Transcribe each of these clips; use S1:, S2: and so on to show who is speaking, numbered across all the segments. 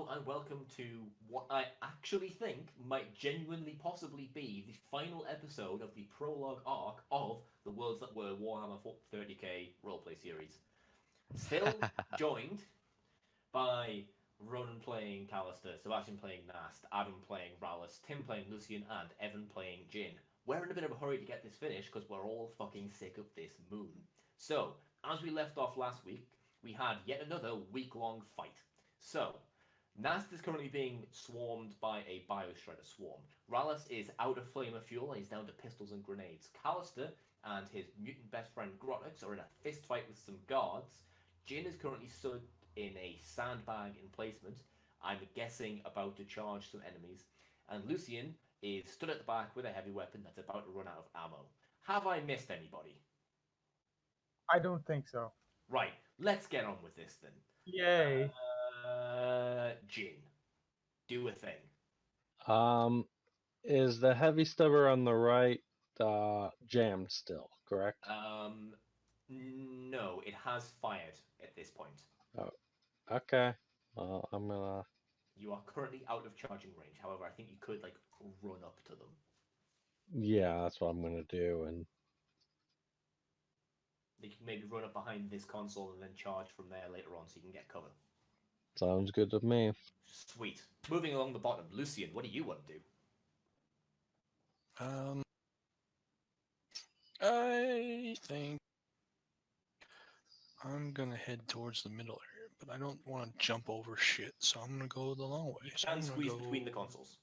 S1: Hello and welcome to what I actually think might genuinely possibly be the final episode of the prologue arc of the Worlds That Were Warhammer 30k roleplay series. Still joined by Ronan playing Callister, Sebastian playing Nast, Adam playing Rallis, Tim playing Lucian, and Evan playing Jin. We're in a bit of a hurry to get this finished because we're all fucking sick of this moon. So, as we left off last week, we had yet another week-long fight. So, Nast is currently being swarmed by a Bioshredder swarm. Rallis is out of flame of fuel and he's down to pistols and grenades. Callister and his mutant best friend Grotix are in a fist fight with some guards. Jin is currently stood in a sandbag emplacement, I'm guessing about to charge some enemies. And Lucian is stood at the back with a heavy weapon that's about to run out of ammo. Have I missed anybody?
S2: I don't think so.
S1: Right, let's get on with this then.
S2: Yay.
S1: Jin, do a thing.
S3: Is the heavy stubber on the right jammed still, correct?
S1: No, it has fired at this point.
S3: Oh, okay. Well, I'm gonna...
S1: You are currently out of charging range. However, I think you could, like, run up to them.
S3: Yeah, that's what I'm gonna do, and...
S1: You can maybe run up behind this console and then charge from there later on so you can get cover.
S3: Sounds good to me.
S1: Sweet. Moving along the bottom. Lucian, what do you want to do?
S4: I think I'm gonna head towards the middle area, but I don't want to jump over shit, so I'm gonna go the long way.
S1: You
S4: So
S1: can
S4: I'm gonna
S1: squeeze
S4: go...
S1: between the consoles.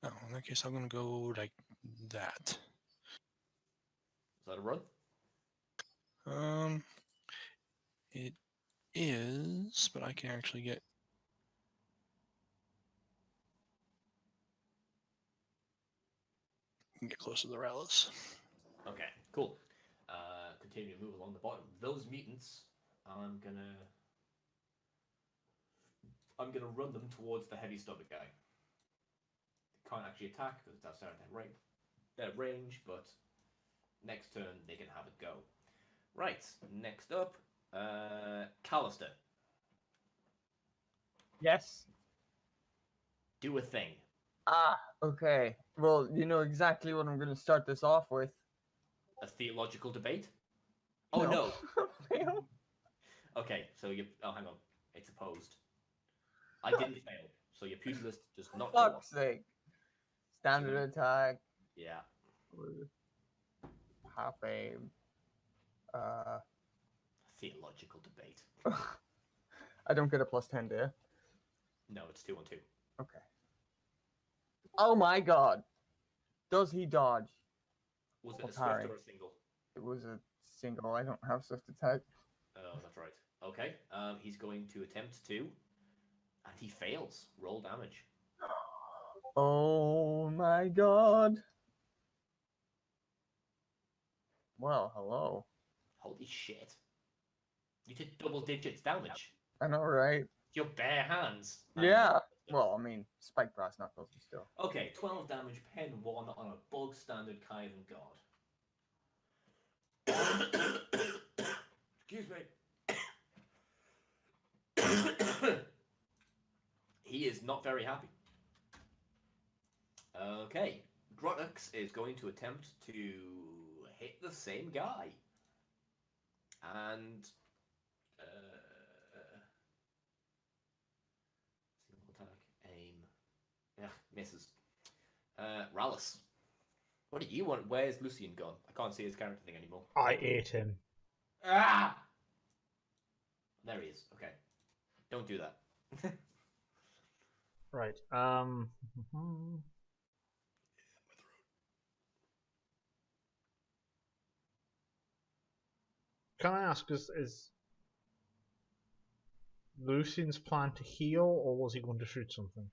S4: No, in that case, I'm gonna go like that.
S1: Is that a run?
S4: It is, but I can actually get... Get close to the Rallis.
S1: Okay, cool. Continue to move along the bottom. Those mutants, I'm gonna run them towards the heavy stubber guy. They can't actually attack because it's outside their range, but next turn they can have a go. Right, next up, Callister.
S2: Yes.
S1: Do a thing.
S2: Ah, okay. Well, you know exactly what I'm going to start this off with.
S1: A theological debate? Oh no. Okay, so you... Oh, hang on. It's opposed. I didn't fail. So your pugilist just
S2: For
S1: knocked
S2: fuck's sake. Standard attack.
S1: Yeah.
S2: Half aim.
S1: Theological debate.
S2: I don't get a +10, do you?
S1: No, it's 2 on 2.
S2: Okay. Oh my god. Does he dodge?
S1: Was it
S2: Or
S1: a swift
S2: parry?
S1: or a single?
S2: It was a single. I don't have swift attack.
S1: Oh, that's right. Okay, he's going to attempt to, and he fails. Roll damage.
S2: Oh my god. Well, hello.
S1: Holy shit. You did double digits damage.
S2: I know, right?
S1: Your bare hands.
S2: Yeah. Well, I mean, spike brass knuckles are still.
S1: Okay, 12 damage, pen 1 on a bog standard Kyvan god. Excuse me. He is not very happy. Okay, Grotix is going to attempt to hit the same guy. And... single attack, aim... Yeah, misses. Rallis. What do you want? Where's Lucian gone? I can't see his character thing anymore.
S5: I ate him.
S1: Ah! There he is. Okay. Don't do that.
S5: Right. Can I ask, is Lucian's plan to heal, or was he going to shoot something?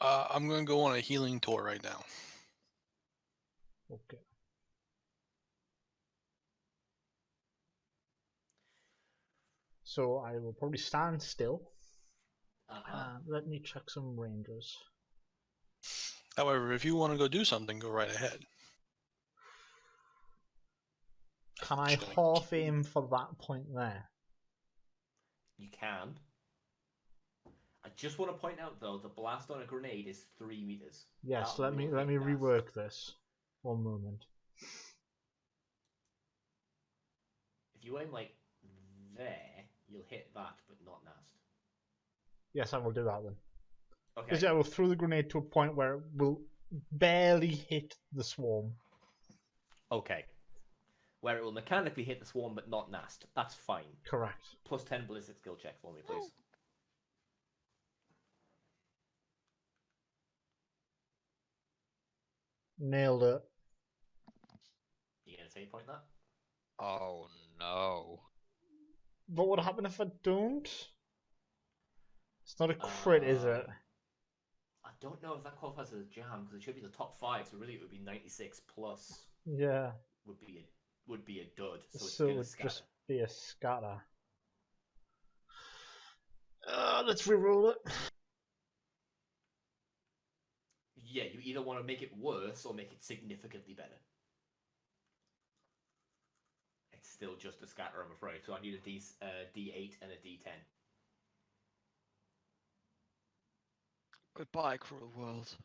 S4: I'm gonna go on a healing tour right now.
S5: Okay. So I will probably stand still. Let me check some rangers.
S4: However, if you want to go do something, go right ahead.
S5: Can I half aim for that point there?
S1: You can. just want to point out though, the blast on a grenade is 3 meters.
S5: Yes,
S1: That
S5: let me
S1: will hit Nast.
S5: rework this. One moment.
S1: If you aim like there, you'll hit that, but not Nast.
S5: Yes, I will do that then.
S1: Okay.
S5: Because I will throw the grenade to a point where it will barely hit the swarm.
S1: Okay. Where it will mechanically hit the swarm, but not Nast. That's fine.
S5: Correct.
S1: Plus 10 ballistic skill check for me, please.
S5: Nailed it.
S1: You gonna save point that?
S6: Oh no.
S5: But what happens if I don't? It's not a crit, is it?
S1: I don't know if that qualifies as a jam because it should be the top 5, so really it would be 96 plus.
S5: Yeah.
S1: Would be a dud. So it's
S5: So it
S1: gonna
S5: would
S1: scatter.
S5: just be a scatter. Let's reroll it.
S1: Yeah, you either want to make it worse or make it significantly better. It's still just a scatter, I'm afraid. So I need a D8 and a D10.
S6: Goodbye, cruel world.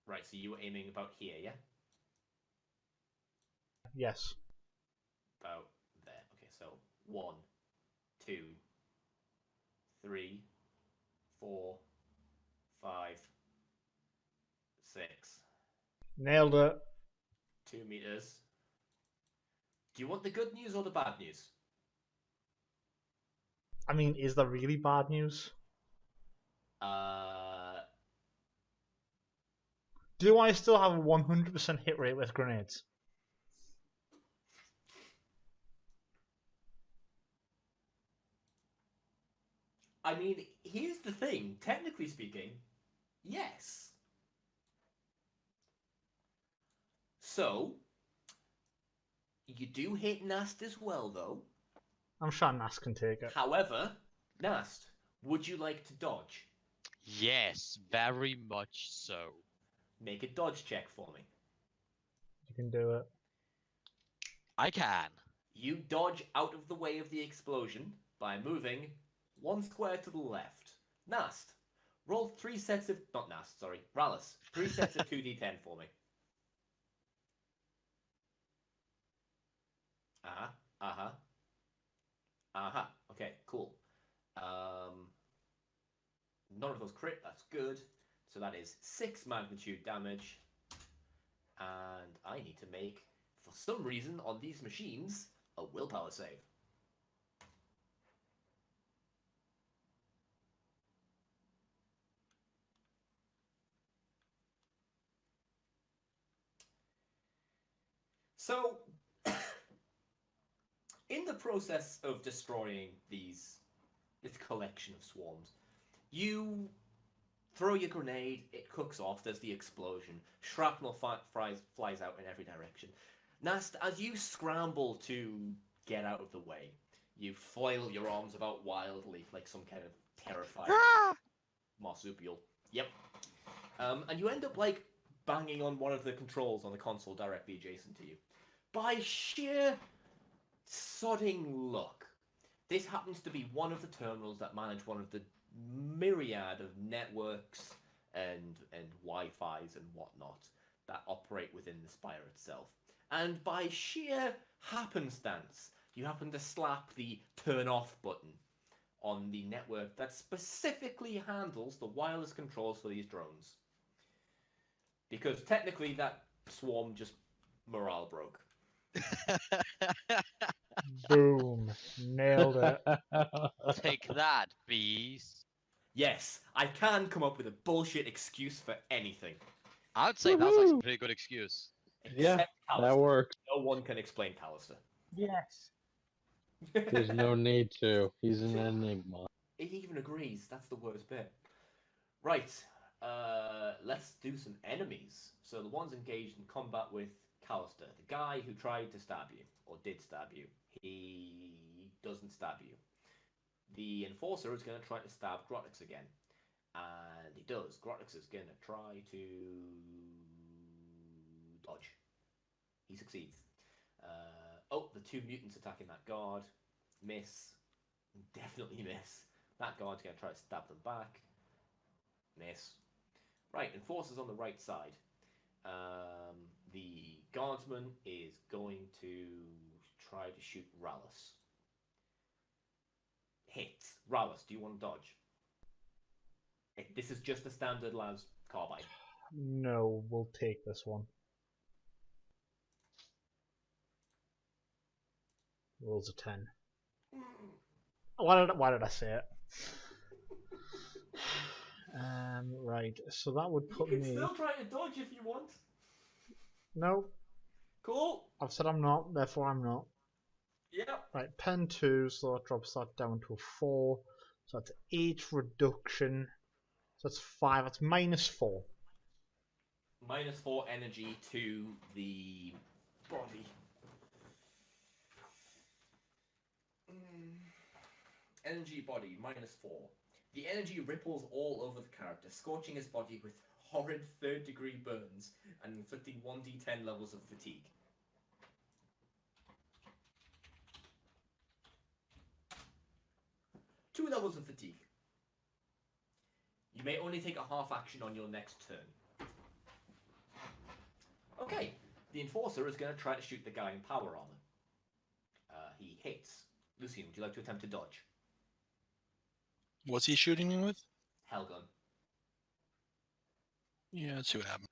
S1: Right, so you were aiming about here, yeah?
S5: Yes.
S1: About there. Okay, so 1, 2, 3, 4, 5, 6.
S5: Nailed it.
S1: 2 meters. Do you want the good news or the bad news?
S5: I mean, is that really bad news? Do I still have a 100% hit rate with grenades?
S1: I mean, here's the thing. Technically speaking, yes. So, you do hit Nast as well, though.
S5: I'm sure Nas can take it.
S1: However, Nast, would you like to dodge?
S6: Yes, very much so.
S1: Make a dodge check for me.
S5: You can do it.
S6: I can.
S1: You dodge out of the way of the explosion by moving 1 square to the left. Nast, roll 3 sets of... Not Nast, sorry. Rallis, 3 sets of 2d10 for me. Okay, cool. None of those crit, that's good. So that is 6 magnitude damage. And I need to make, for some reason, on these machines, a willpower save. So, in the process of destroying this collection of swarms, you throw your grenade, it cooks off, there's the explosion, shrapnel flies out in every direction. Nast, as you scramble to get out of the way, you flail your arms about wildly, like some kind of terrified marsupial. Yep. And you end up, like, banging on one of the controls on the console directly adjacent to you. By sheer sodding luck, this happens to be one of the terminals that manage one of the myriad of networks and Wi-Fi's and whatnot that operate within the Spire itself. And by sheer happenstance, you happen to slap the turn off button on the network that specifically handles the wireless controls for these drones. Because technically that swarm just morale broke.
S5: Boom. Nailed it.
S6: Take that, bees.
S1: Yes, I can come up with a bullshit excuse for anything.
S6: I would say that's actually a pretty good excuse.
S3: Yeah,
S1: Except
S3: that
S1: Callister.
S3: works.
S1: No one can explain Callister.
S2: Yes.
S3: There's no need to. He's an enigma.
S1: He even agrees. That's the worst bit. Right. Let's do some enemies. So the ones engaged in combat with Callister, the guy who tried to stab you, or did stab you, he doesn't stab you. The Enforcer is going to try to stab Grotix again. And he does. Grotix is going to try to dodge. He succeeds. Oh, the 2 mutants attacking that guard. Miss. Definitely miss. That guard's going to try to stab them back. Miss. Right, Enforcer's on the right side. The guardsman is going to try to shoot Rallus. Hits. Rallus, do you want to dodge? This is just a standard las carbine.
S5: No, we'll take this one. Rolls a 10. Why did I say it? Right, so that would
S1: You
S5: put
S1: can
S5: me...
S1: still try to dodge if you want.
S5: No,
S1: Cool.
S5: I've said I'm not, therefore I'm not.
S1: Yep.
S5: Right, pen 2, so that drops that down to a 4. So that's 8 reduction. So that's 5, that's -4.
S1: -4 energy to the body. Energy body, -4. The energy ripples all over the character, scorching his body with horrid 3rd-degree burns and inflicting 1d10 levels of fatigue. Two levels of fatigue. You may only take a half action on your next turn. Okay, the Enforcer is going to try to shoot the guy in power armor. He hits. Lucian, would you like to attempt to dodge?
S4: What's he shooting me with?
S1: Hellgun.
S4: Yeah, let's see what happens.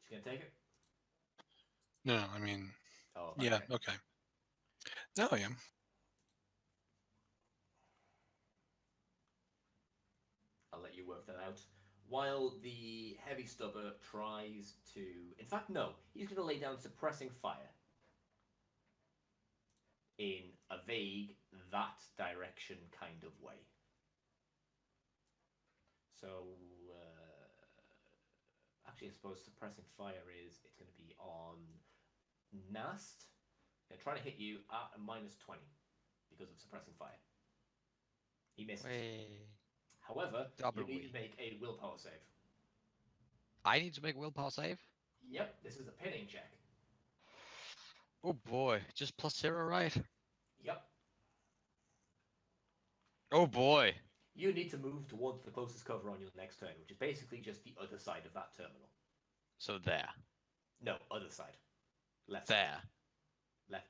S1: She's going to take it?
S4: No, I mean,
S1: Oh,
S4: yeah, okay. Now I am.
S1: I'll let you work that out. While the heavy stubber tries to... In fact, no. He's going to lay down suppressing fire. In a vague, that direction kind of way. So, actually, I suppose suppressing fire is... It's going to be on Nast. They're trying to hit you at a -20 because of suppressing fire. He missed.
S6: Wait.
S1: However,
S6: Double
S1: you need
S6: wee.
S1: to make a willpower save.
S6: I need to make a willpower save?
S1: Yep, this is a pinning check.
S6: Oh boy, just +0, right?
S1: Yep.
S6: Oh boy.
S1: You need to move towards the closest cover on your next turn, which is basically just the other side of that terminal.
S6: So there.
S1: No, other side. Left
S6: There.
S1: side.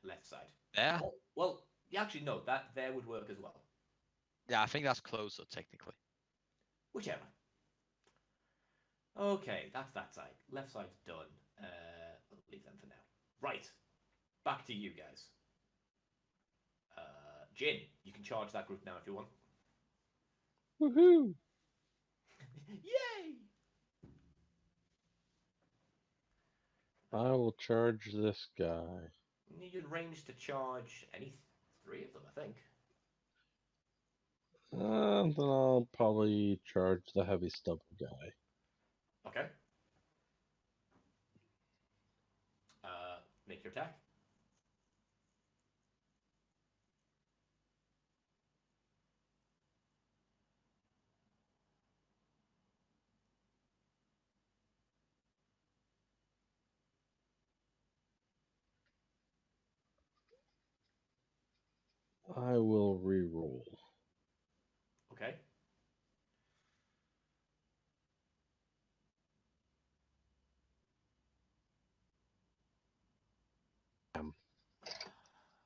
S1: Left side.
S6: There?
S1: Oh, well, actually, no, that there would work as well.
S6: Yeah, I think that's closer, technically.
S1: Whichever. Okay, that's that side. Left side's done. I'll leave them for now. Right. Back to you guys. Jin, you can charge that group now if you want.
S3: Woohoo!
S1: Yay!
S3: I will charge this guy.
S1: Needed range to charge any 3 of them, I think.
S3: Then I'll probably charge the heavy stubber guy.
S1: Okay. Make your attack.
S3: I will re-roll.
S1: Okay.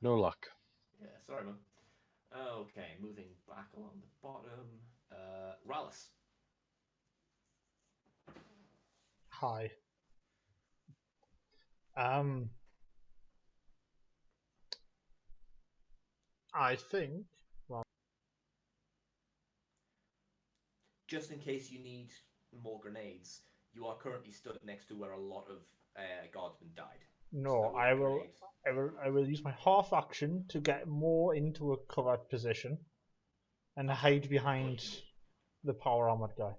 S3: No luck.
S1: Yeah, sorry, man. Okay, moving back along the bottom. Rallus.
S5: Hi. I think...
S1: Just in case you need more grenades, you are currently stood next to where a lot of guardsmen died.
S5: No,
S1: So
S5: I will...
S1: grenade.
S5: I will use my half action to get more into a covered position and hide behind the power armored guy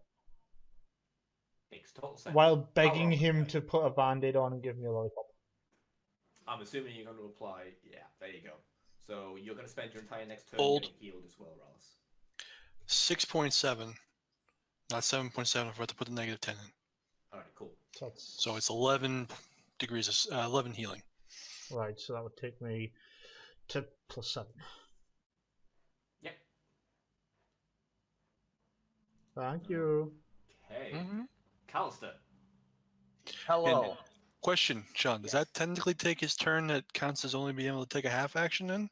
S1: Makes total sense.
S5: while begging
S1: Power
S5: him
S1: armor guy.
S5: to put a band-aid on and give me a lollipop.
S1: I'm assuming you're going to apply. Yeah, there you go. So you're going to spend your entire next turn
S4: Hold.
S1: getting healed as well, Rallus.
S4: 6.7, not 7.7. I forgot to put the -10 in.
S1: All right, cool.
S5: So that's
S4: So it's 11 degrees of 11 healing.
S5: right. So that would take me to +7.
S1: Yep.
S5: Thank you.
S1: Okay.
S6: Mm-hmm.
S1: Callister.
S2: Hello.
S4: Question, Sean, does
S1: Yes.
S4: that technically take his turn that counts as only being able to take a half action then?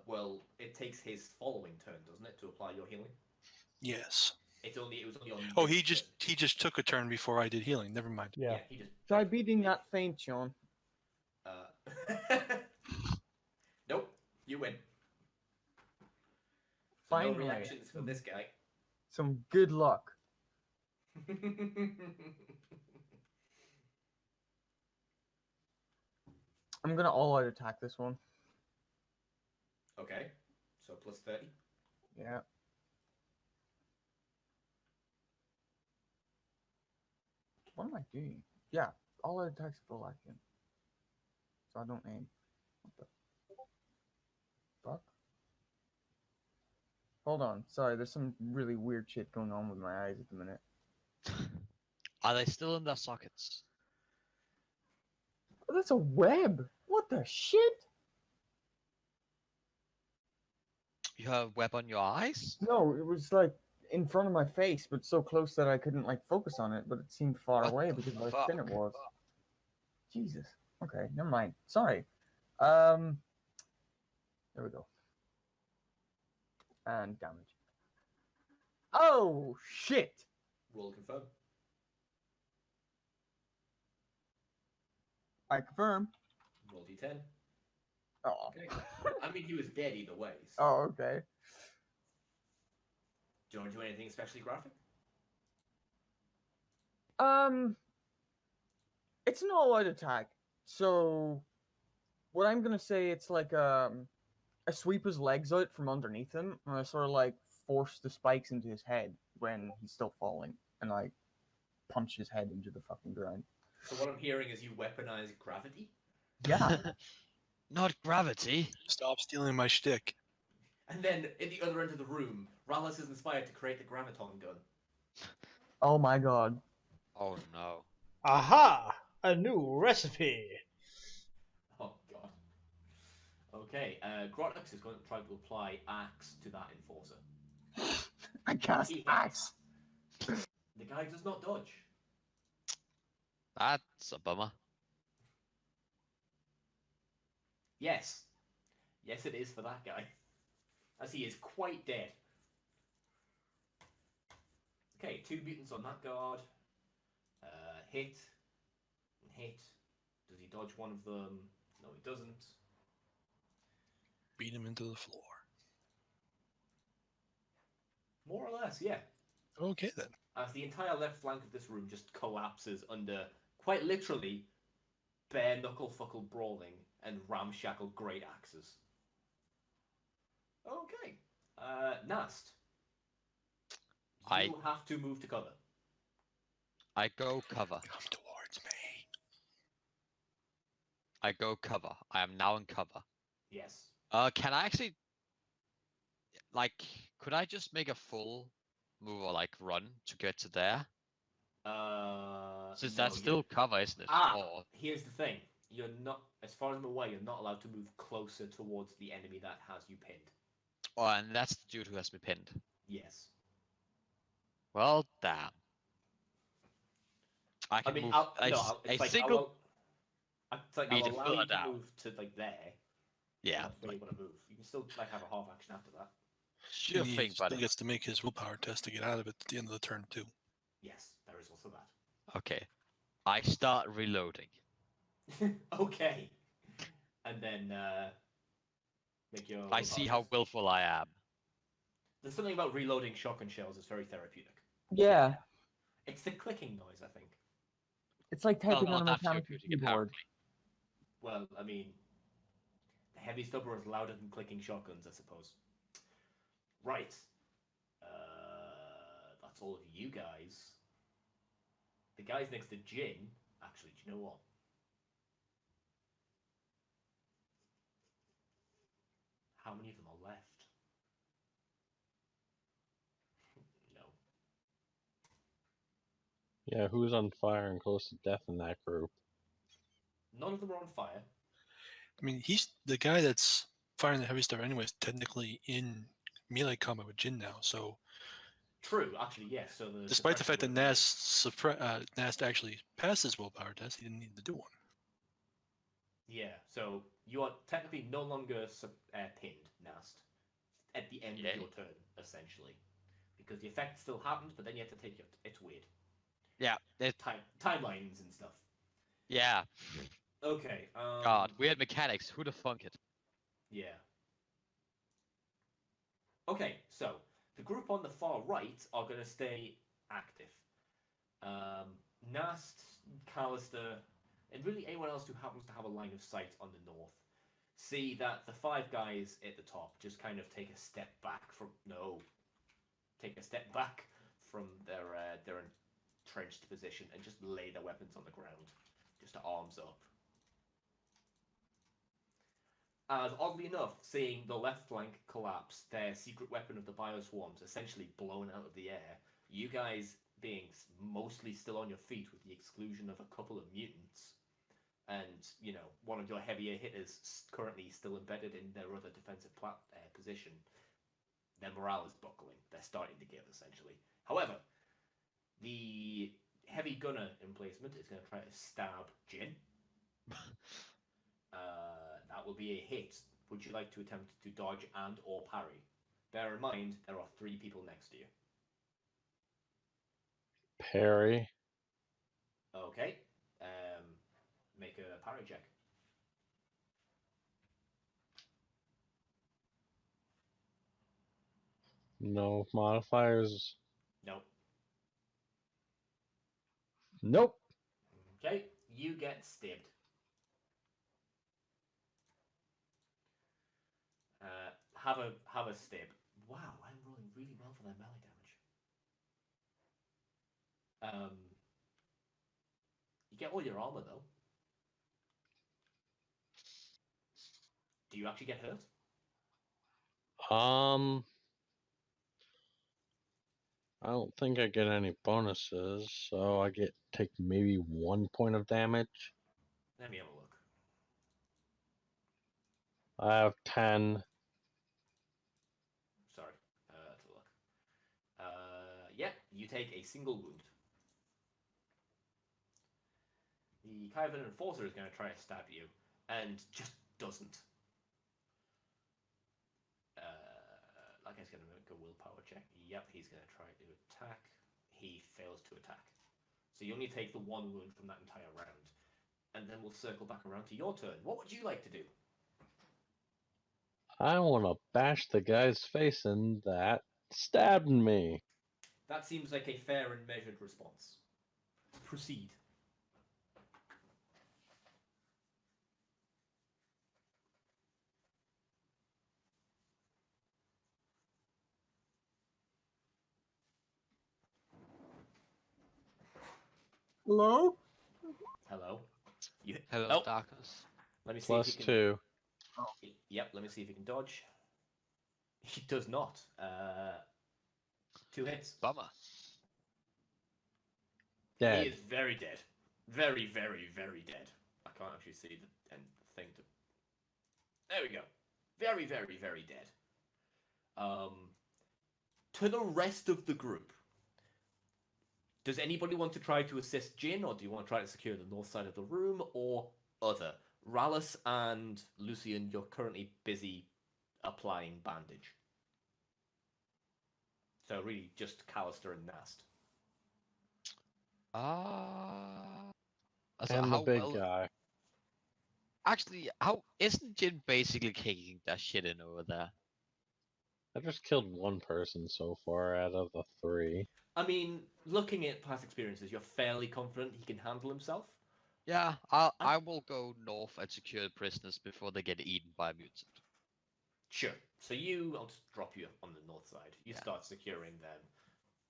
S1: Well, it takes his following turn, doesn't it, to apply your healing?
S4: Yes.
S1: It was only on.
S4: Oh,
S1: this
S4: he just took a turn before I did healing. Never mind.
S1: turn.
S5: Yeah.
S1: He just.
S2: Try beating that feint, Sean.
S1: Nope, you win. So no
S2: Finally.
S1: reactions for this guy.
S2: Some good luck. I'm gonna all-out attack this one.
S1: Okay, so plus 30.
S2: Yeah. What am I doing? Yeah, all-out attacks full action. So I don't aim. What the fuck? Hold on. Sorry, there's some really weird shit going on with my eyes at the minute.
S6: Are they still in their sockets?
S2: Oh, that's a web! What the shit?
S6: You have web on your eyes?
S2: No, it was like in front of my face, but so close that I couldn't like focus on it, but it seemed far
S6: What
S2: away
S6: the
S2: because of how thin it
S6: fuck?
S2: was. Jesus. Okay, never mind. Sorry. There we go. And damage. Oh shit!
S1: Roll confirm.
S2: I confirm.
S1: Roll d10.
S2: Oh.
S1: Okay. I mean, he was dead either way. So.
S2: Oh, okay.
S1: Do you want to do anything especially graphic?
S2: It's an all-out attack. So, what I'm gonna say, it's like I sweep his legs out from underneath him, and I sort of like force the spikes into his head when he's still falling, and I punch his head into the fucking ground.
S1: So what I'm hearing is you weaponize gravity,
S2: Yeah.
S6: Not gravity.
S4: Stop stealing my shtick.
S1: and then in the other end of the room, Rallis is inspired to create the graviton gun.
S2: Oh my god.
S6: Oh no.
S5: Aha! A new recipe.
S1: Oh god. Okay, Grotix is going to try to apply axe to that enforcer.
S2: I cast
S1: He hits.
S2: axe.
S1: The guy does not dodge.
S6: That's a bummer.
S1: Yes. Yes, it is for that guy. As he is quite dead. Okay, 2 mutants on that guard. Hit. And hit. Does he dodge one of them? No, he doesn't.
S4: Beat him into the floor.
S1: More or less, yeah.
S4: Okay then.
S1: As the entire left flank of this room just collapses under, quite literally, bare knuckle fuckle brawling and ramshackle great axes. Okay. Nast. You have to move to cover.
S6: I go cover.
S4: Come towards me.
S6: I go cover. I am now in cover.
S1: Yes.
S6: Can I actually, like, could I just make a full move or like run to get to there? Since
S1: No,
S6: that's still cover, isn't it? Or
S1: here's the thing. You're not, as far as I'm aware, you're not allowed to move closer towards the enemy that has you pinned.
S6: oh, and that's the dude who has me pinned.
S1: Yes.
S6: Well, damn. I can move a single
S1: it's like
S6: meter
S1: I'll allow
S6: further
S1: you to
S6: down.
S1: move to like there.
S6: Yeah,
S1: That's where you want to move. You can still like have a half action after that.
S6: sure
S4: And he
S6: thing,
S4: still
S6: buddy.
S4: gets to make his willpower test to get out of it at the end of the turn too.
S1: Yes, there is also that.
S6: Okay, I start reloading.
S1: Okay. And then make your.
S6: I see how willful I am.
S1: There's something about reloading shotgun shells that's very therapeutic.
S2: Yeah.
S1: It's the clicking noise, I think.
S2: It's like
S6: Well,
S2: typing
S6: not
S2: on a
S6: that
S2: mechanical
S6: therapeutic,
S2: keyboard.
S6: apparently.
S1: Well, I mean, the heavy stubber is louder than clicking shotguns, I suppose. Right. That's all of you guys. The guys next to Jin. Actually, do you know what? How many of them are left? No.
S3: Yeah, who's on fire and close to death in that group?
S1: None of them are on fire.
S4: I mean, he's the guy that's firing the heavy stuff anyway is technically in melee combat with Jin now, so
S1: True, actually, yes. So
S4: Despite the fact that
S1: suppression
S4: Nast actually passed his willpower test, he didn't need to do one.
S1: Yeah, so you are technically no longer pinned, Nast, at the end of
S6: Yay.
S1: your turn, essentially. Because the effect still happens, but then you have to take it. It's weird.
S6: Yeah.
S1: Timelines and stuff.
S6: Yeah.
S1: Okay.
S6: God, weird mechanics. Who'd have thunk it?
S1: Yeah. Okay, so the group on the far right are going to stay active. Nast, Callister, and really anyone else who happens to have a line of sight on the north see that the 5 guys at the top just kind of take a step back from their entrenched position and just lay their weapons on the ground, just arms up. As oddly enough, seeing the left flank collapse, their secret weapon of the bioswarms essentially blown out of the air, you guys being mostly still on your feet with the exclusion of a couple of mutants, and, you know, one of your heavier hitters currently still embedded in their other defensive position, their morale is buckling. They're starting to give, essentially. However, the heavy gunner emplacement is going to try to stab Jin. That will be a hit. Would you like to attempt to dodge and or parry? Bear in mind, there are 3 people next to you.
S3: Parry.
S1: Okay. Make a parry check.
S3: No modifiers.
S1: No.
S3: Nope.
S1: Okay. You get stabbed. Have a stab. Wow, I'm rolling really well for that melee damage. You get all your armor though. Do you actually get hurt?
S3: I don't think I get any bonuses, so I take maybe 1 point of damage.
S1: Let me have a look.
S3: I have 10.
S1: Sorry, let's look. Yeah, you take a single wound. The Kyvan Enforcer is going to try to stab you, and just doesn't. Like he's going to make a willpower check. Yep, he's going to try to attack. He fails to attack. So you only take the 1 wound from that entire round. And then we'll circle back around to your turn. What would you like to do?
S3: I want to bash the guy's face in that stabbed me.
S1: That seems like a fair and measured response. Proceed.
S2: Hello?
S1: Hello.
S6: Hello,
S1: Oh,
S6: darkness.
S1: let me see
S3: Plus
S1: if you
S3: 2.
S1: can... Yep, let me see if he can dodge. He does not. 2 hits.
S6: Bummer.
S3: Dead.
S1: He is very dead. Very, very, very dead. I can't actually see the thing to... There we go. Very, very, very dead. To the rest of the group, does anybody want to try to assist Jin, or do you want to try to secure the north side of the room, or other? Rallus and Lucian, you're currently busy applying bandage. So really just Callister and Nast.
S3: And the big guy.
S6: Actually, how isn't Jin basically kicking that shit in over there?
S3: I just killed 1 person so far out of the 3.
S1: I mean, looking at past experiences, you're fairly confident he can handle himself.
S6: Yeah, I will go north and secure the prisoners before they get eaten by a mutant.
S1: Sure. So I'll just drop you on the north side. You start securing them,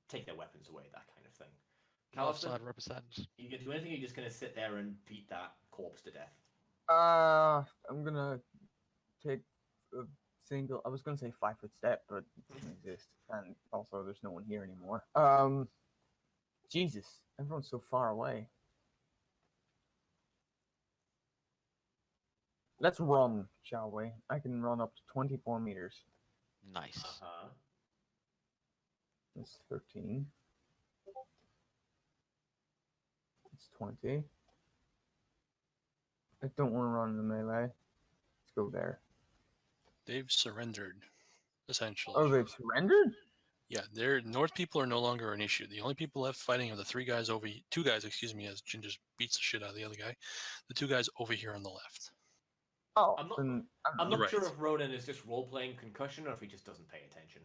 S1: take their weapons away, that kind of thing.
S6: North
S1: Callister,
S6: side represents.
S1: you can do anything, or you're just going to sit there and beat that corpse to death?
S2: I'm gonna take a single. I was gonna say 5-foot step, but it doesn't exist, and also there's no one here anymore. Jesus, everyone's so far away. Let's run, shall we? I can run up to 24 meters.
S6: Nice.
S1: Uh-huh.
S2: That's 13. It's 20. I don't want to run the melee. Let's go there.
S4: They've surrendered, essentially.
S2: Oh, they've surrendered?
S4: Yeah, their North people are no longer an issue. The only people left fighting are the two guys, excuse me, as Jin just beats the shit out of the other guy. The two guys over here on the left.
S2: Oh,
S1: I'm not-
S2: then,
S1: I'm not
S4: Right.
S1: sure if Ronan is just role-playing concussion or if he just doesn't pay attention.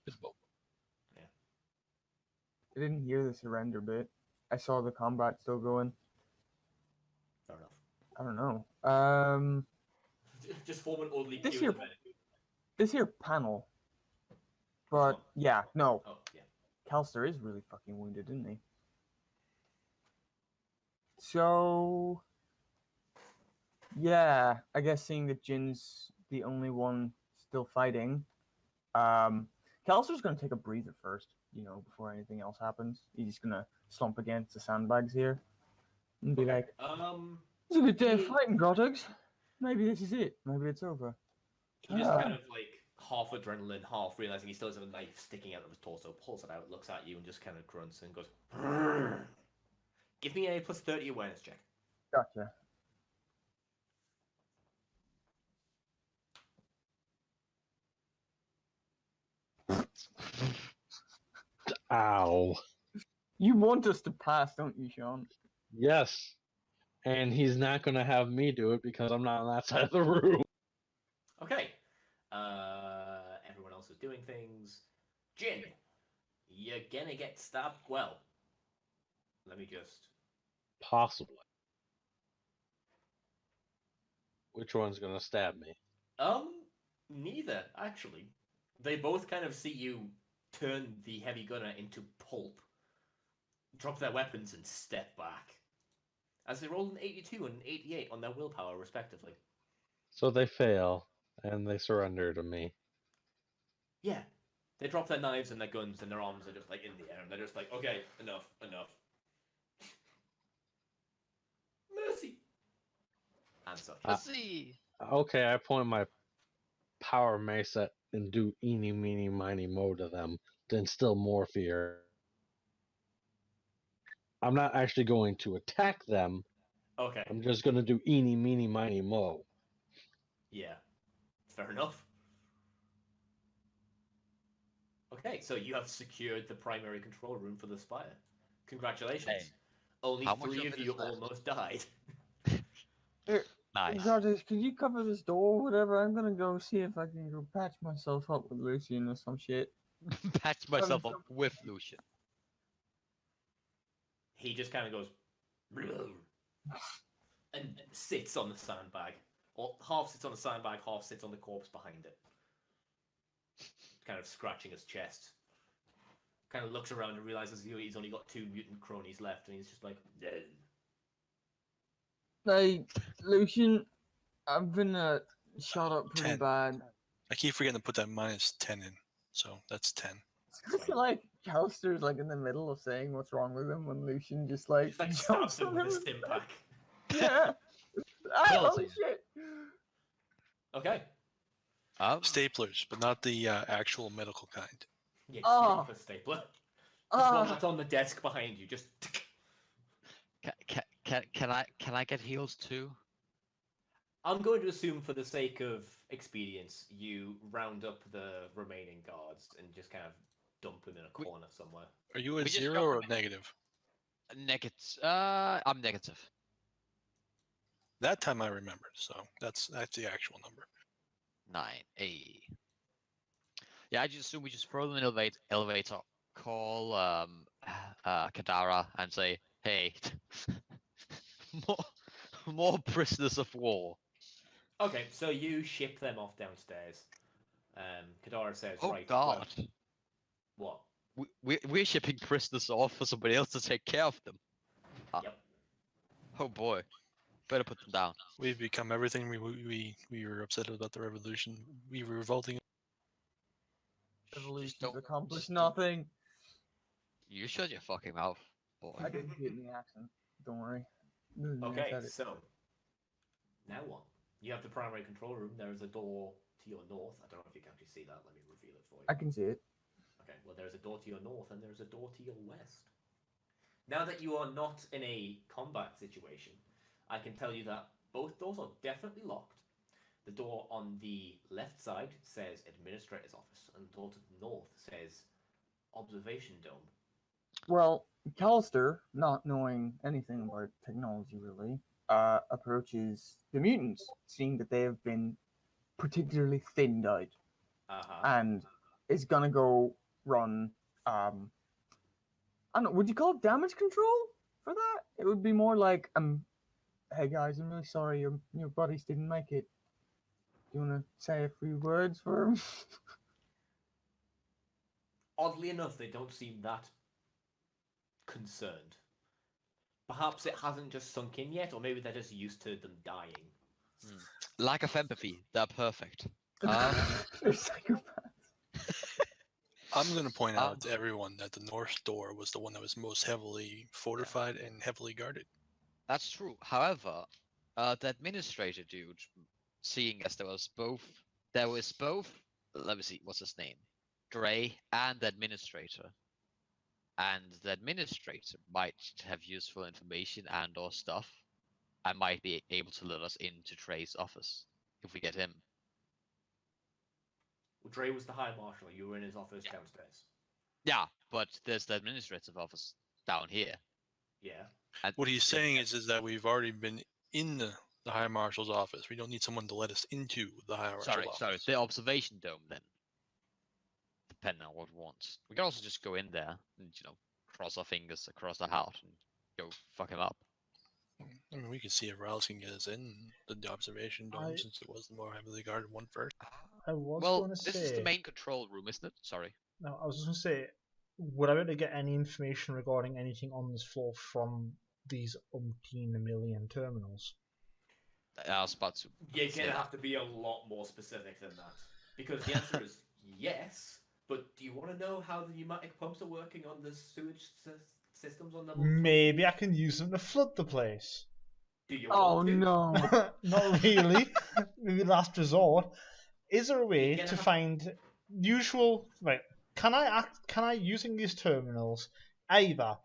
S4: It's both.
S2: I didn't hear the surrender bit. I saw the combat still going.
S1: Fair enough.
S2: I don't know.
S1: Just form an orderly
S2: This
S1: queue.
S2: here- This here panel. But yeah, no.
S1: Oh, yeah.
S2: Calster is really fucking wounded, isn't he? So yeah, I guess seeing that Jin's the only one still fighting, Calster's gonna take a breather first, before anything else happens. He's just gonna slump against the sandbags here and be like, "It's a good day of fighting, Grotogs. Maybe this is it. Maybe it's over."
S1: He just kind of like half adrenaline, half realizing he still has a knife sticking out of his torso, pulls it out, looks at you, and just kind of grunts and goes, "Brrr." Give me a plus 30 awareness check.
S2: Gotcha.
S3: Ow.
S2: You want us to pass, don't you, Sean?
S3: Yes. And he's not going to have me do it because I'm not on that side of the room.
S1: Okay. Everyone else is doing things. Jin, you're gonna get stabbed. Well, let me just.
S3: Possibly. Which one's going to stab me?
S1: Neither, actually. They both kind of see you turn the heavy gunner into pulp, drop their weapons, and step back. As they roll an 82 and an 88 on their willpower, respectively.
S3: So they fail, and they surrender to me.
S1: Yeah. They drop their knives and their guns, and their arms are just like in the air, and they're just like, okay, enough. Mercy! And such.
S6: Let's see.
S3: Okay, I point my power mace at and do eeny, meeny, miny, mo to them to instill more fear. I'm not actually going to attack them.
S1: Okay.
S3: I'm just going to do eeny, meeny, miny, mo.
S1: Yeah. Fair enough. Okay, so you have secured the primary control room for the Spire. Congratulations.
S6: Hey,
S1: Only
S6: how much
S1: 3
S6: of
S1: of
S6: it
S1: you
S6: is left?
S2: Grotogs,
S1: almost died.
S6: Nice.
S2: can you cover this door or whatever? I'm gonna go see if I can go patch myself up with Lucian or some shit.
S6: Patch myself up with Lucian.
S1: He just kind of goes and sits on the sandbag. Or half sits on the sandbag, half sits on the corpse behind it. Kind of scratching his chest. Kind of looks around and realizes he's only got 2 mutant cronies left, and he's just like, "Dead."
S2: Hey, Lucian, I've been shot up pretty
S4: 10.
S2: bad.
S4: I keep forgetting to put that minus 10 in, so that's 10.
S2: I feel like Calster's like in the middle of saying what's wrong with him when Lucian just like
S1: Just like
S2: jumps
S1: stabs him
S2: on
S1: with his
S2: him.
S1: stim pack.
S2: Yeah.
S6: Kills
S2: Holy
S6: him.
S2: shit.
S1: Okay.
S4: Staplers, but not the actual medical kind.
S1: Yeah,
S2: Oh.
S1: for stapler. Just one
S2: Ah,
S1: that's on the desk behind you. Just.
S6: Can I get heals too?
S1: I'm going to assume, for the sake of expedience, you round up the remaining guards and just kind of dump them in a corner somewhere.
S4: Are you a
S6: We just
S4: 0
S6: got
S4: or a
S6: remaining.
S4: negative?
S6: Negative. I'm negative.
S4: That time I remembered, so that's the actual number.
S6: 9. Yeah, I just assume we just throw them in an elevator, call Kadara, and say, "Hey, more prisoners of war."
S1: Okay, so you ship them off downstairs. Kadara says,
S6: Oh
S1: right,
S6: God,
S1: well, what?
S6: we're shipping prisoners off for somebody else to take care of them.
S1: Yep.
S6: Oh boy, better put them down.
S4: We've become everything we were upset about the revolution. We were revolting.
S2: Evolution's
S6: don't-
S2: accomplished
S6: just don't-
S2: nothing.
S6: You shut your fucking mouth, boy.
S2: I didn't do it in the accent. Don't worry. I
S1: Okay,
S2: said it.
S1: so now what? You have the primary control room. There is a door to your north. I don't know if you can actually see that. Let me reveal it for you.
S2: I can see it.
S1: Okay, well, there's a door to your north and there's a door to your west. Now that you are not in a combat situation, I can tell you that both doors are definitely locked. The door on the left side says Administrator's Office, and the door to the north says Observation Dome.
S2: Well, Callister, not knowing anything about technology really, approaches the mutants, seeing that they have been particularly thinned out, and is gonna go run. I don't know. Would you call it damage control for that? It would be more like, hey guys, I'm really sorry your buddies didn't make it. Do you want to say a few words for him?
S1: Oddly enough, they don't seem that concerned. Perhaps it hasn't just sunk in yet, or maybe they're just used to them dying.
S6: Lack of empathy. They're perfect.
S2: They're psychopaths.
S4: I'm going to point out to everyone that the north door was the one that was most heavily fortified and heavily guarded.
S6: That's true. However, the administrator dude, seeing as there was both, let me see, what's his name? Gray and the administrator. And the administrator might have useful information and or stuff. I might be able to let us into Trey's office if we get him.
S1: Well, Dre was the High Marshal. You were in his office downstairs.
S6: Yeah, but there's the administrative office down here.
S1: Yeah.
S6: And
S4: What he's saying is that we've already been in the High Marshal's office. We don't need someone to let us into the High Marshal's office.
S6: Sorry, the observation dome then. Depending on what we want. We can also just go in there and, cross our fingers across the heart and go fuck him up.
S4: I mean, we can see if Rouse can get us in the observation dome since it was the more heavily guarded one first.
S5: I was
S6: Well,
S5: going to say...
S6: this is the main control room, isn't it? Sorry.
S5: No, I was just going to say, would I be able to get any information regarding anything on this floor from these umpteen million terminals?
S6: I was about to
S1: You're
S6: say
S1: going to
S6: that.
S1: have to be a lot more specific than that. Because the answer is yes, but do you want to know how the pneumatic pumps are working on the sewage systems on level?
S5: Maybe I can use them to flood the place.
S1: Do you
S2: Oh
S1: want to?
S2: no!
S5: Not really. Maybe last resort. Is there a way to find usual... Right, can I, using these terminals, either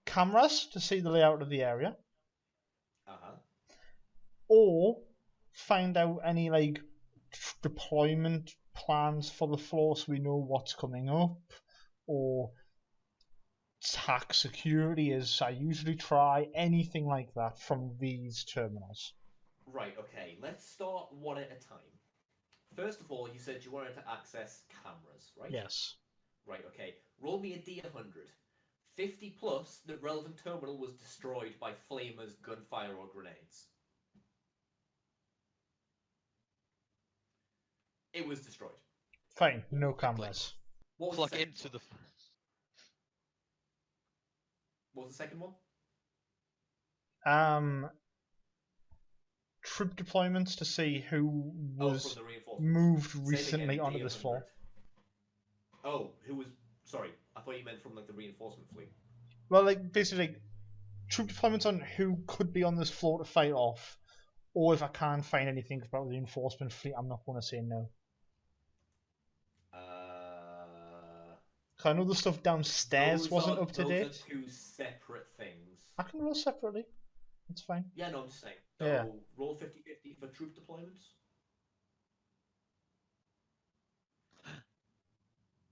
S5: cameras to see the layout of the area, or find out any, deployment plans for the floor so we know what's coming up, or hack security as I usually try, anything like that from these terminals.
S1: Right, okay, let's start one at a time. First of all, you said you wanted to access cameras, right?
S5: Yes.
S1: Right, okay. Roll me a D100. 50 plus, the relevant terminal was destroyed by flamers, gunfire, or grenades. It was destroyed.
S5: Fine, no cameras.
S1: What was
S6: Plug
S1: the second
S6: into the...
S1: What was the second one?
S5: Troop deployments to see who was
S1: from the reinforcements.
S5: moved
S1: Say it
S5: recently
S1: again,
S5: onto this
S1: D100.
S5: floor.
S1: Oh, who was... Sorry, I thought you meant from, the reinforcement fleet.
S5: Well, basically, troop deployments on who could be on this floor to fight off, or if I can't find anything about the reinforcement fleet, I'm not going to say no. I know the stuff downstairs wasn't up to date.
S1: Those are two separate things.
S5: I can roll separately. It's fine.
S1: Yeah, no, I'm just saying. So,
S5: Yeah.
S1: roll 50-50 for troop deployments.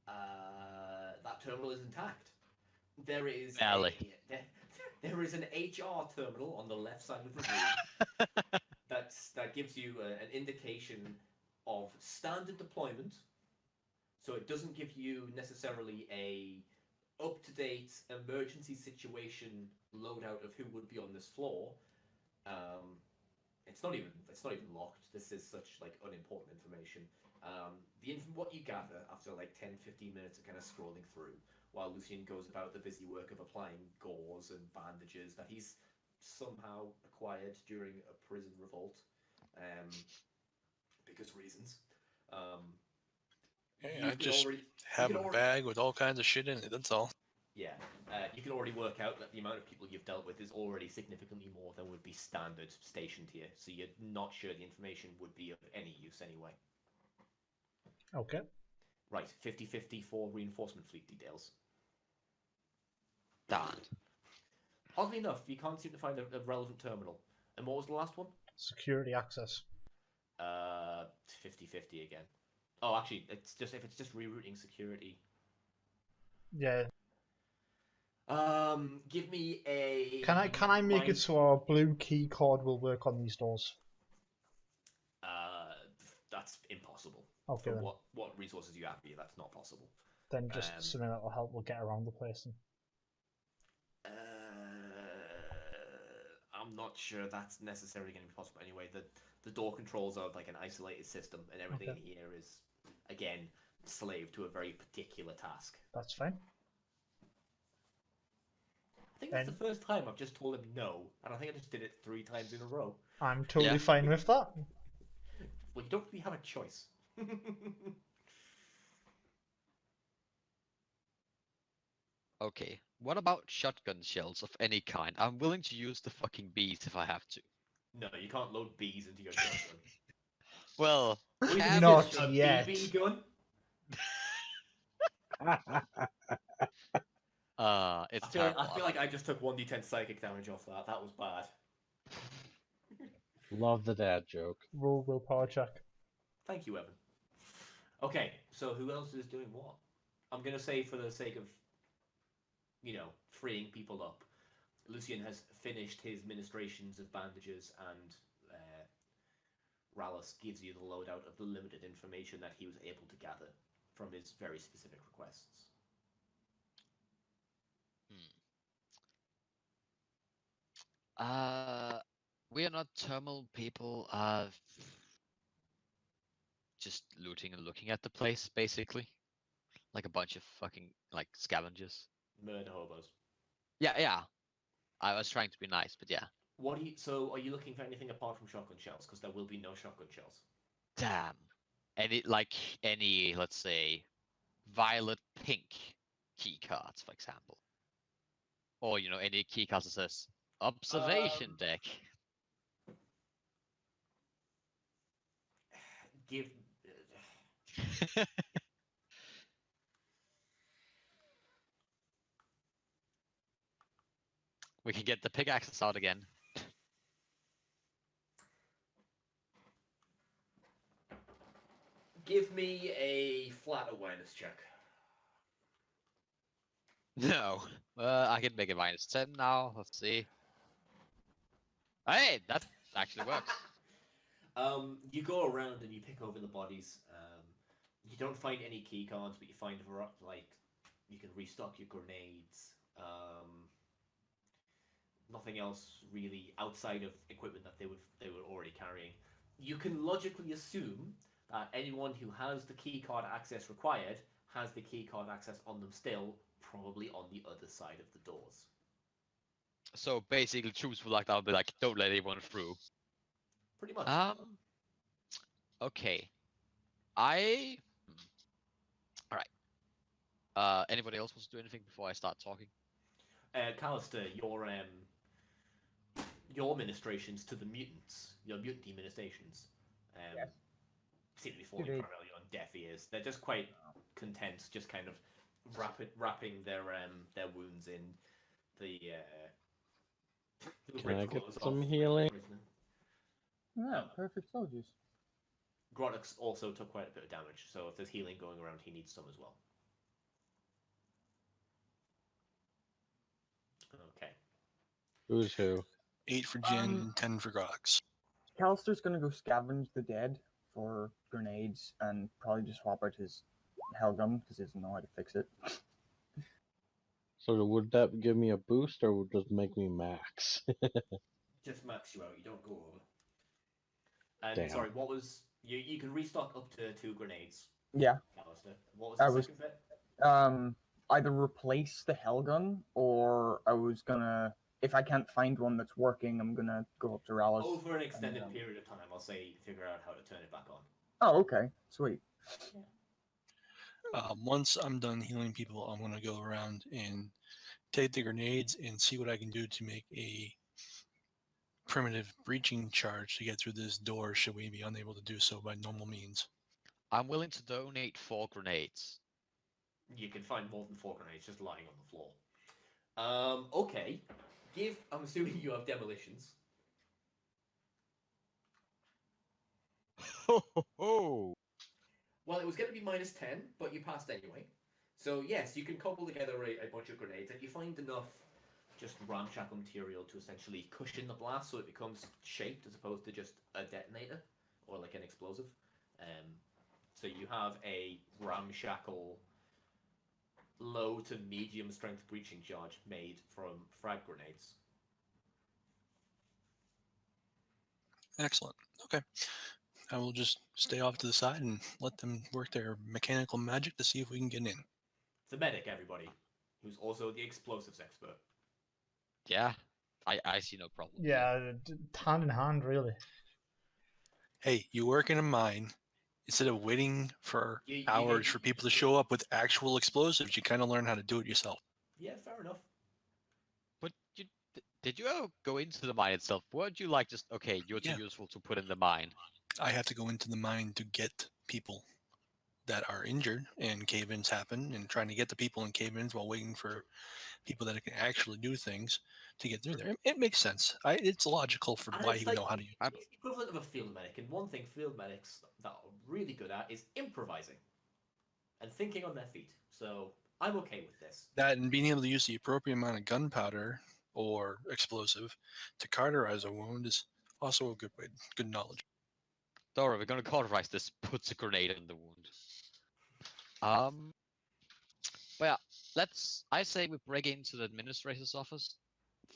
S1: That terminal is intact. There is there is an HR terminal on the left side of the room that gives you an indication of standard deployment. So it doesn't give you necessarily a up-to-date emergency situation loadout of who would be on this floor. It's not even locked. This is such unimportant information. What you gather after 10-15 minutes of kind of scrolling through, while Lucien goes about the busy work of applying gauze and bandages that he's somehow acquired during a prison revolt, because reasons.
S4: Hey, I just have a bag with all kinds of shit in it, that's all.
S1: Yeah, you can already work out that the amount of people you've dealt with is already significantly more than would be standard stationed here, so you're not sure the information would be of any use anyway.
S5: Okay.
S1: Right, 50-50 for reinforcement fleet details.
S6: Darn.
S1: Oddly enough, you can't seem to find a relevant terminal. And what was the last one?
S5: Security access.
S1: 50-50 again. Oh, actually, it's just if it's just rerouting security.
S5: Yeah.
S1: Give me a.
S5: Can I make it so our blue key card will work on these doors?
S1: That's impossible.
S5: Okay.
S1: For
S5: Then.
S1: what resources you have here, that's not possible.
S5: Then just something that will help. We'll get around the place. And...
S1: I'm not sure that's necessarily going to be possible anyway. The door controls are like an isolated system, and everything in here is, again, slave to a very particular task.
S5: That's fine.
S1: I think that's the first time I've just told him no, and I think I just did it 3 times in a row.
S5: I'm totally fine with that.
S1: Well, you don't really have a choice.
S6: Okay, what about shotgun shells of any kind? I'm willing to use the fucking bees if I have to.
S1: No, you can't load bees into your shotgun.
S6: Well,
S5: Not
S1: a
S5: yet.
S1: BB gun?
S6: It's
S1: I
S6: terrible.
S1: feel like I just took 1d10 psychic damage off that. That was bad.
S3: Love the dad joke.
S5: Roll willpower check.
S1: Thank you, Evan. Okay, so who else is doing what? I'm going to say for the sake of, freeing people up, Lucian has finished his ministrations of bandages, and Rallus gives you the loadout of the limited information that he was able to gather from his very specific requests.
S6: We are not terminal people. Just looting and looking at the place, basically, like a bunch of fucking scavengers.
S1: Murder hobos.
S6: Yeah. I was trying to be nice, but yeah.
S1: So are you looking for anything apart from shotgun shells? Because there will be no shotgun shells.
S6: Damn. Any, let's say, violet pink key cards, for example. Or, any key cards that says observation deck. We can get the pickaxes out again.
S1: Give me a flat awareness check.
S6: No. I can make it -10 now. Let's see. Hey, that actually works.
S1: You go around and you pick over the bodies. You don't find any key cards, but you find you can restock your grenades. Nothing else really outside of equipment that they were already carrying. You can logically assume that anyone who has the key card access required has the key card access on them still, probably on the other side of the doors.
S6: So basically, troops will I'll be like, don't let anyone through.
S1: Pretty much.
S6: Okay. All right. Anybody else wants to do anything before I start talking?
S1: Callister, your ministrations to the mutants, your mutant ministrations,
S2: Yes.
S1: seem to be falling primarily on deaf ears. They're just quite content, just kind of wrapping their wounds in the
S3: Can I get some healing?
S2: Yeah, perfect soldiers.
S1: Grodux also took quite a bit of damage, so if there's healing going around, he needs some as well. Okay.
S3: Who's who?
S4: 8 for Jin, 10 for Grodux.
S2: Callister's gonna go scavenge the dead for grenades and probably just swap out his Hellgun because he doesn't know how to fix it.
S3: So would that give me a boost or would it just make me max?
S1: Just max you out, you don't go over. And
S3: Damn.
S1: sorry, what was... You can restock up to 2 grenades.
S2: Yeah.
S1: Callister. What was the second bit?
S2: Either replace the Hellgun or I was gonna... If I can't find one that's working, I'm gonna go up to Rallus.
S1: Over an extended period of time, I'll say figure out how to turn it back on.
S2: Oh, okay. Sweet.
S4: Once I'm done healing people, I'm going to go around and take the grenades and see what I can do to make a primitive breaching charge to get through this door should we be unable to do so by normal means.
S6: I'm willing to donate 4 grenades.
S1: You can find more than 4 grenades just lying on the floor. Okay. I'm assuming you have demolitions.
S6: Ho ho ho!
S1: Well, it was going to be -10, but you passed anyway. So yes, you can cobble together a bunch of grenades, and you find enough just ramshackle material to essentially cushion the blast, so it becomes shaped as opposed to just a detonator or like an explosive. So you have a ramshackle, low to medium strength breaching charge made from frag grenades.
S4: Excellent. Okay. I will just stay off to the side and let them work their mechanical magic to see if we can get in.
S1: The medic, everybody, who's also the explosives expert.
S6: Yeah, I see no problem.
S5: Yeah, hand in hand, really.
S4: Hey, you work in a mine. Instead of waiting for hours for people to show up with actual explosives, you kind of learn how to do it yourself.
S1: Yeah, fair enough.
S6: But did you ever go into the mine itself? Weren't you like just, okay, you're too
S4: Yeah.
S6: useful to put in the mine?
S4: I have to go into the mine to get people that are injured, and cave-ins happen, and trying to get the people in cave-ins while waiting for people that can actually do things to get through there. It makes sense. It's logical for
S1: And
S4: why
S1: it's
S4: he would know how to use it.
S1: It's the equivalent of a field medic, and one thing field medics that are really good at is improvising and thinking on their feet. So I'm okay with this.
S4: That and being able to use the appropriate amount of gunpowder or explosive to cauterize a wound is also a good knowledge.
S6: Don't worry, we're gonna cauterize this. Puts a grenade in the wound. But yeah, I say we break into the administrator's office,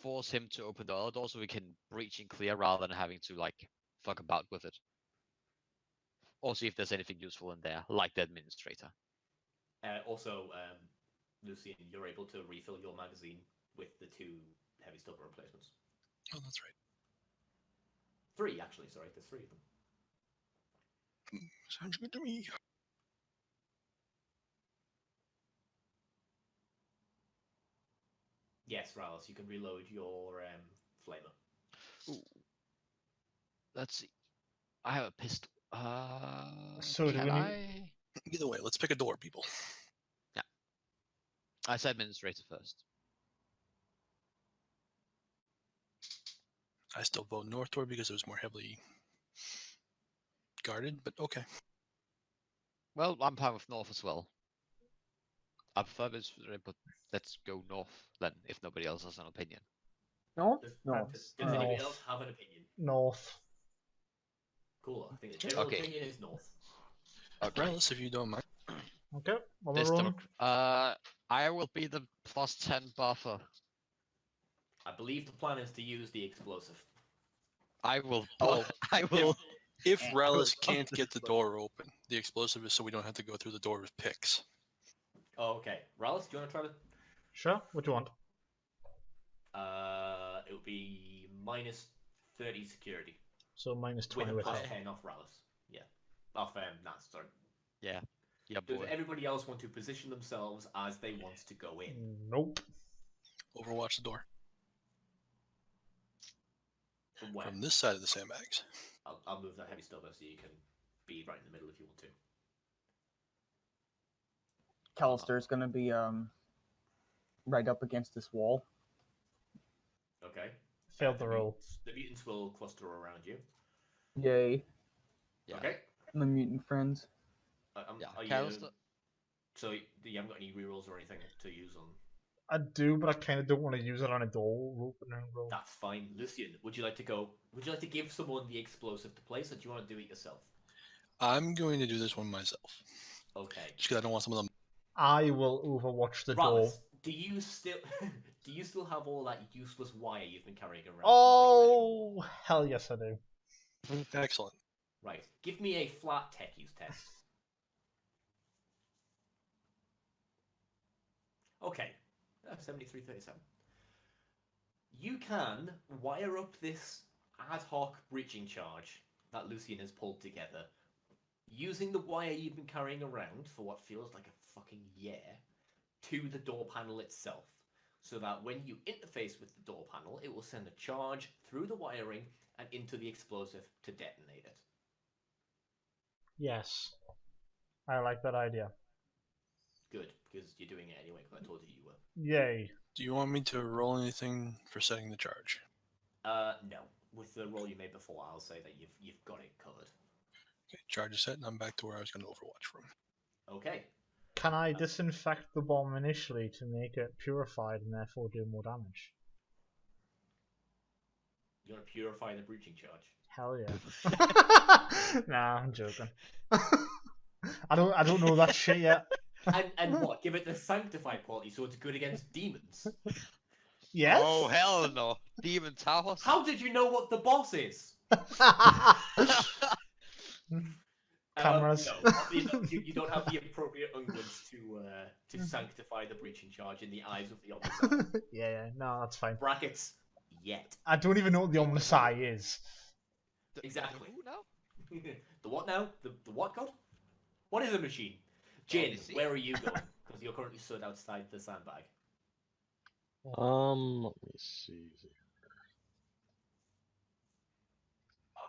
S6: force him to open the other door so we can breach and clear rather than having to like fuck about with it. Or see if there's anything useful in there, like the administrator.
S1: Also, Lucian, you're able to refill your magazine with the 2 heavy stubber replacements.
S4: Oh, that's right.
S1: 3, actually. Sorry, there's 3 of them.
S4: Sounds good to me.
S1: Yes, Rallis, you can reload your flamer.
S6: Ooh. Let's see. I have a pistol.
S5: So do
S6: can
S5: we need-
S6: I?
S4: Either way, let's pick a door, people.
S6: Yeah. I said administrator first.
S4: I still vote north door because it was more heavily guarded, but okay.
S6: Well, I'm fine with north as well. I prefer administrator, but let's go north then, if nobody else has an opinion.
S2: No,
S1: Does,
S2: no.
S1: does anybody
S5: North.
S1: else have an opinion?
S5: North.
S1: Cool. I think the general
S6: Okay.
S1: opinion is north.
S6: Okay.
S4: Rallis, if you don't mind.
S5: Okay, well,
S6: This
S5: everyone.
S6: I will be the +10 buffer.
S1: I believe the plan is to use the explosive.
S6: I will.
S4: Oh,
S6: I will.
S4: If Rallis can't get the door open, the explosive is so we don't have to go through the door with picks.
S1: Oh, okay. Rallis, do you want to try to?
S5: Sure, what do you want?
S1: It would be -30 security.
S5: So minus
S1: With
S5: 20
S1: a
S5: with
S1: plus
S5: that.
S1: 10 off Rallis. Yeah. Off Nats, sorry.
S6: Yeah. Yeah,
S1: Does
S6: boy.
S1: everybody else want to position themselves as they want to go in?
S5: Nope.
S4: Overwatch the door
S1: From where?
S4: from this side of the sandbags.
S1: I'll move that heavy stubber so you can be right in the middle if you want to.
S2: Callister's gonna be right up against this wall.
S1: Okay.
S5: Failed the roll.
S1: The mutants will cluster around you.
S2: Yay.
S6: Yeah.
S1: Okay.
S2: The mutant friends.
S6: Yeah.
S1: Are you,
S6: Callister-
S1: so you haven't got any rerolls or anything to use on?
S5: I do, but I kind of don't want to use it on a door opening roll.
S1: That's fine. Lucian, would you like to go? Would you like to give someone the explosive to place, or do you want to do it yourself?
S4: I'm going to do this one myself.
S1: Okay.
S4: Just because I don't want some of them.
S5: I will overwatch the door.
S1: Rallis, do you still have all that useless wire you've been carrying around?
S5: Oh, hell yes I do.
S4: Excellent.
S1: Right. Give me a flat tech use test. Okay. 7337. You can wire up this ad hoc breaching charge that Lucian has pulled together using the wire you've been carrying around for what feels like a fucking year to the door panel itself, so that when you interface with the door panel, it will send a charge through the wiring and into the explosive to detonate it.
S5: Yes. I like that idea.
S1: Good, because you're doing it anyway, because I told you you were.
S5: Yay.
S4: Do you want me to roll anything for setting the charge?
S1: No. With the roll you made before, I'll say that you've got it covered.
S4: Okay, charge is set, and I'm back to where I was going to Overwatch from.
S1: Okay.
S5: Can I disinfect the bomb initially to make it purified and therefore do more damage?
S1: You want to purify the breaching charge?
S5: Hell yeah. Nah, I'm joking. I don't know that shit yet.
S1: And what? Give it the sanctified quality so it's good against demons?
S5: Yes?
S6: Oh hell no! Demon Towers.
S1: How did you know what the boss is?
S5: Cameras.
S1: No, you don't have the appropriate unguents to sanctify the breaching charge in the eyes of the Omnisci.
S5: Yeah, no, that's fine.
S1: Brackets, yet.
S5: I don't even know what the Omnisci is.
S1: Exactly.
S6: Who now?
S1: The what now? The what god? What is a machine? Jin,
S6: Omnisci.
S1: where are you going? Because you're currently stood outside the sandbag.
S3: Let me see.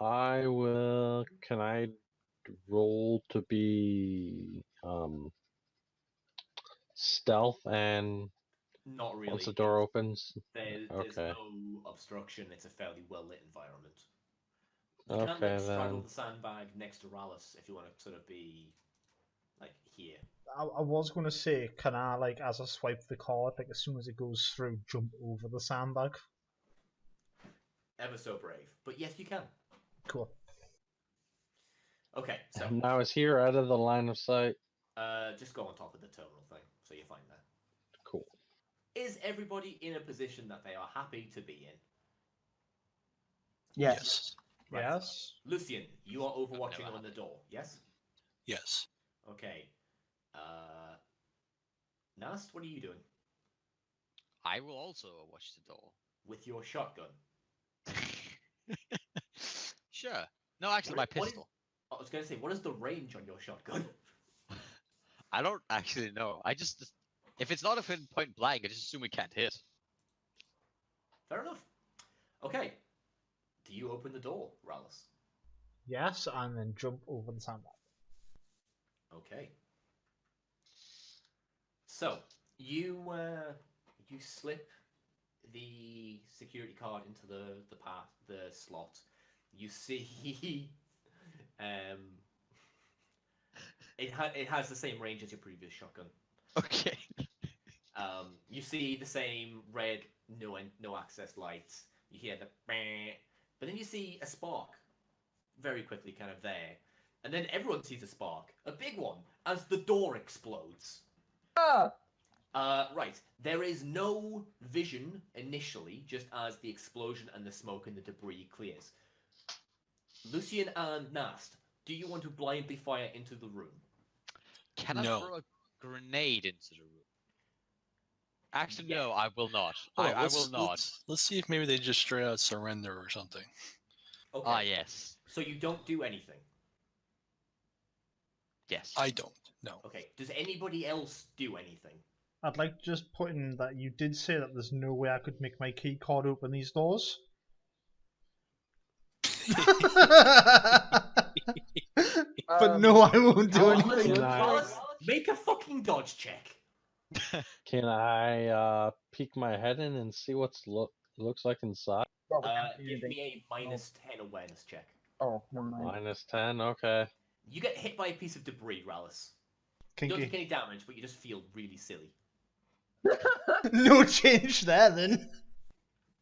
S3: I will. Can I roll to be stealth and
S1: Not really.
S3: once the door opens?
S1: There's
S3: Okay.
S1: no obstruction. It's a fairly well lit environment. You can
S3: Okay,
S1: like straddle
S3: then.
S1: the sandbag next to Rallis if you want to sort of be like here.
S5: I was going to say, can I, like, as I swipe the card, like, as soon as it goes through, jump over the sandbag?
S1: Ever so brave, but yes, you can.
S5: Cool.
S1: Okay, so
S3: Now is here out of the line of sight.
S1: just go on top of the terminal thing, so you're fine there.
S3: Cool.
S1: Is everybody in a position that they are happy to be in?
S2: Yes.
S1: Right.
S5: Yes?
S1: Lucian, you are overwatching
S6: never
S1: on the door, yes?
S4: Yes.
S1: Okay. Nast, what are you doing?
S6: I will also watch the door.
S1: With your shotgun?
S6: Sure. No, actually, my
S1: What is-
S6: pistol.
S1: I was going to say, what is the range on your shotgun?
S6: I don't actually know. I just, if it's not a point blank, I just assume it can't hit.
S1: Fair enough. Okay. Do you open the door, Rallis?
S5: Yes, and then jump over the sandbag.
S1: Okay. So you slip the security card into the slot. You see, it has the same range as your previous shotgun.
S6: Okay.
S1: You see the same red no access lights. You hear the bang, but then you see a spark very quickly, kind of there, and then everyone sees a spark, a big one, as the door explodes.
S2: Ah!
S1: Right. There is no vision initially, just as the explosion and the smoke and the debris clears. Lucian and Nast, do you want to blindly fire into the room?
S6: Can I
S4: No.
S6: throw a grenade into the room? Actually,
S1: Yeah.
S6: no, I will not.
S4: Hold on,
S6: I will not.
S4: Let's see if maybe they just straight out surrender or something.
S1: Okay.
S6: Ah, yes.
S1: So you don't do anything.
S6: Yes.
S4: I don't. No.
S1: Okay. Does anybody else do anything?
S5: I'd like to just put in that you did say that there's no way I could make my key card open these doors. But no, I won't do
S1: Rallis,
S5: anything.
S1: Rallis, make a fucking dodge check.
S3: Can I peek my head in and see what's looks like inside?
S1: Give me a -10 awareness check.
S2: Oh, never mind.
S3: -10. Okay.
S1: You get hit by a piece of debris, Rallis. You don't take
S5: Kinky.
S1: any damage, but you just feel really silly.
S5: No change there then.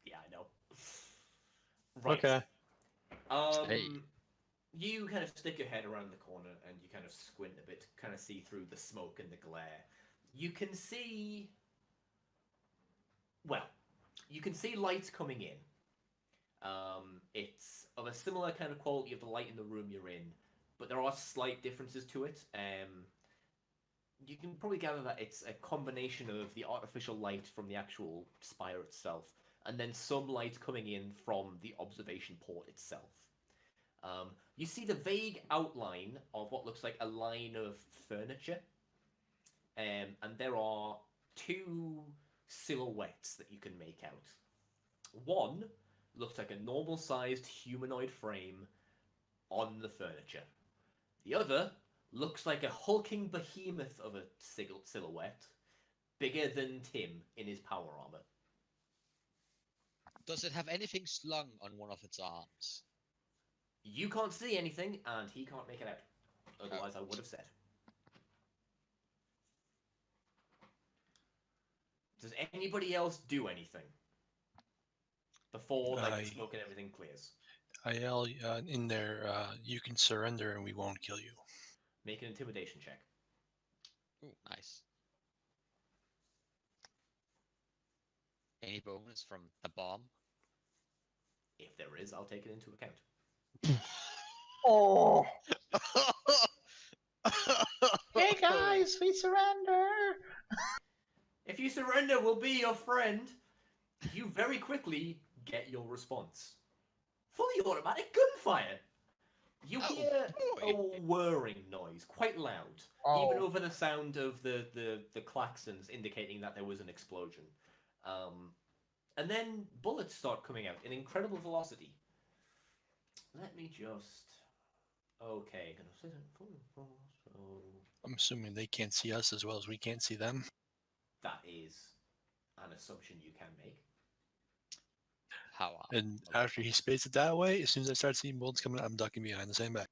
S1: Yeah, I know. Right.
S3: Okay.
S6: Hey.
S1: You kind of stick your head around the corner and you kind of squint a bit to kind of see through the smoke and the glare. You can see... Well, you can see lights coming in. It's of a similar kind of quality of the light in the room you're in, but there are slight differences to it. You can probably gather that it's a combination of the artificial light from the actual spire itself, and then some light coming in from the observation port itself. You see the vague outline of what looks like a line of furniture, and there are two silhouettes that you can make out. One looks like a normal-sized humanoid frame on the furniture. The other looks like a hulking behemoth of a silhouette, bigger than Tim in his power armor.
S6: Does it have anything slung on one of its arms?
S1: You can't see anything, and he can't make it out. Otherwise, I would have said. Does anybody else do anything before like the smoke and everything clears?
S4: I yell in there, you can surrender and we won't kill you.
S1: Make an intimidation check.
S6: Ooh, nice. Any bonus from the bomb?
S1: If there is, I'll take it into account.
S2: Oh,
S5: Hey guys, we surrender!
S1: If you surrender, we'll be your friend. You very quickly get your response. Fully automatic gunfire. You hear a whirring noise, quite loud, even over the sound of the klaxons indicating that there was an explosion. And then bullets start coming out in incredible velocity. Let me just... Okay.
S4: I'm assuming they can't see us as well as we can't see them.
S1: That is an assumption you can make.
S6: How?
S4: And after he spits it that way, as soon as I start seeing bullets coming out, I'm ducking behind the same back.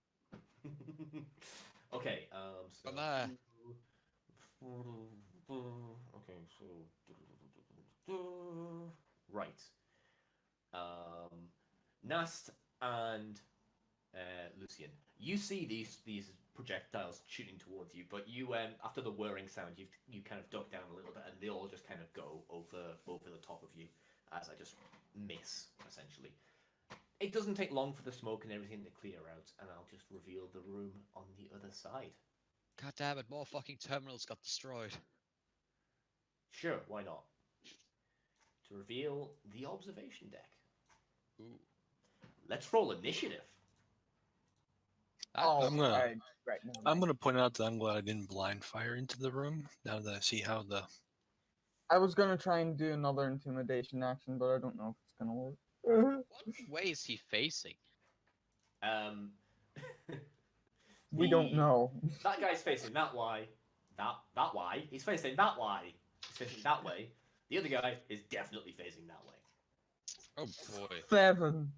S1: Okay, so... Okay, so... Right. Nast and Lucian, you see these projectiles shooting towards you, but you after the whirring sound, you kind of duck down a little bit, and they all just kind of go over the top of you as I just miss essentially. It doesn't take long for the smoke and everything to clear out, and I'll just reveal the room on the other side.
S6: God damn it! More fucking terminals got destroyed.
S1: Sure, why not? To reveal the observation deck.
S6: Ooh.
S1: Let's roll initiative.
S4: I'm gonna
S2: right, never
S4: I'm
S2: mind.
S4: gonna point out that I'm glad I didn't blind fire into the room. Now that I see how the
S2: I was gonna try and do another intimidation action, but I don't know if it's gonna work.
S6: What way is he facing?
S2: We don't know.
S1: That guy's facing that way. That way. He's facing that way. He's facing that way. The other guy is definitely facing that way.
S6: Oh boy.
S2: 7.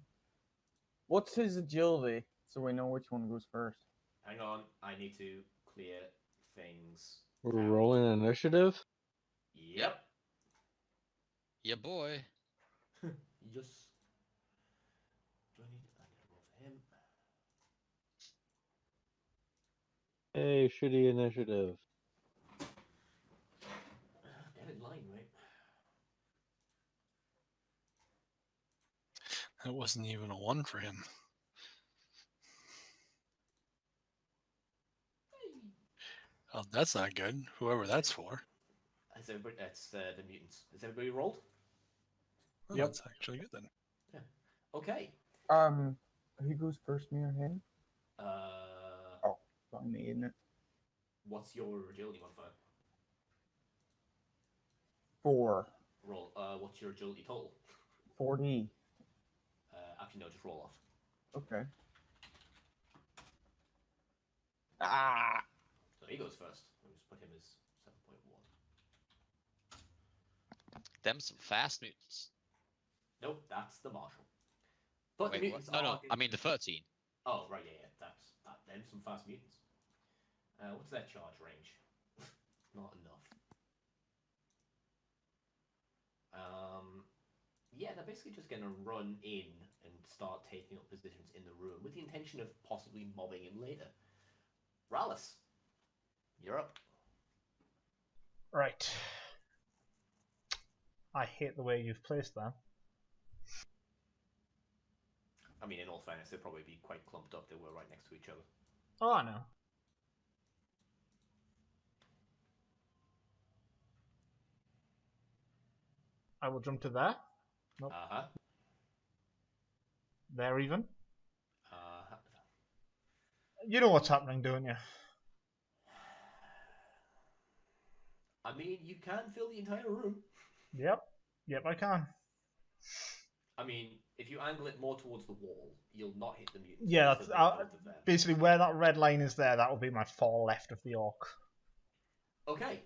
S2: What's his agility? So we know which one goes first.
S1: Hang on, I need to clear things.
S3: We're
S1: out.
S3: rolling initiative.
S1: Yep.
S6: Yeah, boy.
S1: Yes. Do I need to roll for him?
S3: Hey, shitty initiative.
S1: Get in line, right?
S4: it wasn't even a 1 for him. Oh, that's not good. Whoever that's for.
S1: Has everybody? That's the mutants. Has everybody rolled?
S4: Oh,
S2: Yep.
S4: That's actually good then.
S1: Okay.
S2: Who goes first, me or him? By me, isn't it?
S1: What's your agility modifier?
S2: 4.
S1: Roll. What's your agility total?
S2: 40.
S1: Actually, no. Just roll off.
S2: Okay. Ah!
S1: So he goes first. We'll just put him as 7.1.
S6: Them some fast mutants.
S1: Nope, that's the marshal. But the
S6: Wait,
S1: mutants
S6: what? No,
S1: are...
S6: no. I mean the 13.
S1: Oh, right, yeah. That's that. Them some fast mutants. What's their charge range? Not enough. Yeah, they're basically just going to run in and start taking up positions in the room with the intention of possibly mobbing him later. Rallis, you're up.
S5: Right. I hate the way you've placed that.
S1: I mean, in all fairness, they'd probably be quite clumped up. They were right next to each other.
S5: Oh, I know. I will jump to there. Nope.
S1: Uh-huh.
S5: There even.
S1: Uh-huh.
S5: You know what's happening, don't you?
S1: I mean, you can fill the entire room.
S5: Yep. Yep, I can.
S1: I mean, if you angle it more towards the wall, you'll not hit the mutants.
S5: Yeah,
S1: because
S5: that's-
S1: they're both there.
S5: basically where that red line is there, that will be my far left of the orc.
S1: Okay.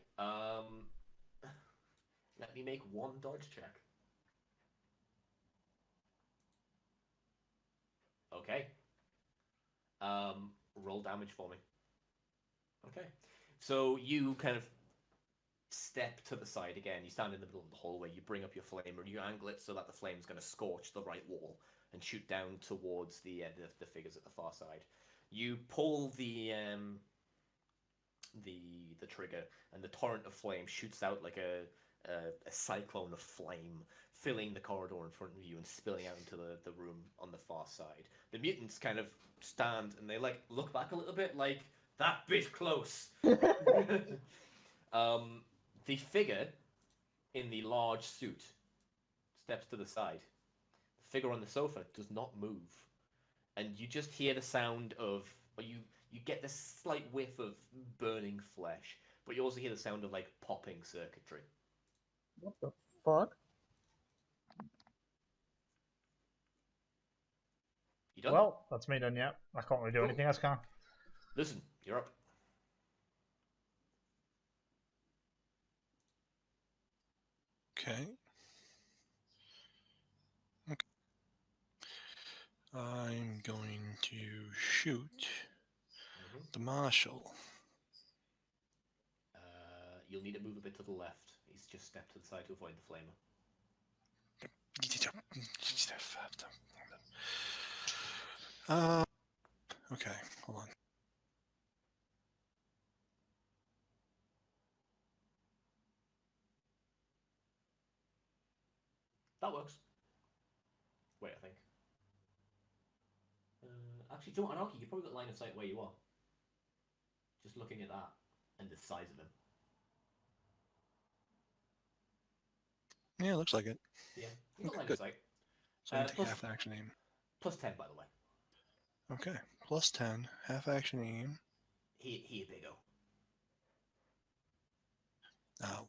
S1: Let me make one dodge check. Okay. Roll damage for me. Okay. So you kind of step to the side again. You stand in the middle of the hallway. You bring up your flamer and you angle it so that the flame's going to scorch the right wall and shoot down towards the figures at the far side. You pull the trigger, and the torrent of flame shoots out like a cyclone of flame, filling the corridor in front of you and spilling out into the room on the far side. The mutants kind of stand and they like look back a little bit, like that bit close. The figure in the large suit steps to the side. The figure on the sofa does not move, and you just hear the sound of, or you get this slight whiff of burning flesh, but you also hear the sound of like popping circuitry.
S2: What the fuck?
S1: You done?
S5: Well, that's me done, yeah. I can't really do
S1: Cool.
S5: anything else, can I?
S1: Listen, you're up.
S4: Okay. Okay. I'm going to shoot the marshal.
S1: You'll need to move a bit to the left. He's just stepped to the side to avoid the flamer.
S4: Okay, hold on.
S1: That works. Wait, I think. Actually, don't Anarchy, you've probably got line of sight where you are. Just looking at that and the size of him.
S4: Yeah, it looks like it.
S1: Yeah, you've got
S4: Okay,
S1: line
S4: good.
S1: of sight.
S4: So I'm
S1: plus-
S4: half action aim.
S1: Plus 10, by the way.
S4: Okay, plus 10, half action aim.
S1: He a big O.
S4: Now,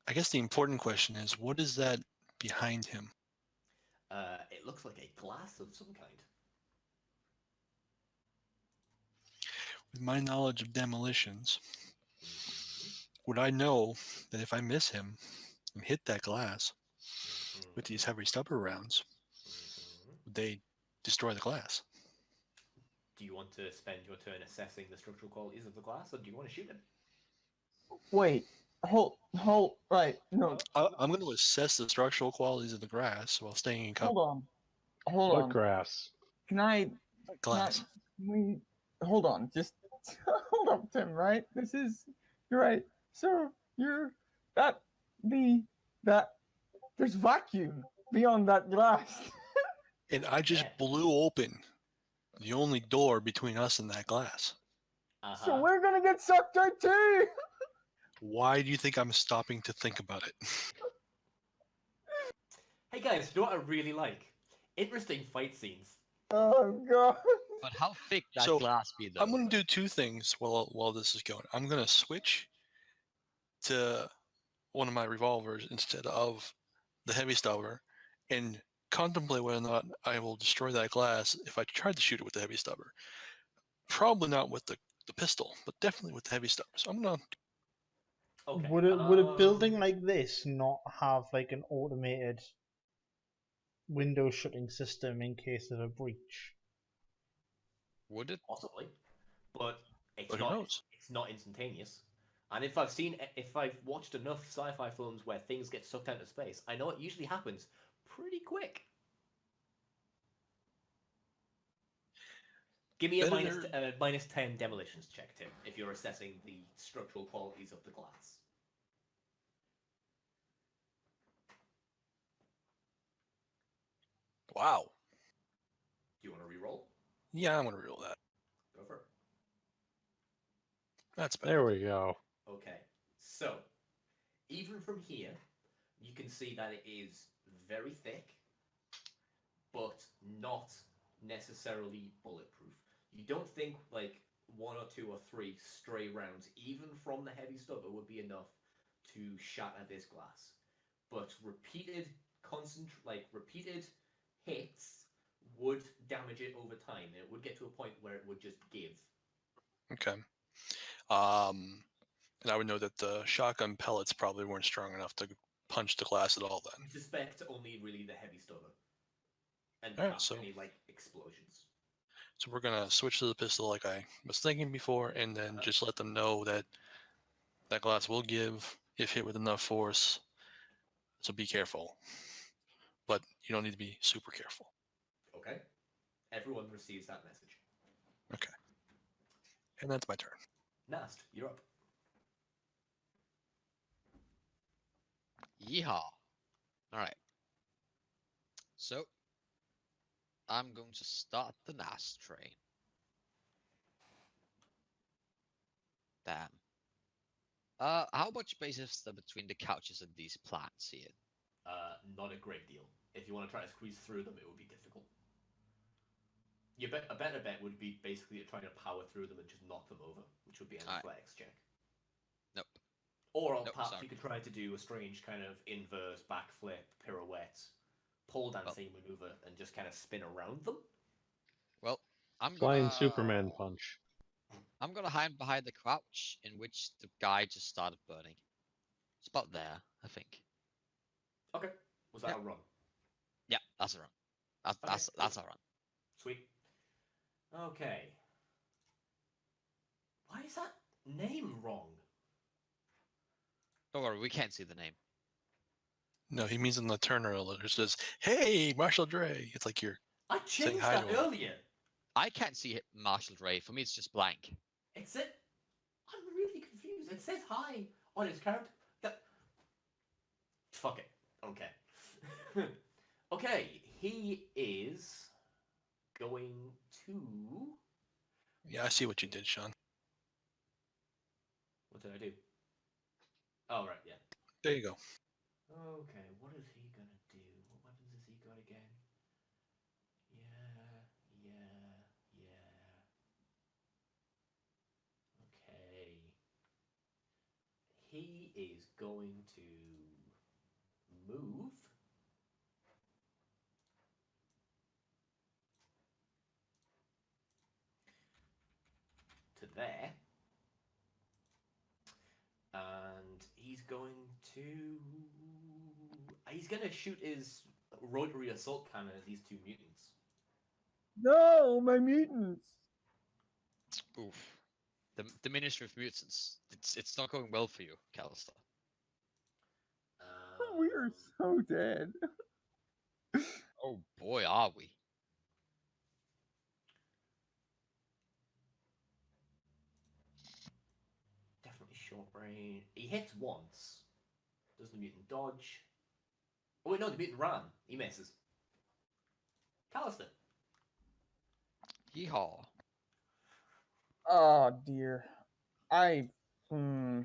S4: I guess the important question is, what is that behind him?
S1: It looks like a glass of some kind.
S4: With my knowledge of demolitions, would I know that if I miss him and hit that glass with these heavy stubber rounds, would they destroy the glass?
S1: Do you want to spend your turn assessing the structural qualities of the glass, or do you want to shoot him?
S2: Wait, hold, right, no,
S4: I'm going to assess the structural qualities of the grass while staying in cover.
S2: hold
S3: What
S2: on.
S3: grass?
S2: Can I,
S4: Glass.
S2: hold on, just hold up, Tim, right? You're right. So, there's vacuum beyond that glass.
S4: And I just
S1: Yeah.
S4: blew open the only door between us and that glass.
S2: So we're gonna get sucked out too!
S4: Why do you think I'm stopping to think about it?
S1: Hey guys, you know what I really like? Interesting fight scenes.
S2: Oh god.
S6: But how thick that
S4: So,
S6: glass be though?
S4: I'm going to do two things while this is going. I'm going to switch to one of my revolvers instead of the heavy stubber and contemplate whether or not I will destroy that glass if I tried to shoot it with the heavy stubber. Probably not with the pistol, but definitely with the heavy stubber. So I'm going to...
S1: Okay.
S5: Would a building like this not have like an automated window shutting system in case of a breach?
S6: Would it?
S1: Possibly, but it's
S4: But who
S1: not.
S4: knows?
S1: It's not instantaneous. And if I've watched enough sci-fi films where things get sucked out of space, I know it usually happens pretty quick. Give me a minus 10 demolitions check, Tim, if you're assessing the structural qualities of the glass.
S4: Wow.
S1: Do you want to re-roll?
S4: Yeah, I'm going to reroll that.
S1: Go for it.
S4: That's better.
S3: There we go.
S1: Okay, so even from here, you can see that it is very thick, but not necessarily bulletproof. You don't think like 1 or 2 or 3 stray rounds, even from the heavy stubber, would be enough to shatter this glass. but repeated hits would damage it over time. And it would get to a point where it would just give.
S4: Okay. And I would know that the shotgun pellets probably weren't strong enough to punch the glass at all then.
S1: You suspect only really the heavy stuff and
S4: Alright,
S1: not
S4: so-
S1: any like explosions.
S4: So we're gonna switch to the pistol like I was thinking before, and then just let them know that that glass will give if hit with enough force. So be careful. But you don't need to be super careful.
S1: Okay. Everyone receives that message.
S4: Okay. And that's my turn.
S1: Nast, you're up.
S6: Yeehaw. Alright. So, I'm going to start the NAS train. Damn. How much space is there between the couches and these plants here?
S1: Not a great deal. If you want to try to squeeze through them, it would be difficult. A better bet would be basically trying to power through them and just knock them over, which would be an
S6: Alright.
S1: athletics check.
S6: Nope.
S1: Or
S6: Nope,
S1: perhaps
S6: sorry.
S1: you could try to do a strange kind of inverse backflip, pirouette, pole dancing maneuver, and just kind of spin around them.
S6: Well, I'm
S3: Flying
S6: gonna
S3: Superman punch.
S6: I'm gonna hide behind the crouch in which the guy just started burning. It's about there, I think.
S1: Okay. Was that
S6: Yep.
S1: a run?
S6: Yeah, that's a run. That's a run.
S1: Sweet. Okay. Why is that name wrong?
S6: Don't worry, we can't see the name.
S4: No, he means in the Turner alert. It says, "Hey, Marshall Dre." It's like you're
S1: I
S4: Saying
S1: changed
S4: hi
S1: that
S4: to him.
S1: earlier.
S6: I can't see Marshall Ray. For me, it's just blank.
S1: It said, I'm really confused. It says hi on his character. Fuck it. Okay. Okay, he is going to.
S4: Yeah, I see what you did, Sean.
S1: What did I do? Oh, right, yeah.
S4: There you go.
S1: Okay, what is he gonna do? What weapons has he got again? Yeah. Okay. He is going to move to there. And he's going to shoot his rotary assault cannon at these two mutants.
S2: No, my mutants.
S6: Oof. The Ministry of Mutants. It's not going well for you, Callister.
S2: We are so dead.
S6: Oh boy, are we?
S1: Definitely short range. He hits once. Does the mutant dodge? Oh wait, no, the mutant ran. He misses. Callister.
S6: Yeehaw.
S2: Oh dear. Hmm.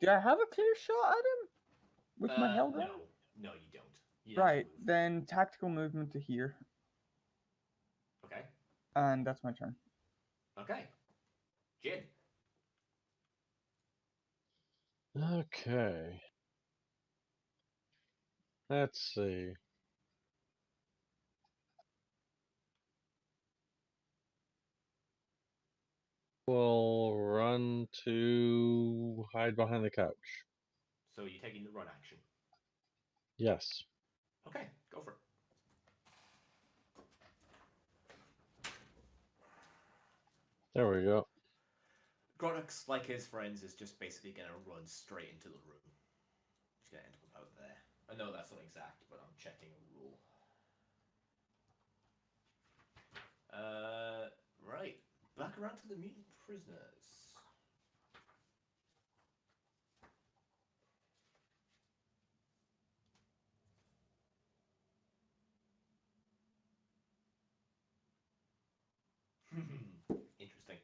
S2: Do I have a clear shot at him? With my held
S1: No,
S2: on?
S1: no, you don't. You have to
S2: Right,
S1: move.
S2: then tactical movement to here.
S1: Okay.
S2: And that's my turn.
S1: Okay. Jin.
S3: Okay. Let's see. We'll run to hide behind the couch.
S1: So you're taking the run action.
S3: Yes.
S1: Okay, go for it.
S3: There we go.
S1: Grodux, like his friends, is just basically going to run straight into the room. He's going to end up out there. I know that's not exact, but I'm checking a rule. Right. Back around to the mutant prisoners. Interesting.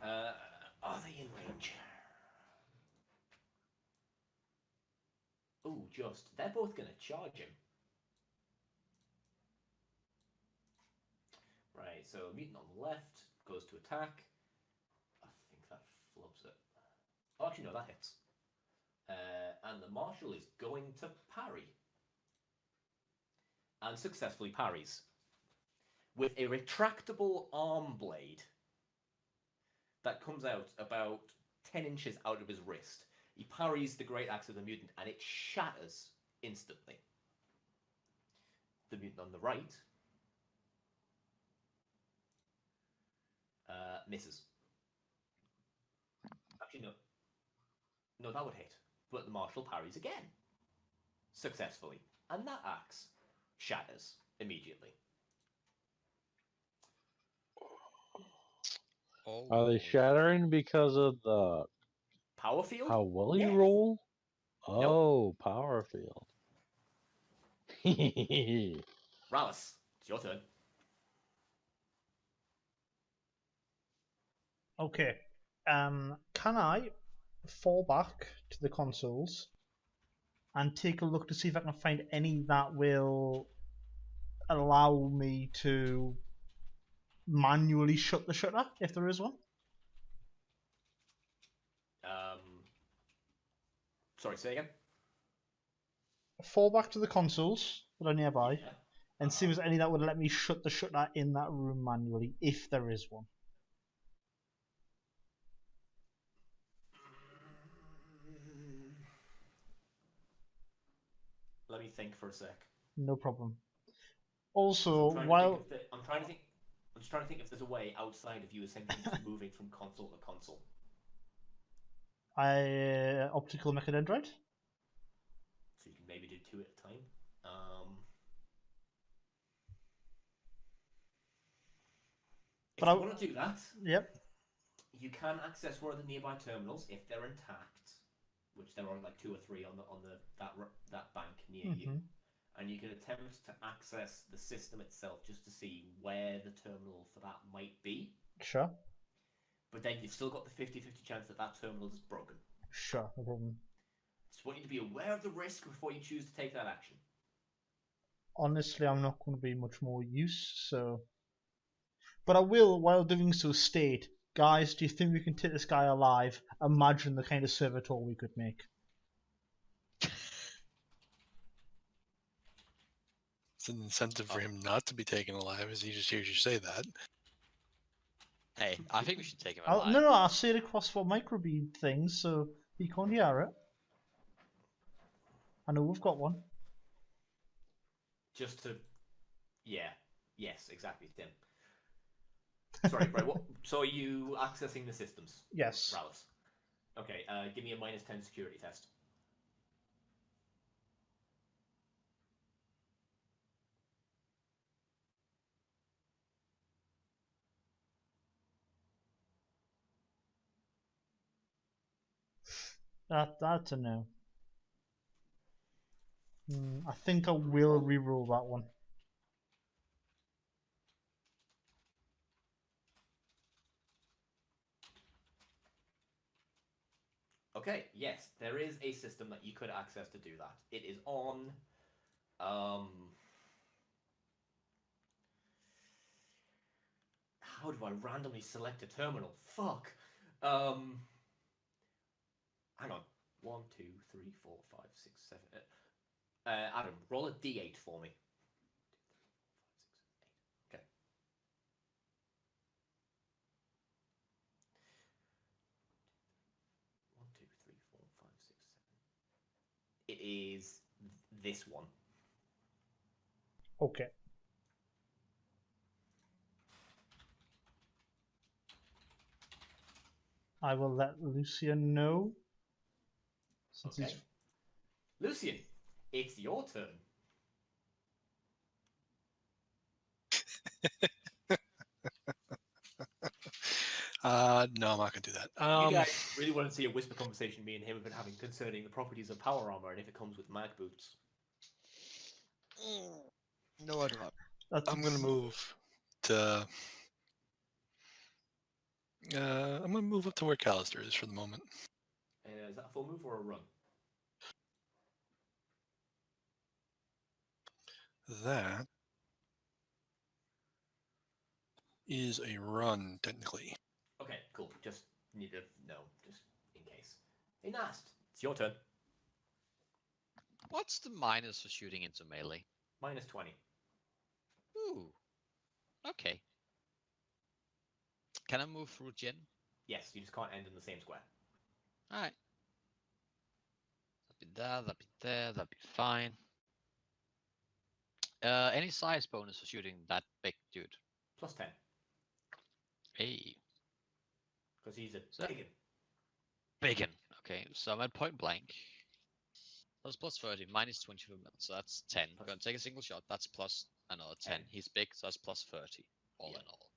S1: Are they in range? Oh, just. They're both going to charge him. Right, so mutant on the left goes to attack. I think that flubs it. Oh, actually, no, that hits. And the marshal is going to parry. And successfully parries. With a retractable arm blade that comes out about 10 inches out of his wrist. He parries the Great Axe of the Mutant, and it shatters instantly. The mutant on the right misses. Actually, no. No, that would hit. But the marshal parries again. Successfully. And that axe shatters immediately.
S6: Oh.
S3: Are they shattering because of the
S1: Power field?
S3: how well you
S1: Yes.
S3: roll?
S1: Nope.
S3: Oh, power field.
S1: Rallis, it's your turn.
S5: Okay. Can I fall back to the consoles and take a look to see if I can find any that will allow me to manually shut the shutter, if there is one?
S1: Sorry, say again?
S5: Fall back to the consoles that are nearby
S1: Yeah.
S5: and see if there's any that would let me shut the shutter in that room manually, if there is one.
S1: Let me think for a sec.
S5: No problem.
S1: I'm
S5: Also,
S1: trying
S5: while
S1: to think I'm just trying to think if there's a way outside of you essentially just moving from console to console.
S5: I optical mechadendrite.
S1: So you can maybe do 2 at a time. If
S5: But
S1: you want to do that,
S5: Yep.
S1: you can access one of the nearby terminals if they're intact, which there are like 2 or 3 on that bank near you, and you can attempt to access the system itself just to see where the terminal for that might be.
S5: Sure.
S1: But then you've still got the 50-50 chance that that terminal is broken.
S5: Sure, no problem.
S1: Just want you to be aware of the risk before you choose to take that action.
S5: Honestly, I'm not going to be much more use, so... But I will, while doing so, state, guys, do you think we can take this guy alive? Imagine the kind of servitor we could make.
S4: It's an incentive for him not to be taken alive as he just hears you say that.
S6: Hey, I think we should take him
S5: No,
S6: alive.
S5: no, I'll say it across for microbead things, so he can't hear it. I know we've got one.
S1: Just to... Yeah. Yes, exactly, Tim. Sorry, right, what... So are you accessing the systems?
S5: Yes.
S1: Rallis. Okay, give me a -10 security test.
S5: That's a no. I think I will reroll that one.
S1: Okay, yes, there is a system that you could access to do that. It is on... How do I randomly select a terminal? Fuck! Hang on. 1, 2, 3, 4, 5, 6, 7... Adam, roll a d8 for me. 2, 3, 4, 5, 6, 8. Okay. 1, 2, 3, 4, 5, 6, 7. It is this one.
S5: Okay. I will let Lucian know. Since
S1: Okay. Lucian, it's your turn.
S4: No, I'm not gonna do that.
S1: You guys really want to see a whisper conversation me and him have been having concerning the properties of power armor and if it comes with mag boots.
S6: No, I do not.
S4: I'm gonna move to. I'm gonna move up to where Callister is for the moment.
S1: Is that a full move or a run?
S4: That is a run, technically.
S1: Okay, cool. Just Need to no, just in case. Hey, Nast, it's your turn.
S6: What's the minus for shooting into melee?
S1: Minus 20.
S6: Ooh. Okay. Can I move through Jin?
S1: Yes, you just can't end in the same square.
S6: Alright. That'd be there, that'd be there, that'd be fine. Any size bonus for shooting that big dude?
S1: Plus 10,
S6: Hey.
S1: because he's a
S6: So-
S1: biggin.
S6: Biggin. Okay, so I'm at point blank. That's plus 30, minus 20 for mil, so that's 10.
S1: Plus-
S6: Gonna take a single shot, that's plus another 10.
S1: 10.
S6: He's big, so that's plus 30. All
S1: Yeah.
S6: in all.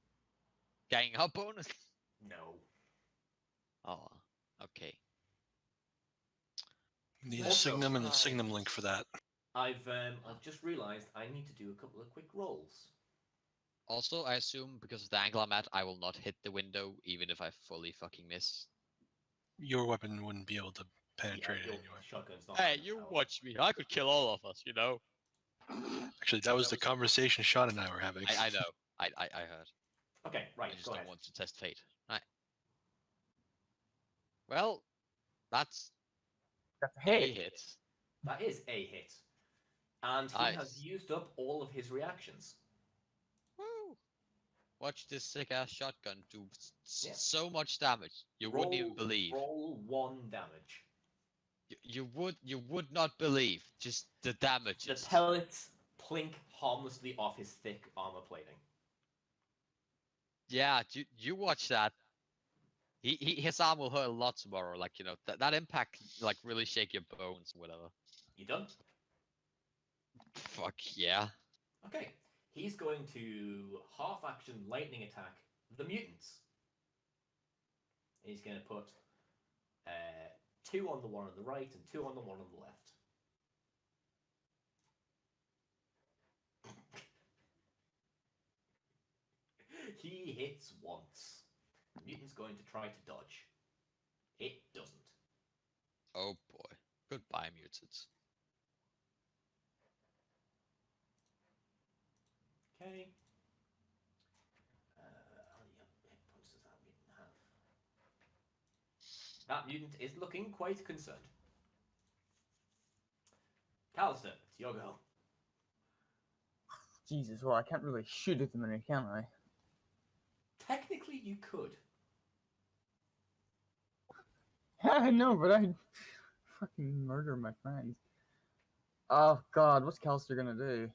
S6: Gang up bonus?
S1: No.
S6: Oh, okay.
S4: Need a
S1: Also,
S4: signum and a signum link for that.
S1: I've just realised I need to do a couple of quick rolls.
S6: Also, I assume because of the angle I'm at, I will not hit the window, even if I fully fucking miss.
S4: Your weapon wouldn't be able to penetrate
S1: your
S4: it anyway.
S1: shotgun's not
S6: Hey,
S1: gonna
S6: you
S1: help.
S6: watch me. I could kill all of us, you know?
S4: Actually, that was the conversation Sean and I were having.
S6: I know. I heard.
S1: Okay, right,
S6: I just
S1: go
S6: don't
S1: ahead.
S6: want to test fate. Right. Well, that's
S2: That's a
S6: a
S2: hit.
S6: hit.
S1: That is a hit. And he has
S6: Nice.
S1: used up all of his reactions.
S6: Woo! Watch this sick ass shotgun do
S1: Yeah.
S6: so much damage. You wouldn't even believe.
S1: Roll 1 damage.
S6: You would not believe just the damage.
S1: The pellets plink harmlessly off his thick armor plating.
S6: Yeah, you watch that. His arm will hurt a lot tomorrow. Like, you know, that impact can, like, really shake your bones or whatever.
S1: You done?
S6: Fuck yeah.
S1: Okay. He's going to half action lightning attack the mutants. He's going to put 2 on the one on the right and 2 on the one on the left. He hits once. The mutant's going to try to dodge. It doesn't.
S6: Oh boy. Goodbye, mutants.
S1: Okay. How many hit points does that mutant have? That mutant is looking quite concerned. Callister, it's your go.
S2: Jesus, well, I can't really shoot at them, can I?
S1: Technically, you could.
S2: I know, but I'd fucking murder my friends. Oh god, what's Callister gonna do?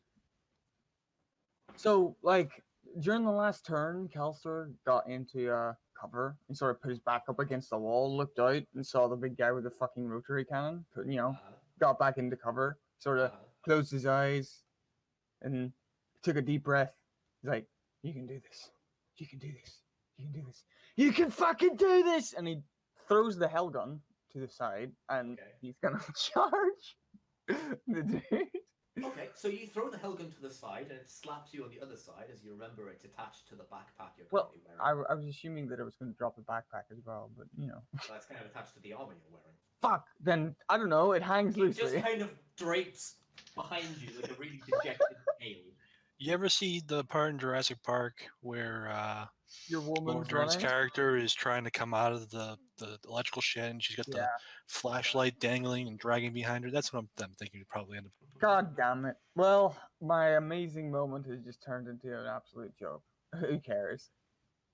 S2: So, like, during the last turn, Callister got into cover and sort of put his back up against the wall, looked out and saw the big guy with the fucking rotary cannon, you know, got back into cover, sort of closed his eyes and took a deep breath. He's like, you can do this. You can do this. You can do this. You can fucking do this! And he throws the hell gun to the side and
S1: Okay.
S2: he's gonna charge the dude.
S1: Okay, so you throw the Helgun to the side and it slaps you on the other side as you remember it's attached to the backpack you're
S2: Well,
S1: currently wearing.
S2: I was assuming that it was going to drop the backpack as well, but you know.
S1: So that's kind of attached to the armor you're wearing.
S2: Fuck! Then, I don't know, it hangs
S1: It just
S2: loosely.
S1: kind of drapes behind you like a really dejected tail.
S4: You ever see the part in Jurassic Park where
S2: Your
S4: Laura
S2: woman's
S4: Dern's
S2: running?
S4: character is trying to come out of the electrical shed and she's got
S2: Yeah.
S4: the flashlight dangling and dragging behind her? That's what I'm thinking would probably end up.
S2: God damn it. Well, my amazing moment has just turned into an absolute joke. Who cares?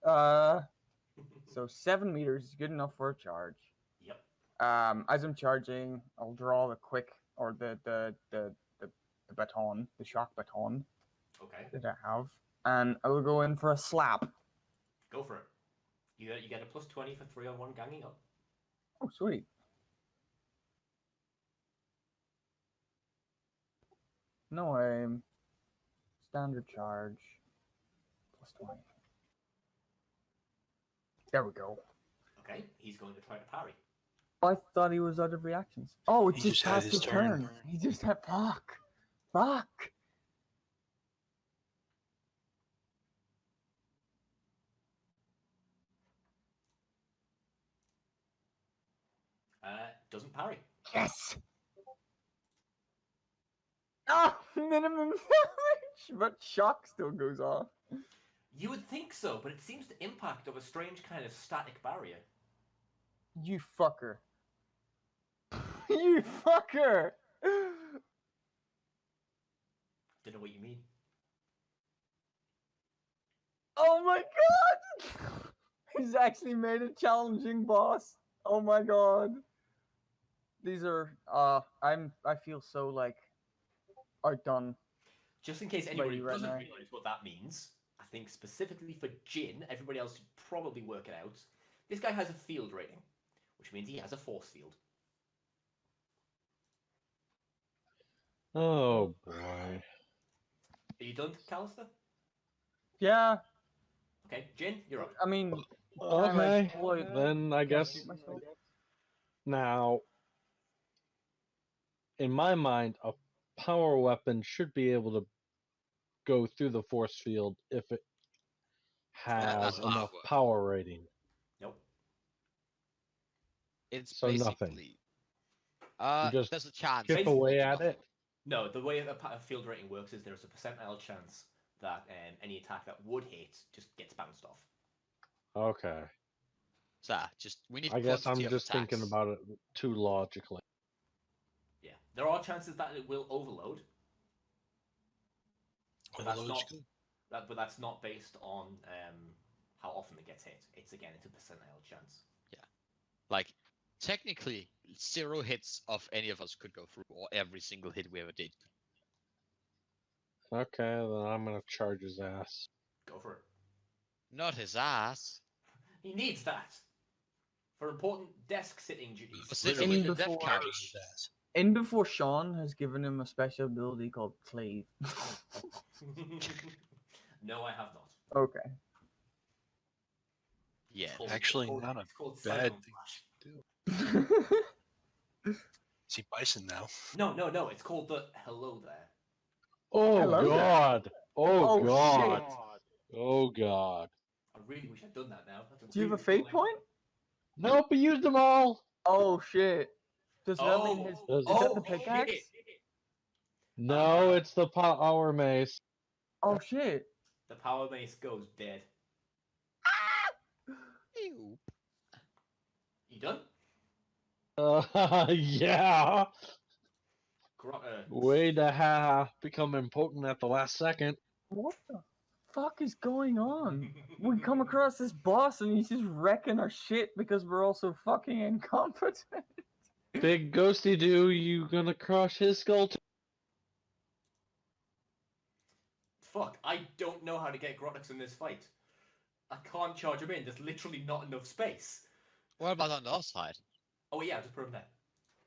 S2: So 7 meters is good enough for a charge.
S1: Yep.
S2: As I'm charging, I'll draw the quick, or the baton, the shock baton
S1: Okay,
S2: that I have, and I will go in for a slap.
S1: go for it. You get a plus 20 for 3-on-1 ganging up.
S2: Oh, sweet. No aim. Standard charge. Plus 20. There we go.
S1: Okay, he's going to try to parry.
S2: I thought he was out of reactions. Oh, it
S4: He
S2: just
S4: just had
S2: passed
S4: his
S2: his
S4: turn.
S2: turn. He just had fuck. Fuck.
S1: Doesn't parry.
S2: Yes. Oh, minimum damage, but shock still goes off.
S1: You would think so, but it seems to impact of a strange kind of static barrier.
S2: You fucker. You fucker!
S1: Don't know what you mean.
S2: Oh my god! He's actually made a challenging boss. Oh my god. These are I feel so like outdone.
S1: Just in case
S2: By
S1: anybody
S2: you right
S1: doesn't
S2: now.
S1: realize what that means, I think specifically for Jin, everybody else should probably work it out. This guy has a field rating, which means he has a force field.
S3: Oh boy.
S1: Are you done, Callister?
S2: Yeah,
S1: Okay, Jin, you're up.
S2: I mean,
S3: Okay,
S2: pull out-
S3: then I
S2: can
S3: guess
S2: shoot myself?
S3: now, in my mind, a power weapon should be able to go through the force field if it has enough power rating.
S1: Nope.
S6: It's
S3: So nothing.
S6: basically.
S3: You just
S6: There's a chance.
S3: chip
S1: Basically,
S3: away at it.
S1: No, the way a field rating works is there's a percentile chance that any attack that would hit just gets bounced off.
S3: Okay.
S6: So just we need.
S3: I guess I'm
S6: quantity of
S3: just thinking
S6: attacks.
S3: about it too logically.
S1: Yeah, there are chances that it will overload, but that's
S4: Overload's
S1: not.
S4: good.
S1: But that's not based on how often it gets hit. It's again, it's a percentile chance.
S6: Like technically, 0 hits of any of us could go through, or every single hit we ever did.
S3: Okay, then I'm gonna charge his ass.
S1: Go for it.
S6: Not his ass.
S1: He needs that for important desk sitting duties.
S6: Specifically the death
S2: before-
S6: couch.
S4: His ass.
S2: In before Sean has given him a special ability called Cleave.
S1: No, I have not.
S2: Okay.
S6: Yeah.
S1: It's called-
S4: Actually,
S1: it's called-
S4: not a
S1: it's called
S4: bad
S1: Cyclone
S4: thing.
S1: Flash.
S4: See Bison now.
S1: No. It's called the Hello There.
S3: Oh
S2: Hello there.
S3: god! Oh,
S2: Oh,
S3: god!
S2: shit.
S3: Oh god!
S1: I really wish I'd done that now. That's
S2: Do you have a
S1: really
S2: fate
S1: cool
S2: point?
S3: Nope, we used them all.
S2: Oh shit. Does that mean his
S1: Oh,
S2: is that the
S1: oh,
S2: pickaxe?
S1: shit.
S3: No, it's the power mace.
S2: Oh shit.
S1: The power mace goes dead.
S6: Ew.
S1: You done?
S3: Yeah.
S1: Gro-
S3: Way to become important at the last second.
S2: What the fuck is going on? We come across this boss and he's just wrecking our shit because we're all so fucking incompetent.
S3: Big ghosty do, you gonna crush his skull too?
S1: Fuck, I don't know how to get Grotix in this fight. I can't charge him in. There's literally not enough space.
S6: What about on the other side?
S1: Oh yeah, just put him there.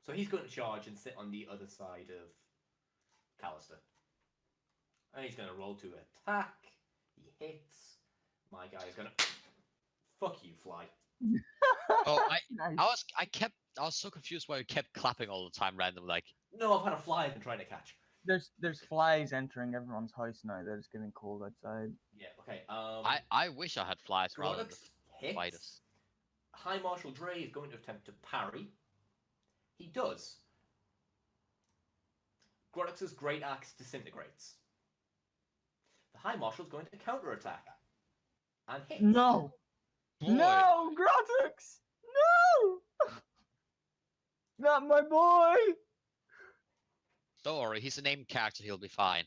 S1: So he's going to charge and sit on the other side of Callister. And he's going to roll to attack. He hits. My guy is going to... Fuck you, fly.
S6: Oh,
S2: Nice.
S6: I was so confused why you kept clapping all the time randomly. Like,
S1: No, I've had a fly I've been trying to catch.
S2: There's flies entering everyone's house now. They're just getting cold outside.
S1: Yeah, okay.
S6: I wish I had flies rather than
S1: Grotix
S6: the spiders.
S1: hits. High Marshal Dre is going to attempt to parry. He does. Grotix's Great Axe disintegrates. The High Marshal is going to counterattack. And hits.
S2: No!
S6: Boy,
S2: No! Grotix! No! Not my boy!
S6: don't worry, he's a named character, he'll be fine.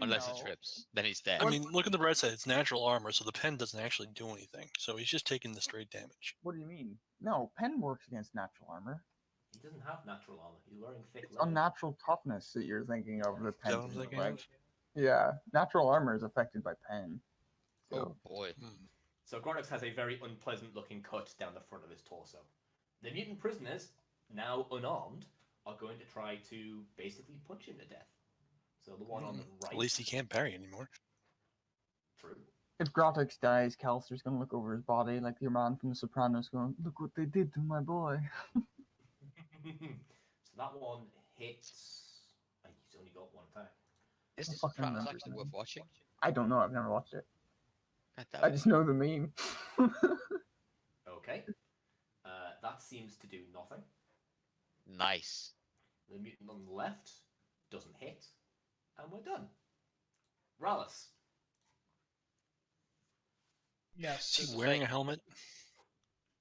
S6: Unless he
S2: No.
S6: trips, then he's dead.
S4: I mean, look at the bright side. It's natural armor, so the pen doesn't actually do anything. So he's just taking the straight damage.
S2: What do you mean? No, Pen works against natural armor.
S1: He doesn't have natural armor. He's wearing thick
S2: It's
S1: leather.
S2: unnatural toughness that you're thinking of the
S4: Is
S2: Pen.
S4: that what I'm
S2: doesn't
S4: thinking
S2: affect.
S4: of?
S2: Yeah, natural armor is affected by Pen.
S6: Oh
S2: So,
S6: boy.
S1: So Grotix has a very unpleasant looking cut down the front of his torso. The mutant prisoners, now unarmed, are going to try to basically punch him to death. So the one on the right...
S4: At least he can't parry anymore.
S1: True.
S2: if Grotix dies, Callister's gonna look over his body like your man from The Sopranos going, look what they did to my boy.
S1: So that one hits... He's only got one attack.
S6: Is
S2: I
S6: this
S2: fucking
S6: Sopranos
S2: remember
S6: actually
S2: his
S6: worth
S2: name.
S6: watching?
S2: I don't know, I've never watched it.
S6: God
S2: I
S6: damn it.
S2: just know the meme.
S1: Okay. That seems to do nothing.
S6: Nice.
S1: The mutant on the left doesn't hit. And we're done. Rallis.
S5: Yes.
S4: Is he wearing a helmet?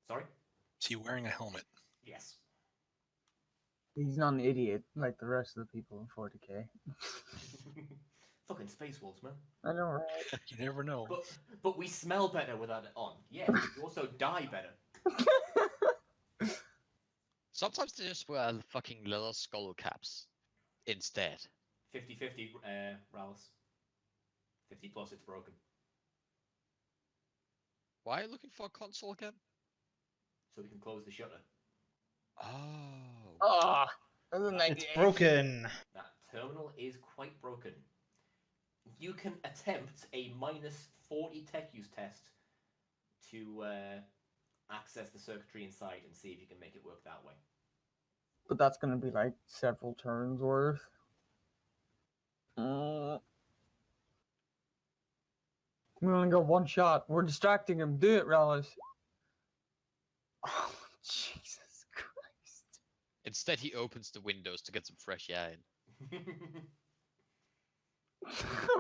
S1: Sorry?
S4: Is he wearing a helmet?
S1: Yes.
S2: He's not an idiot like the rest of the people in 40k.
S1: Fucking space wolves, man.
S2: I know, right?
S4: You never know.
S1: But we smell better without it on. Yeah, but we also die better.
S6: Sometimes they just wear fucking leather skull caps instead.
S1: 50-50, Rallis. 50 plus, it's broken.
S6: Why are you looking for a console again?
S1: So we can close the shutter.
S6: Oh.
S2: Ah, oh,
S5: It's broken.
S1: That terminal is quite broken. You can attempt a -40 tech use test to access the circuitry inside and see if you can make it work that way.
S2: But that's gonna be like several turns worth. We only got one shot. We're distracting him. Do it, Rallis. Oh, Jesus Christ.
S6: Instead, he opens the windows to get some fresh air in.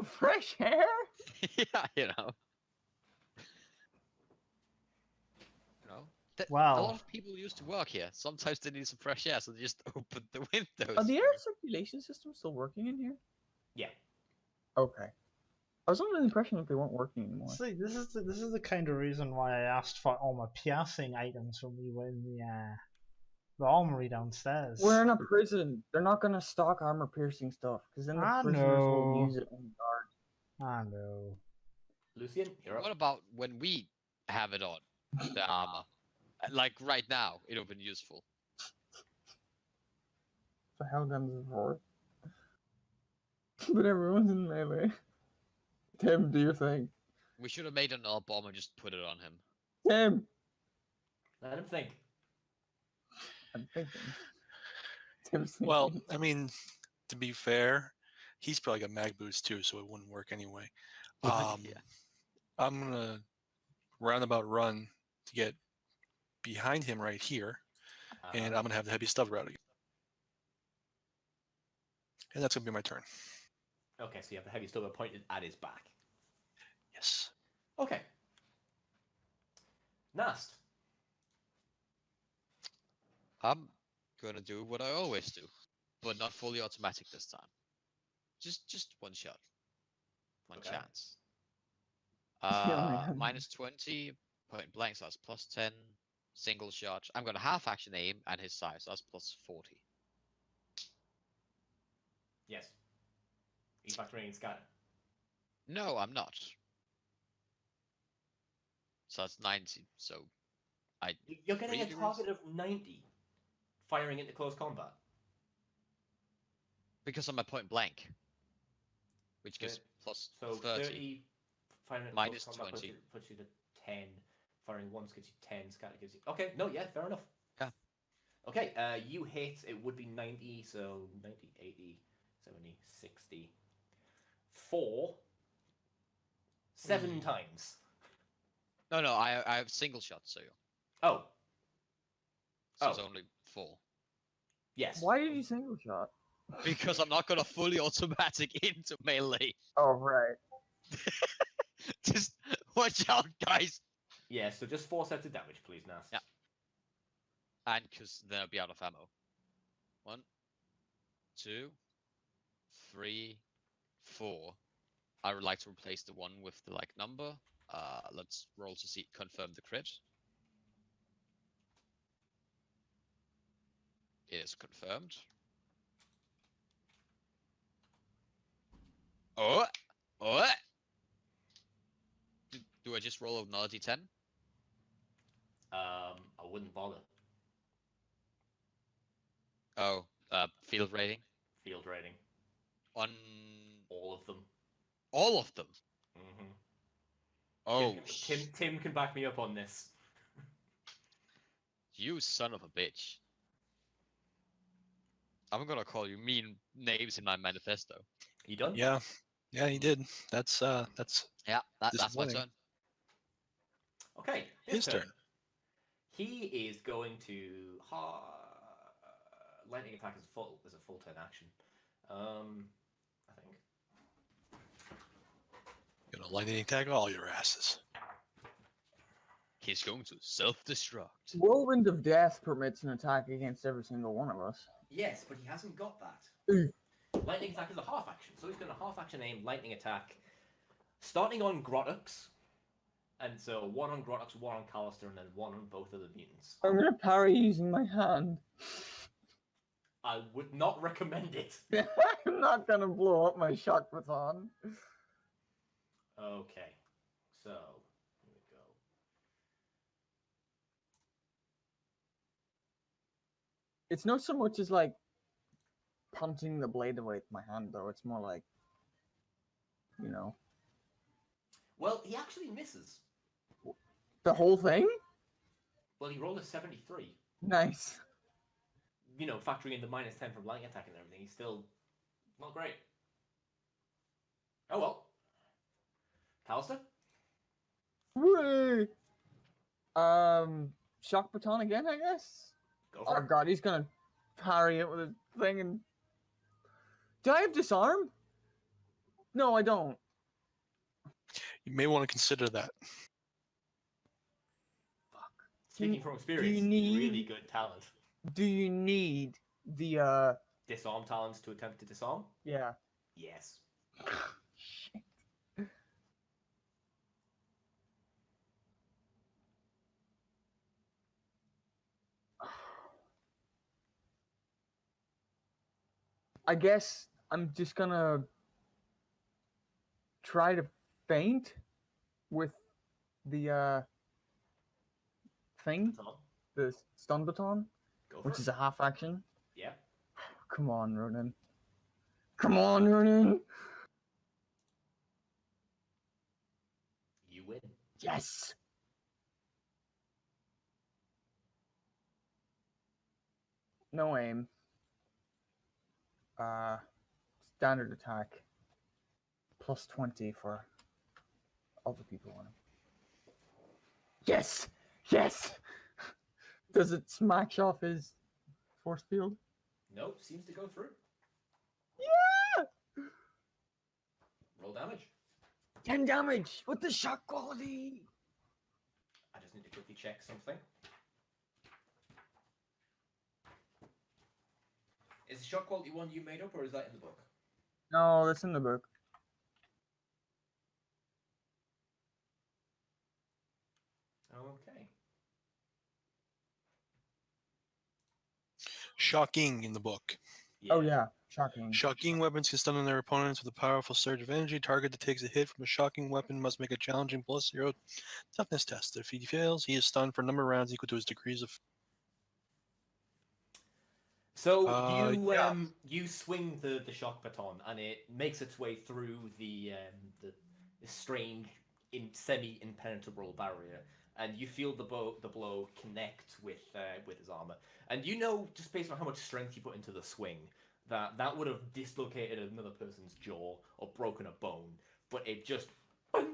S2: Fresh air?
S6: Yeah, you know. A
S5: Wow.
S6: lot of people used to work here. Sometimes they need some fresh air, so they just open the windows.
S2: Are the air circulation systems still working in here?
S1: Yeah.
S2: Okay. I was under the impression that they weren't working anymore.
S5: See, this is the kind of reason why I asked for all my piercing items when we were in the armory downstairs.
S2: We're in a prison. They're not gonna stock armor piercing stuff, because then the
S5: I
S2: prisoners
S5: know.
S2: will use it on guard.
S5: I know.
S1: Lucian, you're up.
S6: What about when we have it on, the armor? Like right now, it would have been useful.
S2: So how guns is for? But everyone's in melee. Tim, do your thing.
S6: We should have made an all bomb and just put it on him.
S2: Tim!
S1: Let him think.
S2: I'm thinking. Tim's thinking.
S4: Well, I mean, to be fair, he's probably got mag boost too, so it wouldn't work anyway.
S6: Yeah.
S4: I'm gonna roundabout run to get behind him right here, and I'm gonna have the heavy stuff route again. And that's gonna be my turn.
S1: Okay, so you have the heavy silver pointed at his back.
S4: Yes.
S1: Okay. Nast.
S6: I'm gonna do what I always do, but not fully automatic this time. Just one shot. One
S1: Okay.
S6: chance.
S2: man.
S6: -20, point blank, so that's +10. Single shot. I'm gonna half action aim and his size, so that's +40.
S1: Yes. Are you factoring in scatter?
S6: No, I'm not. So that's 90. So
S1: You're getting a
S6: Three
S1: target of 90 firing into close combat.
S6: because I'm a point blank, which gives
S1: So
S6: +30.
S1: 30 firing into
S6: Minus
S1: close combat
S6: 20.
S1: puts you to 10. Firing once gives you 10. Scatter gives you... Okay, no, yeah, fair enough.
S6: Yeah.
S1: Okay, you hit, it would be 90, so 90, 80, 70, 60. 7 times.
S6: No, I have single shots, so
S1: Oh,
S6: it's only 4.
S1: yes.
S2: Why did you single shot?
S6: Because I'm not gonna fully automatic into melee.
S2: Oh, right.
S6: Just watch out, guys.
S1: Yeah, so just 4 sets of damage, please, Nast.
S6: Yeah. And because then I'll be out of ammo. 1, 2, 3, 4. I would like to replace the one with the number. Let's roll to see confirm the crit. It is confirmed. Oh! Do I just roll another d10?
S1: I wouldn't bother.
S6: Oh, field rating
S1: Field rating.
S6: on
S1: All of them.
S6: all of them.
S1: Mm-hmm.
S6: Oh,
S1: Tim can back me up on this.
S6: you son of a bitch! I'm gonna call you mean names in my manifesto.
S1: You done?
S4: Yeah, he did. That's
S6: Yeah, that's my
S4: Disappointing.
S6: turn.
S1: Okay,
S4: his turn.
S1: He is going to lightning attack is a full turn action. I think.
S4: Gonna lightning attack all your asses.
S6: He's going to self-destruct.
S2: Whirlwind of Death permits an attack against every single one of us.
S1: Yes, but he hasn't got that.
S2: Ooh.
S1: Lightning attack is a half action, so he's going to half action aim lightning attack, starting on Grottux, and so one on Grottux, one on Callister, and then one on both of the mutants.
S2: I'm gonna parry using my hand.
S1: I would not recommend it.
S2: I'm not gonna blow up my shock baton.
S1: Okay, so here we go.
S2: It's not so much as like punching the blade away with my hand, though. It's more like, you know,
S1: Well, he actually misses.
S2: the whole thing.
S1: Well, he rolled a 73.
S2: Nice.
S1: You know, factoring in the -10 from lightning attack and everything, he's still not great. Oh well. Callister?
S2: Whee! Shock baton again, I guess.
S1: Go
S2: Oh
S1: for it.
S2: god, he's gonna parry it with his thing and. Do I have disarm? No, I don't.
S4: You may want to consider that.
S1: Speaking from experience,
S2: need-
S1: really good talent.
S2: Do you need the
S1: Disarm talents to attempt to disarm?
S2: Yeah.
S1: Yes.
S2: Shit. I guess I'm just gonna try to feint with the thing,
S1: Baton.
S2: the stun baton,
S1: Go for
S2: which
S1: it.
S2: is a half action.
S1: Yeah.
S2: Come on, Ronan. Come on, Ronan.
S1: You win.
S2: Yes. No aim. Standard attack. Plus 20 for other people on him. Yes! Yes! Does it smash off his force field?
S1: Nope, seems to go through.
S2: Yeah!
S1: Roll damage.
S2: 10 damage with the shock quality!
S1: I just need to quickly check something. Is the shock quality one you made up, or is that in the book?
S2: No, that's in the book.
S1: Okay.
S4: Shocking in the book.
S2: Oh yeah, shocking.
S4: Shocking weapons can stun on their opponents with a powerful surge of energy. Target that takes a hit from a shocking weapon must make a challenging +0 toughness test. If he fails, he is stunned for a number of rounds equal to his degrees of.
S1: So
S4: yeah.
S1: you swing the shock baton, and it makes its way through the strange, semi-impenetrable barrier, and you feel the blow connect with his armor, and you know, just based on how much strength you put into the swing, that would have dislocated another person's jaw or broken a bone, but it just off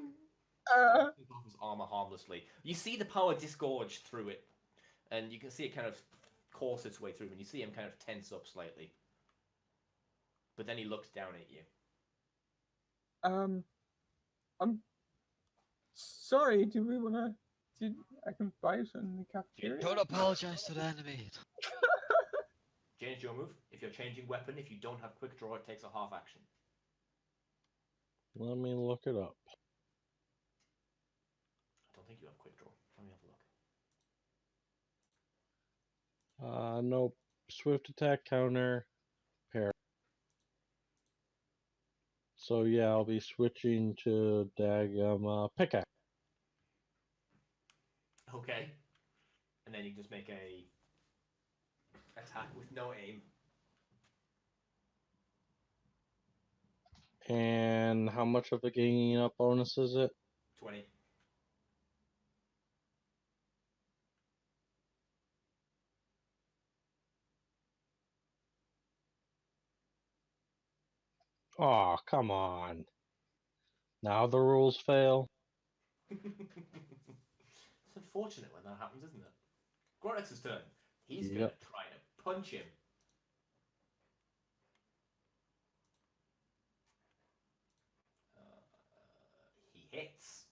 S1: his armor harmlessly. You see the power disgorge through it, and you can see it kind of course its way through, and you see him kind of tense up slightly. But then he looks down at you.
S2: I'm sorry, do we wanna I can buy you some in the cafeteria?
S6: Don't apologize to the enemy.
S1: Change your move. If you're changing weapon, if you don't have quick draw, it takes a half action.
S3: Let me look it up.
S1: I don't think you have quick draw. Let me have a look.
S3: Nope. Swift attack counter. Pair. So yeah, I'll be switching to pickaxe.
S1: Okay. And then you can just make a attack with no aim.
S3: And how much of a ganging up bonus is it?
S1: 20.
S3: Oh, come on. Now the rules fail.
S1: It's unfortunate when that happens, isn't it? Grottix's turn. He's going to try to punch him. He hits.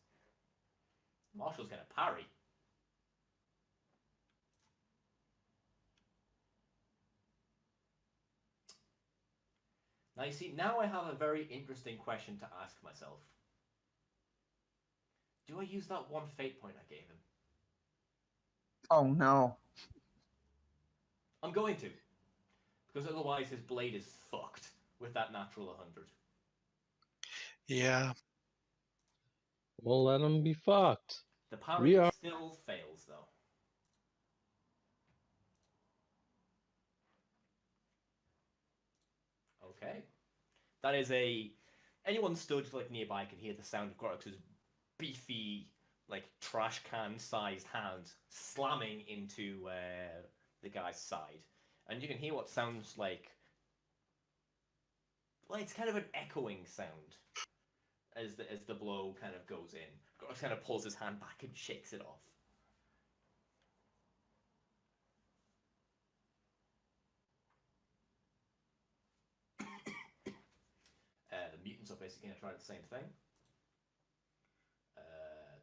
S1: Marshall's going to parry. Now you see, now I have a very interesting question to ask myself. Do I use that one fate point I gave him?
S2: Oh no.
S1: I'm going to. Because otherwise his blade is fucked with that natural 100.
S4: Yeah.
S3: We'll let him be fucked.
S1: The parry
S3: We are-
S1: still fails, though. Okay. That is a... Anyone stood like nearby can hear the sound of Grox's beefy, like, trash can-sized hands slamming into the guy's side. And you can hear what sounds like... Well, it's kind of an echoing sound as the blow kind of goes in. Grox kind of pulls his hand back and shakes it off. The mutants are basically going to try the same thing.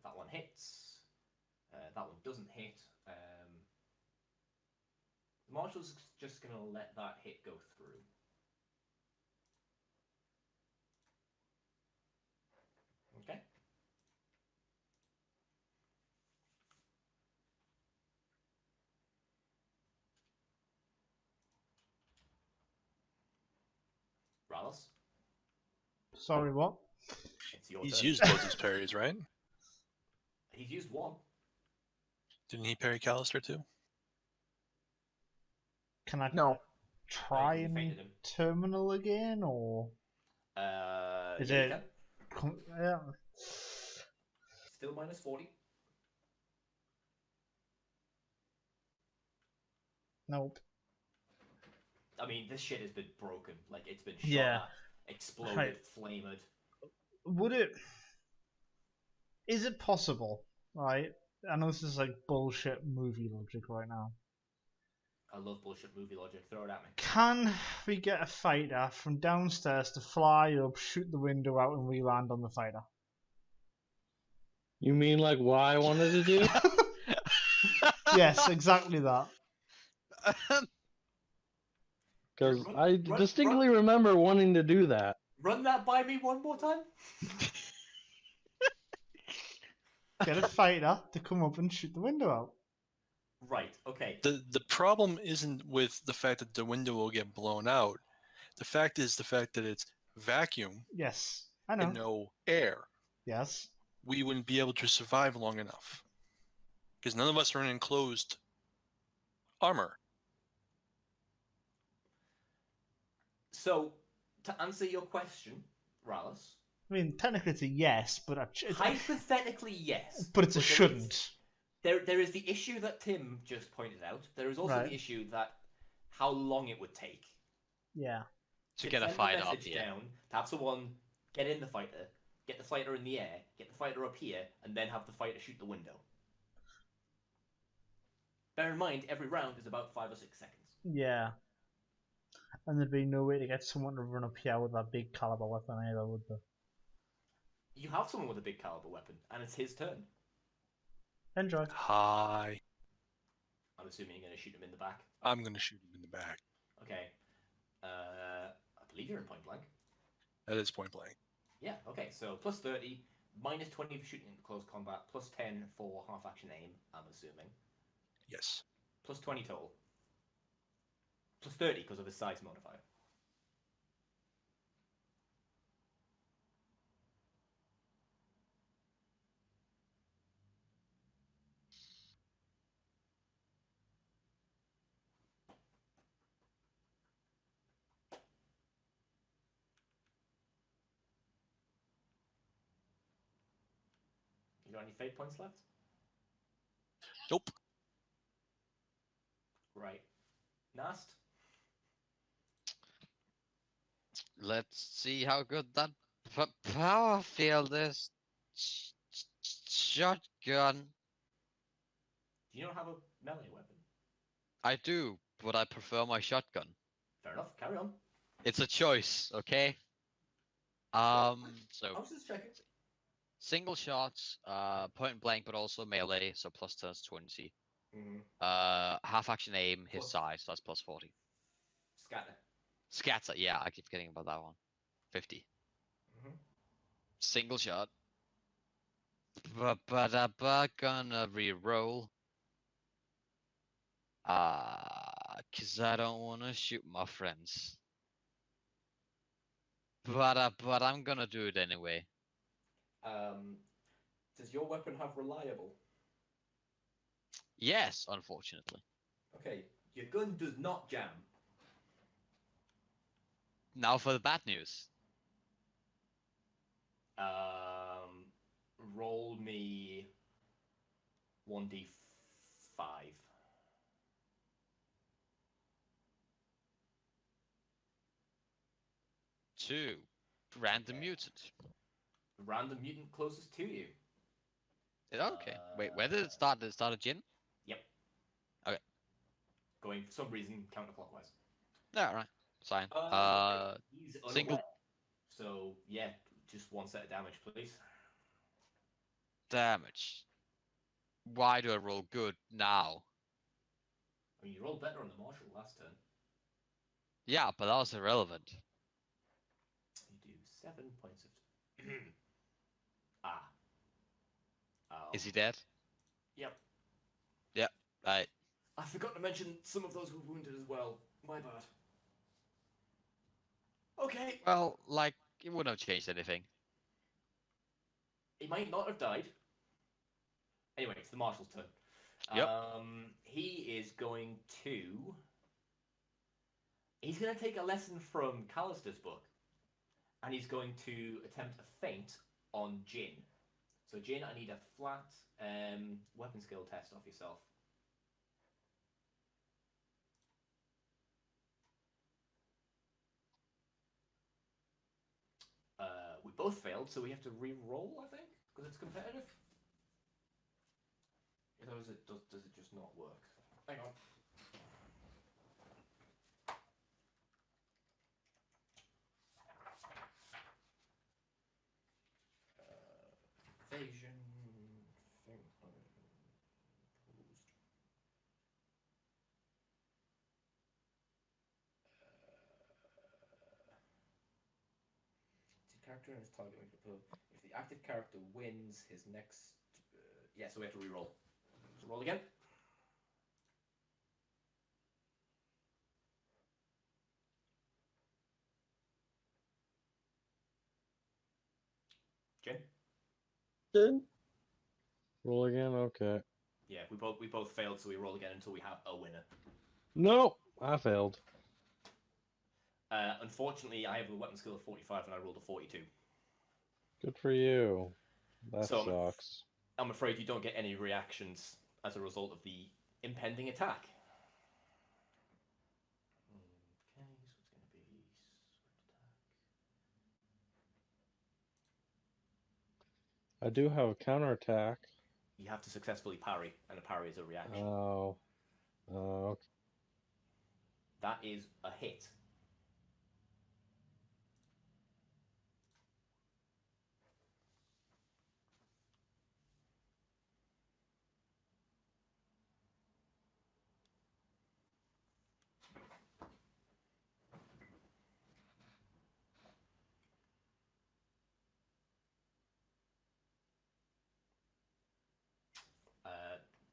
S1: That one hits. That one doesn't hit. The Marshal's just going to let that hit go through. Okay. Rallis,
S5: Sorry, what?
S1: it's your
S4: He's
S1: turn.
S4: used both his parries, right?
S1: He's used one.
S4: Didn't he parry Callister too?
S5: Can I
S2: No.
S5: try
S1: you
S5: and
S1: fainted him.
S5: terminal again, or is
S1: Yeah, you
S5: it?
S1: can.
S5: Yeah.
S1: Still minus 40.
S5: Nope.
S1: I mean, this shit has been broken. Like, it's been shot
S5: Yeah.
S1: at, exploded,
S5: Right.
S1: flamed.
S5: Would it? Is it possible? Right. I know this is like bullshit movie logic right now.
S1: I love bullshit movie logic. Throw it at me.
S5: Can we get a fighter from downstairs to fly up, shoot the window out, and re-land on the fighter?
S3: You mean like what I wanted to do?
S5: Yes, exactly that.
S3: Because
S1: Run-
S3: I
S1: run-
S3: distinctly remember wanting to do that.
S1: Run that by me one more time?
S5: Get a fighter to come up and shoot the window out.
S1: Right, okay.
S4: The problem isn't with the fact that the window will get blown out. The fact is the fact that it's vacuum
S5: Yes, I know.
S4: and no air.
S5: Yes.
S4: We wouldn't be able to survive long enough. Because none of us are in enclosed armor.
S1: So, to answer your question, Rallis,
S5: I mean, technically it's a yes, but
S1: hypothetically yes.
S5: but it's a
S1: there is-
S5: shouldn't.
S1: There is the issue that Tim just pointed out. There is also
S5: Right.
S1: the issue that how long it would take
S5: Yeah.
S6: To get a
S1: send the
S6: fighter up
S1: message
S6: here.
S1: down, to have someone get in the fighter, get the fighter in the air, get the fighter up here, and then have the fighter shoot the window. Bear in mind, every round is about 5 or 6 seconds.
S5: Yeah. And there'd be no way to get someone to run up here with that big caliber weapon either, would there?
S1: You have someone with a big caliber weapon, and it's his turn.
S5: Enjoy.
S4: Hi.
S1: I'm assuming you're going to shoot him in the back.
S4: I'm going to shoot him in the back.
S1: Okay. I believe you're in point blank.
S4: That is point blank.
S1: Yeah, okay, so plus 30, minus 20 for shooting in close combat, plus 10 for half action aim, I'm assuming.
S4: Yes.
S1: Plus 20 total. Plus 30 because of his size modifier. You got any fate points left?
S4: Nope.
S1: Right. Nast?
S6: Let's see how good that power field is. Shotgun.
S1: Do you not have a melee weapon?
S6: I do, but I prefer my shotgun.
S1: Fair enough, carry on.
S6: It's a choice, okay? So
S1: I was just checking.
S6: single shots, point blank, but also melee, so plus turns 20.
S1: Mm-hmm.
S6: Half action aim, his
S1: Plus-
S6: size, so that's plus 40.
S1: Scatter.
S6: Scatter, yeah, I keep forgetting about that one. 50.
S1: Mhm.
S6: Single shot. Gonna re-roll. Cause I don't wanna shoot my friends. But I'm gonna do it anyway.
S1: Does your weapon have reliable?
S6: Yes, unfortunately.
S1: Okay, your gun does not jam.
S6: Now for the bad news.
S1: Roll me 1d5.
S6: 2. Random
S1: Okay.
S6: mutant.
S1: Random mutant closest to you.
S6: Okay. Wait, where did it start? Did it start at Jin?
S1: Yep.
S6: Okay.
S1: Going for some reason counterclockwise.
S6: Yeah, right. It's fine.
S1: Okay. He's
S6: single-
S1: unaware. So yeah, just one set of damage, please.
S6: Damage. Why do I roll good now?
S1: I mean, you rolled better on the martial last turn.
S6: Yeah, but that was irrelevant.
S1: You do 7 points of. Ah.
S6: Is he dead?
S1: Yep.
S6: Right.
S1: I forgot to mention some of those were wounded as well. My bad. Okay.
S6: Well, like, it wouldn't have changed anything.
S1: He might not have died. Anyway, it's the marshal's turn.
S6: Yep.
S1: He is going to. He's going to take a lesson from Callister's book, and he's going to attempt a feint on Jin. So, Jin, I need a flat weapon skill test off yourself. We both failed, so we have to re-roll, I think, because it's competitive. Or does it just not work? Hang on. Evasion thing imposed. The character and his target make a if the active character wins his next. Yeah, so we have to re-roll. So roll again. Jin?
S2: Good.
S3: Roll again. Okay.
S1: Yeah, we both failed, so we roll again until we have a winner.
S3: No, I failed.
S1: Unfortunately, I have a weapon skill of 45 and I rolled a 42.
S3: Good for you. That
S1: So
S3: sucks.
S1: I'm afraid you don't get any reactions as a result of the impending attack. Okay, so it's going to be swift attack.
S3: I do have a counterattack.
S1: You have to successfully parry, and a parry is a reaction.
S3: Oh. Okay.
S1: That is a hit.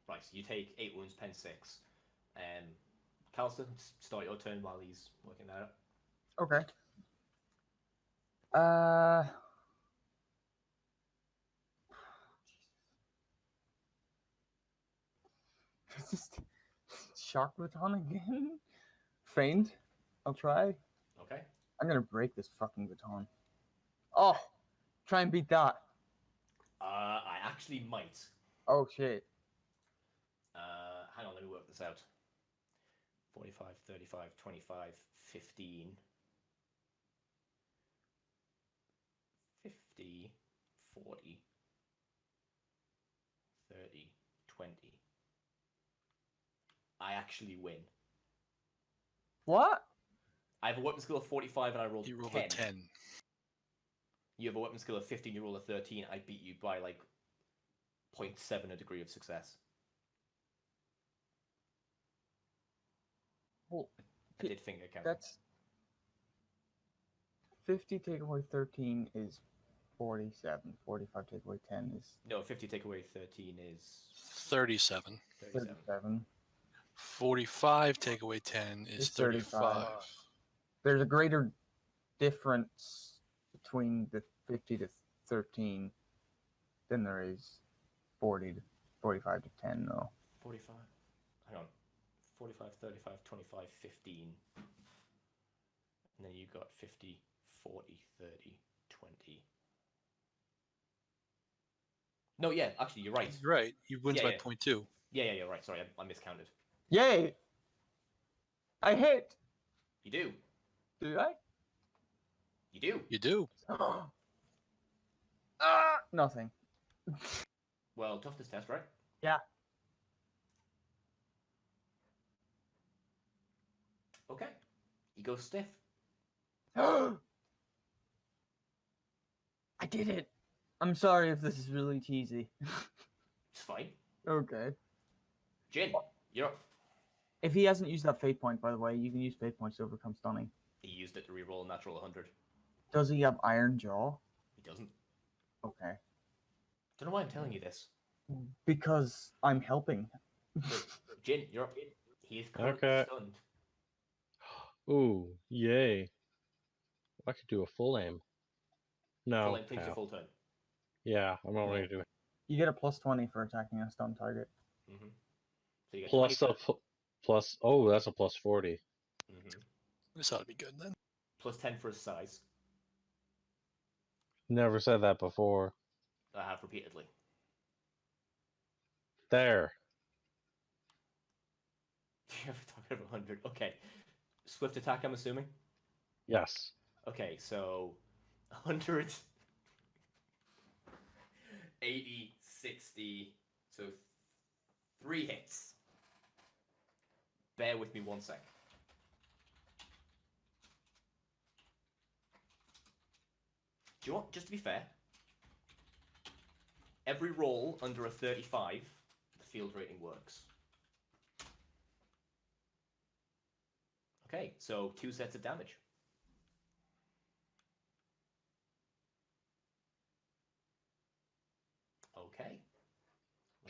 S1: Right, so you take 8 wounds, pen 6. Calston, start your turn while he's working that out.
S2: Okay. Just shock baton again. Feint. I'll try.
S1: Okay.
S2: I'm gonna break this fucking baton. Oh, try and beat that.
S1: I actually might.
S2: Oh shit.
S1: Hang on, let me work this out. 45, 35, 25, 15. 50, 40, 30, 20. I actually win.
S2: What?
S1: I have a weapon skill of 45 and I rolled
S4: You rolled
S1: 10.
S4: a 10.
S1: You have a weapon skill of 15, you roll a 13. I beat you by like 0.7 a degree of success.
S2: Well,
S1: I did finger count.
S2: that's 50 take away 13 is 47. 45 take away 10 is
S1: No, 50 take away 13 is
S4: 37.
S1: 37.
S2: 37.
S4: 45 take away 10 is
S2: It's 35.
S4: 35.
S2: There's a greater difference between the 50 to 13 than there is 40 to 45 to 10, though.
S1: 45. Hang on. 45, 35, 25, 15. And then you got 50, 40, 30, 20. No, yeah, actually, you're right.
S4: He's right. He wins
S1: Yeah,
S4: by
S1: yeah.
S4: 0.2.
S1: Yeah, you're right. Sorry, I miscounted.
S2: Yay! I hit!
S1: You do.
S2: Do I?
S1: You do.
S4: You do.
S2: Nothing.
S1: Well, toughness test, right?
S2: Yeah.
S1: Okay. You go stiff.
S2: I did it! I'm sorry if this is really cheesy.
S1: It's fine.
S2: Okay.
S1: Jin, you're up.
S2: If he hasn't used that fate point, by the way, you can use fate points to overcome stunning.
S1: He used it to reroll a natural 100.
S2: Does he have Iron Jaw?
S1: He doesn't.
S2: Okay.
S1: Don't know why I'm telling you this.
S2: Because I'm helping.
S1: Jin, you're up. He is currently
S3: Okay.
S1: stunned.
S3: Ooh, yay. I could do a full aim. No.
S1: Full aim takes your
S3: half.
S1: full turn.
S3: Yeah, I'm only going to do
S2: You get a plus 20 for attacking a stun target.
S1: Mm-hmm. So you get
S3: plus
S1: 20
S3: a plus. Oh, that's a plus 40.
S1: Mm-hmm.
S4: This ought to be good then.
S1: Plus 10 for his size.
S3: Never said that before.
S1: I have repeatedly.
S3: There.
S1: You have a target of 100. Okay. Swift attack, I'm assuming?
S3: Yes.
S1: Okay, so 100, 80, 60, so 3 hits. Bear with me 1 sec. Do you want, just to be fair, every roll under a 35, the field rating works. Okay, so 2 sets of damage. Okay.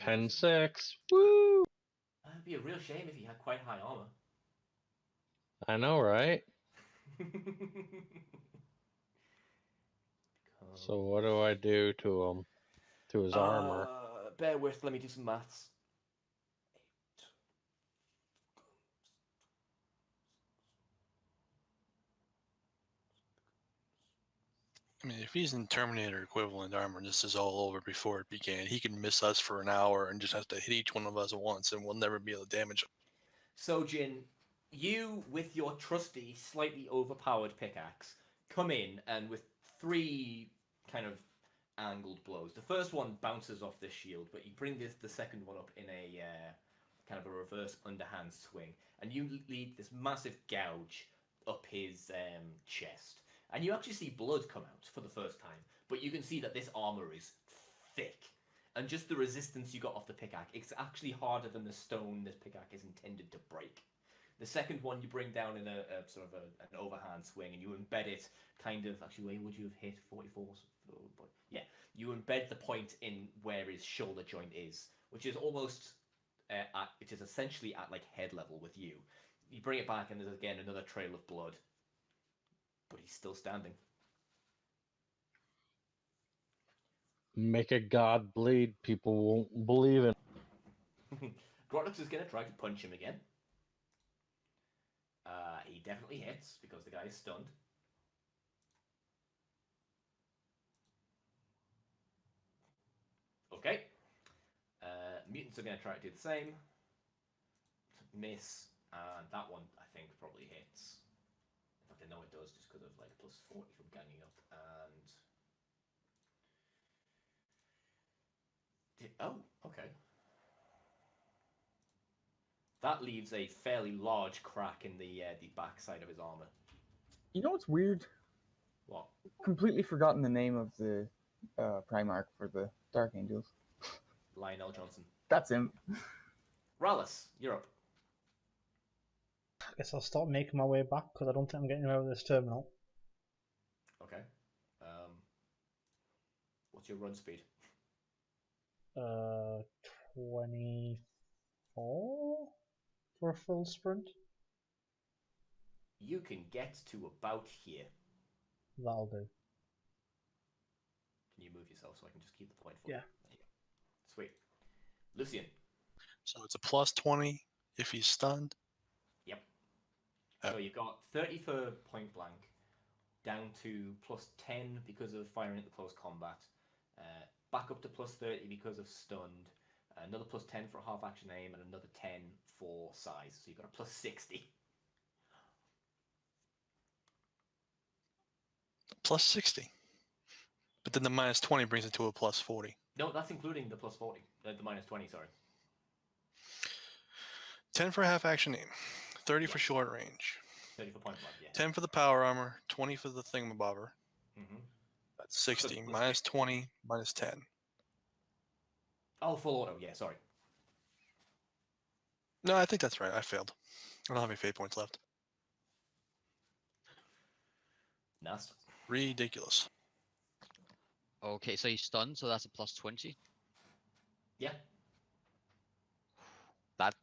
S3: 10-6. Woo!
S1: It'd be a real shame if he had quite high armor.
S3: I know, right? So what do I do to him? To his armor?
S1: Bear with, let me do some maths.
S4: I mean, if he's in Terminator equivalent armor, this is all over before it began. He can miss us for an hour and just have to hit each one of us at once, and we'll never be able to damage him.
S1: So, Jin, you, with your trusty, slightly overpowered pickaxe, come in and with 3 kind of angled blows. The first one bounces off this shield, but you bring the second one up in a kind of a reverse underhand swing, and you lead this massive gouge up his chest. And you actually see blood come out for the first time, but you can see that this armor is thick. And just the resistance you got off the pickaxe, it's actually harder than the stone this pickaxe is intended to break. The second one you bring down in a sort of an overhand swing, and you embed it kind of, actually, where would you have hit? 44? Yeah, you embed the point in where his shoulder joint is, which is almost, which is essentially at like head level with you. You bring it back, and there's again another trail of blood. But he's still standing.
S3: Make a god bleed. People won't believe it.
S1: Grotix is going to try to punch him again. He definitely hits because the guy is stunned. Okay. Mutants are going to try to do the same. Miss, and that one I think probably hits. In fact, I know it does just because of like plus 40 from ganging up. And oh, okay. That leaves a fairly large crack in the backside of his armor.
S2: You know what's weird?
S1: What?
S2: Completely forgotten the name of the Primarch for the Dark Angels.
S1: Lionel Johnson.
S2: That's him.
S1: Rallis, you're up.
S5: I guess I'll start making my way back because I don't think I'm getting out of this terminal.
S1: What's your run speed?
S5: 24 for a full sprint.
S1: You can get to about here.
S5: That'll do.
S1: Can you move yourself so I can just keep the point for
S5: Yeah.
S1: you? There you go. Sweet. Lucian.
S4: So it's a plus 20 if he's stunned.
S1: Yep.
S4: Oh.
S1: So you've got 30 for point blank, down to plus 10 because of firing into close combat, back up to plus 30 because of stunned, another plus 10 for half action aim, and another 10 for size. So you've got a plus 60.
S4: Plus 60. But then the minus 20 brings it to a plus 40.
S1: No, that's including the plus 40. The minus 20, sorry.
S4: 10 for half action aim. 30 for short range.
S1: 30 for point blank, yeah.
S4: 10 for the power armor. 20 for the thingamabobber.
S1: Mm-hmm.
S4: That's 60.
S1: plus
S4: Minus
S1: 60.
S4: 20, minus 10.
S1: Oh, full auto, yeah, sorry.
S4: No, I think that's right. I failed. I don't have any fate points left.
S1: Nast.
S4: Ridiculous.
S6: Okay, so he's stunned, so that's a plus 20.
S1: Yeah.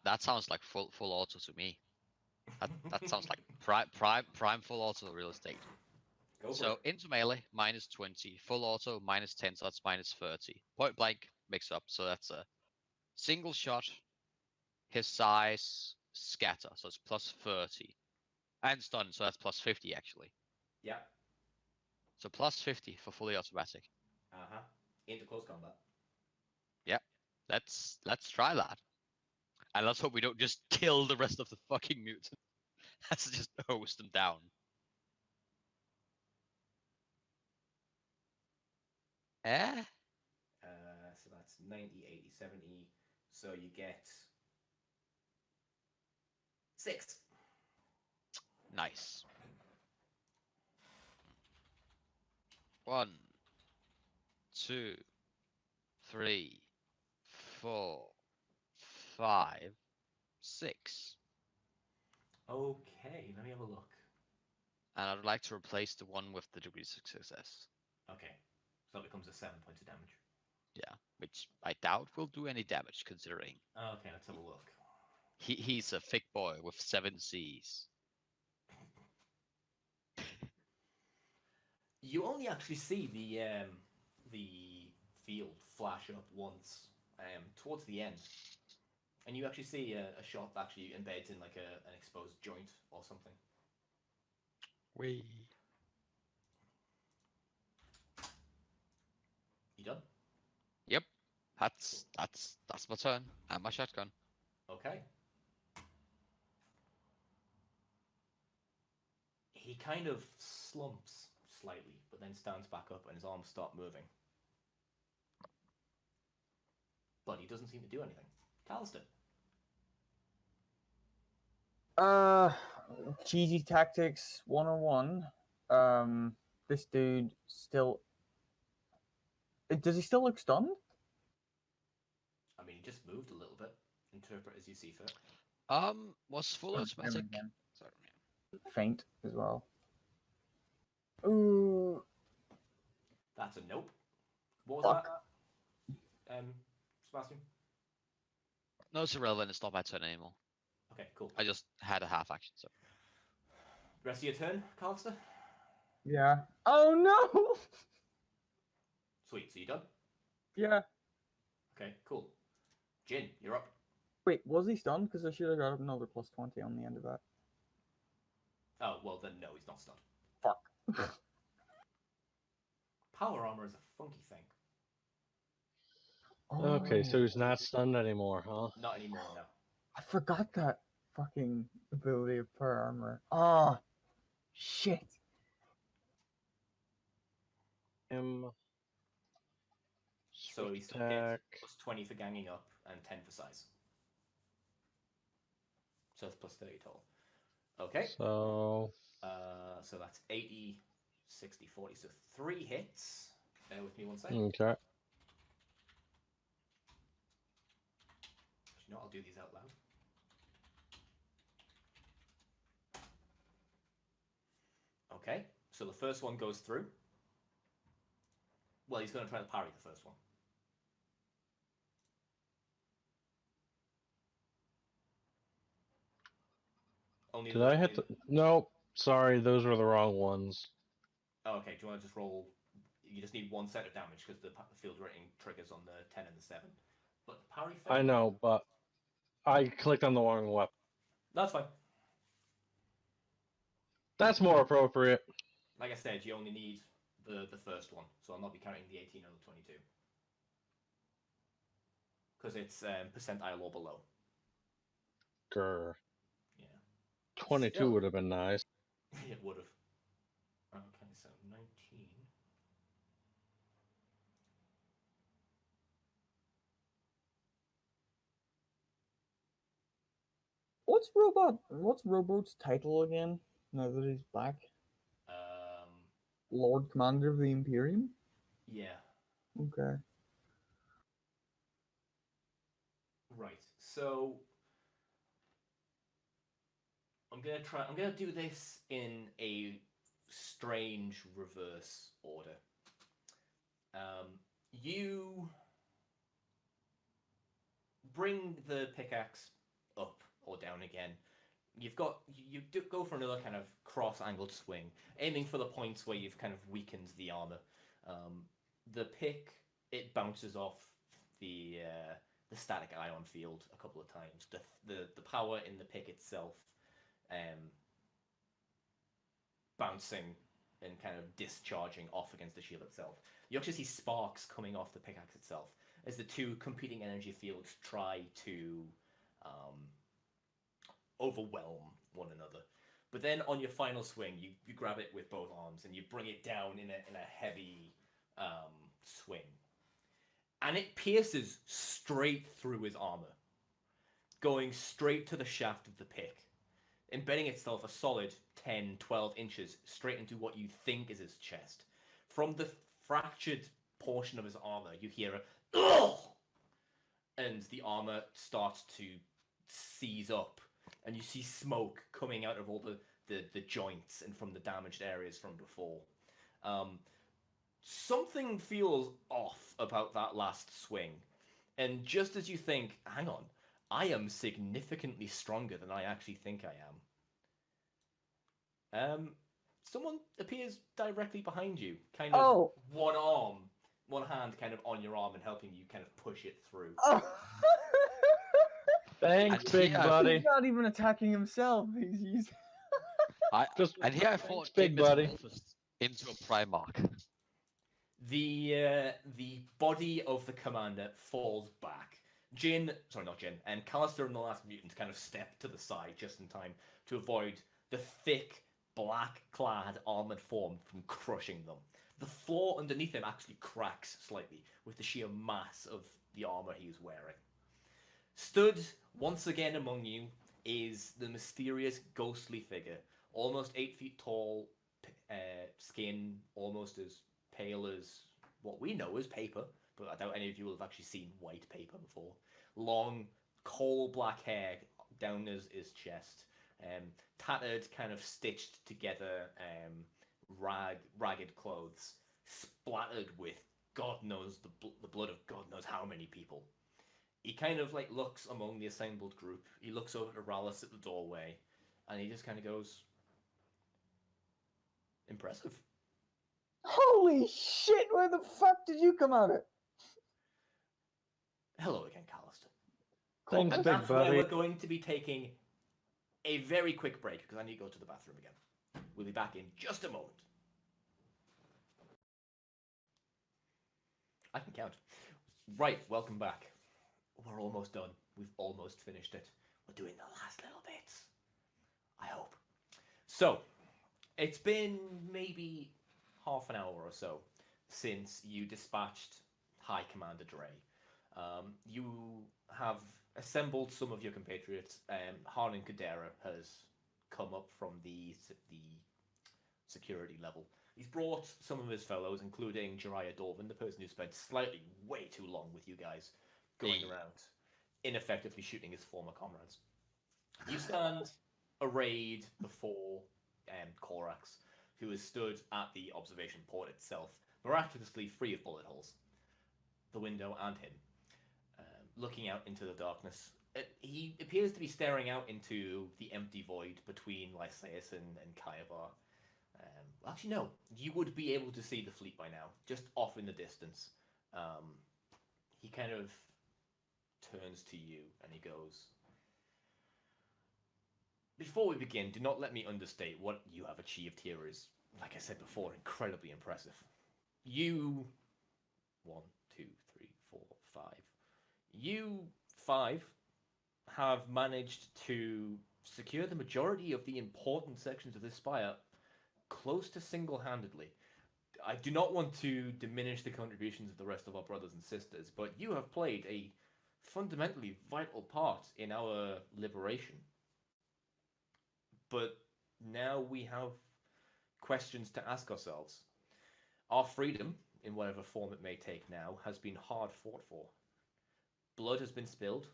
S6: That sounds like full auto to me. That sounds like prime full auto real estate.
S1: Go for
S6: So
S1: it.
S6: into melee, minus 20. Full auto, minus 10, so that's minus 30. Point blank, mix up, so that's a single shot. His size, scatter, so it's plus 30. And stun, so that's plus 50 actually.
S1: Yeah.
S6: So plus 50 for fully automatic.
S1: Uh-huh. Into close combat.
S6: Let's try that. And let's hope we don't just kill the rest of the fucking mutant. Let's just hose them down. Eh?
S1: So that's 90, 80, 70. So you get 6.
S6: Nice. 1, 2, 3, 4, 5, 6.
S1: Okay, let me have a look.
S6: And I'd like to replace the one with the degree of success.
S1: Okay, so it becomes a 7 points of damage.
S6: Yeah, which I doubt will do any damage considering
S1: Okay, let's have a look.
S6: he's a thick boy with 7 Cs.
S1: You only actually see the field flash up once towards the end, and you actually see a shot that actually embeds in like an exposed joint or something.
S6: Wee.
S1: You done?
S6: Yep, that's my turn and my shotgun.
S1: Okay. He kind of slumps slightly, but then stands back up and his arms start moving. But he doesn't seem to do anything. Callister.
S2: Cheesy tactics 101. This dude still. Does he still look stunned?
S1: I mean, he just moved a little bit. Interpret as you see fit.
S6: Was full
S2: Oh,
S6: automatic.
S2: again.
S6: Sorry.
S2: Faint as well. Ooh.
S1: That's a nope. What was that? Sebastian?
S6: No, it's irrelevant. It's not my turn anymore.
S1: Okay, cool.
S6: I just had a half action. So
S1: Rest of your turn, Callister?
S2: Yeah. Oh no!
S1: Sweet, so you done?
S2: Yeah.
S1: Okay, cool. Jin, you're up.
S2: Wait, was he stunned? Because I should have got another plus 20 on the end of that.
S1: Oh, well then no, he's not stunned.
S2: Fuck.
S1: Power armor is a funky thing.
S3: Okay, so
S2: Oh,
S3: he's not stunned anymore, huh?
S1: Not anymore, no.
S2: I forgot that fucking ability of per armor. Ah, shit.
S3: Him.
S1: So he still
S3: attack.
S1: gets plus 20 for ganging up and 10 for size. So that's plus 30 total. Okay.
S3: So
S1: that's 80, 60, 40. So 3 hits. Bear with me one second.
S3: okay.
S1: You know, I'll do these out loud. Okay, so the first one goes through. Well, he's going to try to parry the first one. Only
S3: Did I hit the... No, sorry, those were the wrong ones.
S1: Oh, okay, do you want to just roll? You just need 1 set of damage because the field rating triggers on the 10 and the 7. But the parry failed.
S3: I know, but I clicked on the wrong weapon.
S1: That's fine.
S3: That's more appropriate.
S1: Like I said, you only need the first one, so I'll not be counting the 18 or the 22. Because it's percentile or below.
S3: Grr.
S1: Yeah.
S3: 22
S2: Still.
S3: would have been nice.
S1: It would have. Okay, so 19.
S2: What's Robo's title again? Now that he's back, Lord Commander of the Imperium.
S1: Yeah.
S2: Okay.
S1: Right. So I'm gonna do this in a strange reverse order. You bring the pickaxe up or down again. You go for another kind of cross-angled swing, aiming for the points where you've kind of weakened the armor. The pick, it bounces off the static ion field a couple of times. The power in the pick itself, bouncing and kind of discharging off against the shield itself. You actually see sparks coming off the pickaxe itself as the two competing energy fields try to overwhelm one another. But then on your final swing, you grab it with both arms and you bring it down in a heavy swing. And it pierces straight through his armor, going straight to the shaft of the pick, embedding itself a solid 10, 12 inches straight into what you think is his chest. From the fractured portion of his armor, you hear a "Ugh!" and the armor starts to seize up, and you see smoke coming out of all the joints and from the damaged areas from before. Something feels off about that last swing, and just as you think, hang on, I am significantly stronger than I actually think I am. Someone appears directly behind you, kind of one hand kind of on your arm and helping you kind of push it through.
S2: Oh.
S3: Thanks,
S6: And
S3: big
S6: here-
S3: buddy.
S2: He's not even attacking himself. He's
S6: And here I
S3: Thanks,
S6: thought
S3: big buddy.
S6: metamorphosed into a Primarch.
S1: The body of the commander falls back. Not Jin, and Callister and the last mutant kind of step to the side just in time to avoid the thick, black-clad armored form from crushing them. The floor underneath him actually cracks slightly with the sheer mass of the armor he is wearing. Stood once again among you is the mysterious, ghostly figure, almost 8 feet tall, skin almost as pale as what we know as paper, but I doubt any of you will have actually seen white paper before. Long, coal black hair down his chest, tattered, kind of stitched together, ragged clothes, splattered with God knows the blood of God knows how many people. He kind of like looks among the assembled group. He looks over to Rallis at the doorway, and he just kind of goes, "Impressive."
S2: holy shit! Where the fuck did you come out of?
S1: Hello again, Callister.
S3: Thanks,
S1: And
S3: big
S1: that's where
S3: buddy.
S1: we're going to be taking a very quick break because I need to go to the bathroom again. We'll be back in just a moment. I can count. Right, welcome back. We're almost done. We've almost finished it. We're doing the last little bits. I hope. So, it's been maybe half an hour or so since you dispatched High Commander Dre. You have assembled some of your compatriots. Harnan Kadera has come up from the security level. He's brought some of his fellows, including Jiraiya Dorvan, the person who spent slightly way too long with you guys, going around, ineffectively shooting his former comrades. You stand arrayed before Korax, who has stood at the observation port itself, miraculously free of bullet holes. The window and him, looking out into the darkness. He appears to be staring out into the empty void between Lycaeus and Kaivar. Actually, no. You would be able to see the fleet by now, just off in the distance. He kind of turns to you and he goes, "Before we begin, do not let me understate what you have achieved here is, like I said before, incredibly impressive. You... 1, 2, 3, 4, 5. You 5 have managed to secure the majority of the important sections of this spire close to single-handedly. I do not want to diminish the contributions of the rest of our brothers and sisters, but you have played a fundamentally vital part in our liberation. But now we have questions to ask ourselves. Our freedom, in whatever form it may take now, has been hard fought for. Blood has been spilled,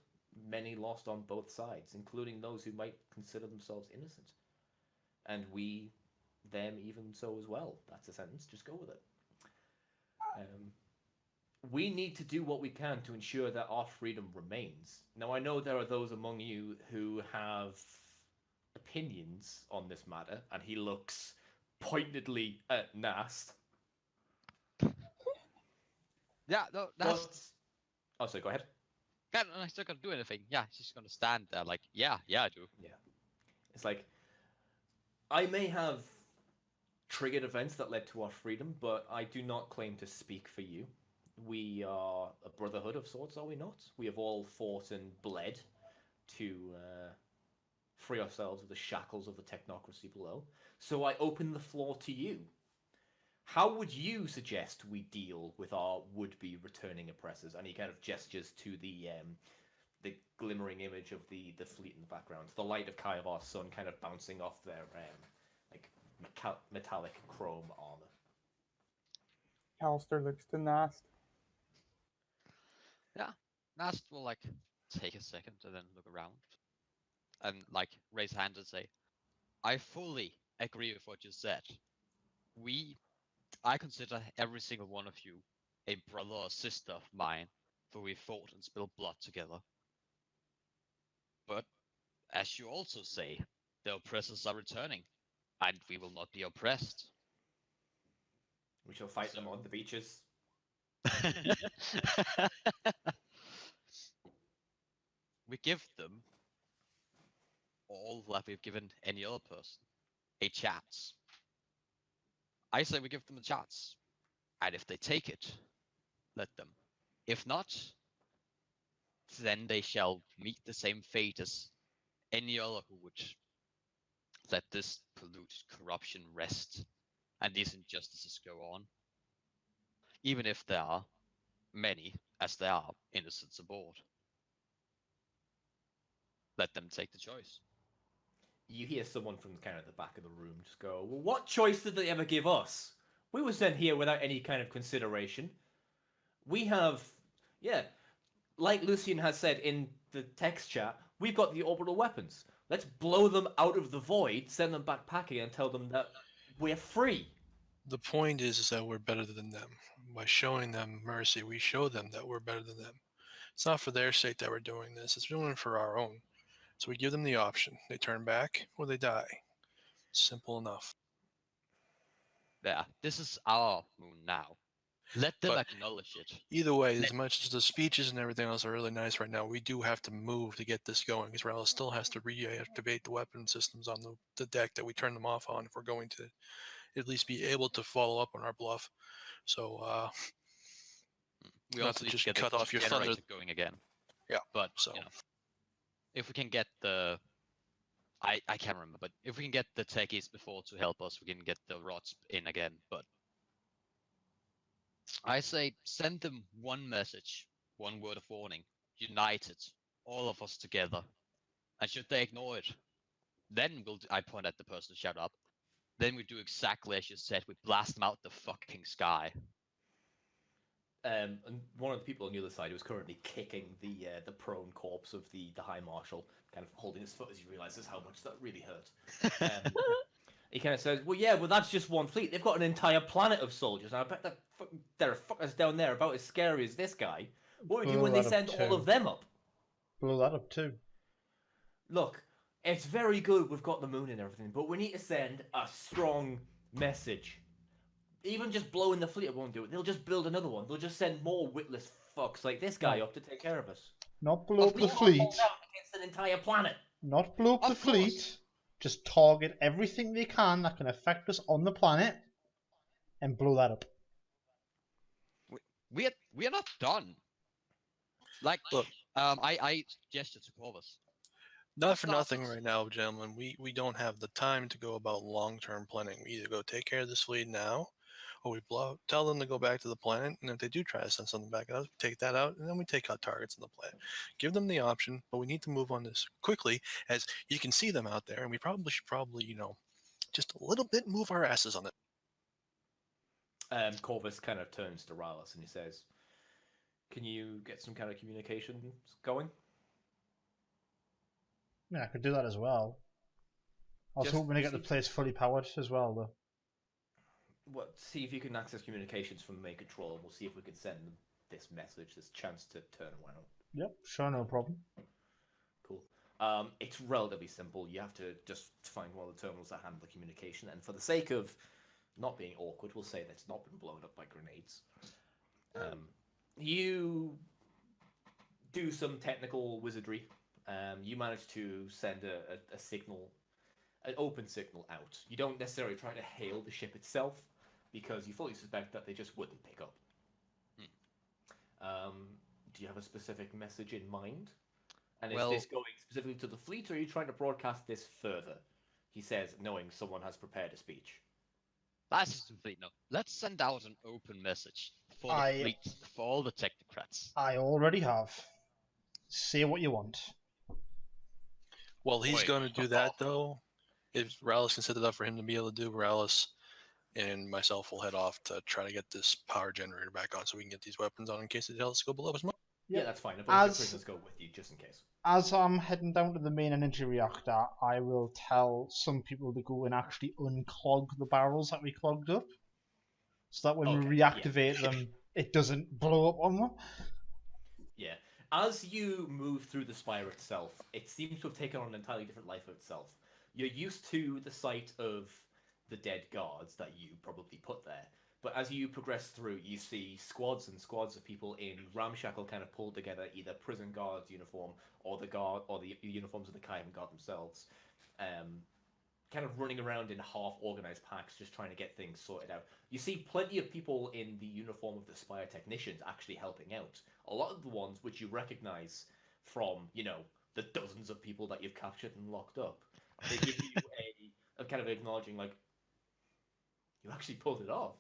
S1: many lost on both sides, including those who might consider themselves innocent. And we, them even so as well. That's a sentence, just go with it. We need to do what we can to ensure that our freedom remains. Now, I know there are those among you who have opinions on this matter, and he looks pointedly at Nast.
S6: Yeah, no, that's...
S1: Oh, sorry, go ahead.
S6: I'm still gonna do anything. Yeah, he's just gonna stand there like, yeah, I do.
S1: Yeah. It's like, I may have triggered events that led to our freedom, but I do not claim to speak for you. We are a brotherhood of sorts, are we not? We have all fought and bled to free ourselves of the shackles of the technocracy below. So I open the floor to you. How would you suggest we deal with our would-be returning oppressors? And he kind of gestures to the glimmering image of the fleet in the background, the light of Kaivar's sun kind of bouncing off their metallic chrome armor.
S2: Alistair looks to Nast.
S6: Yeah, Nast will like take a second and then look around and like raise hand and say, "I fully agree with what you said. I consider every single one of you a brother or sister of mine, for we fought and spilled blood together. But, as you also say, the oppressors are returning, and we will not be oppressed."
S1: We shall fight them on the beaches.
S6: We give them all that we've given any other person, a chance. I say we give them a chance, and if they take it, let them. If not, then they shall meet the same fate as any other who would let this polluted corruption rest and these injustices go on. Even if there are many, as there are, innocents aboard. Let them take the choice.
S1: You hear someone from kind of the back of the room just go, "Well, what choice did they ever give us? We were sent here without any kind of consideration. We have, like Lucian has said in the text chat, we've got the orbital weapons. Let's blow them out of the void, send them back packing, and tell them that we're free."
S4: The point is that we're better than them. By showing them mercy, we show them that we're better than them. It's not for their sake that we're doing this. It's doing it for our own. So we give them the option. They turn back or they die. Simple enough.
S6: Yeah, this is our moon now. Let them
S4: But
S6: acknowledge it.
S4: either way, as much as the speeches and everything else are really nice right now, we do have to move to get this going. Israel still has to reactivate the weapon systems on the deck that we turn them off on if we're going to at least be able to follow up on our bluff. So
S6: We
S4: not
S6: also
S4: to
S6: need
S4: just
S6: to get
S4: cut
S6: the
S4: off your
S6: generator
S4: thunder.
S6: going again.
S4: Yeah,
S6: But
S4: so
S6: if we can get the, I can't remember, but if we can get the techies before to help us, we can get the rods in again. But I say send them one message, one word of warning, united, all of us together. And should they ignore it, then I point at the person to shout up. Then we do exactly as you said. We blast them out the fucking sky.
S1: And one of the people on the other side who was currently kicking the prone corpse of the High Marshal, kind of holding his foot as he realizes how much that really hurt. He kind of says, well, that's just one fleet. They've got an entire planet of soldiers, and I bet they're there are fuckers down there about as scary as this guy. What would you do
S5: Blow
S1: when they
S5: that up
S1: send all
S5: too.
S1: of them up?
S5: Blow that up too.
S1: Look, it's very good we've got the moon and everything, but we need to send a strong message. Even just blowing the fleet won't do it. They'll just build another one. They'll just send more witless fucks like this guy up to take care of us.
S5: Not blow up the
S1: We can't
S5: fleet.
S1: hold out against an entire planet.
S5: Not blow up the
S6: Of course.
S5: fleet. Just target everything they can that can affect us on the planet, and blow that up.
S6: We are not done. Like,
S4: Look.
S6: I gestured to Corvus.
S4: Not for
S6: Stop
S4: nothing
S6: us.
S4: right now, gentlemen. We don't have the time to go about long-term planning. We either go take care of this fleet now, or we tell them to go back to the planet, and if they do try to send something back at us, we take that out, and then we take out targets on the planet. Give them the option, but we need to move on this quickly, as you can see them out there, and we should just a little bit move our asses on it.
S1: Corvus kind of turns to Rallis and he says, "Can you get some kind of communication going?"
S5: Yeah, I could do that as well. I was
S1: Just
S5: hoping to get the
S1: see-
S5: place fully powered as well, though.
S1: Well, see if you can access communications from the main control, and we'll see if we can send them this message, this chance to turn around.
S5: Yep, sure, no problem.
S1: Cool. It's relatively simple. You have to just find one of the terminals that handle the communication, and for the sake of not being awkward, we'll say that it's not been blown up by grenades. You do some technical wizardry. You manage to send a signal, an open signal out. You don't necessarily try to hail the ship itself, because you fully suspect that they just wouldn't pick up. Do you have a specific message in mind? And
S6: Well-
S1: is this going specifically to the fleet, or are you trying to broadcast this further? He says, knowing someone has prepared a speech.
S6: That's just complete no. Let's send out an open message for the
S5: I-
S6: fleet, for all the technocrats.
S5: I already have. Say what you want.
S4: Well, he's
S6: Wait.
S4: going to do that, though. If Rallis can set it up for him to be able to do, Rallis and myself will head off to try to get this power generator back on so we can get these weapons on in case they tell us to go below us.
S1: Yeah,
S5: Yep.
S1: that's fine. A bunch of
S5: As-
S1: prisoners go with you, just in case.
S5: As I'm heading down to the main energy reactor, I will tell some people to go and actually unclog the barrels that we clogged up, so that when
S1: Okay,
S5: we
S1: yeah.
S5: reactivate them, it doesn't blow up on them.
S1: Yeah. As you move through the spire itself, it seems to have taken on an entirely different life of itself. You're used to the sight of the dead guards that you probably put there, but as you progress through, you see squads and squads of people in ramshackle, kind of pulled together, either prison guards uniform or the uniforms of the Kaivan guard themselves, kind of running around in half-organized packs, just trying to get things sorted out. You see plenty of people in the uniform of the Spire technicians actually helping out. A lot of the ones which you recognize from, the dozens of people that you've captured and locked up. They give you a kind of acknowledging, like, you actually pulled it off.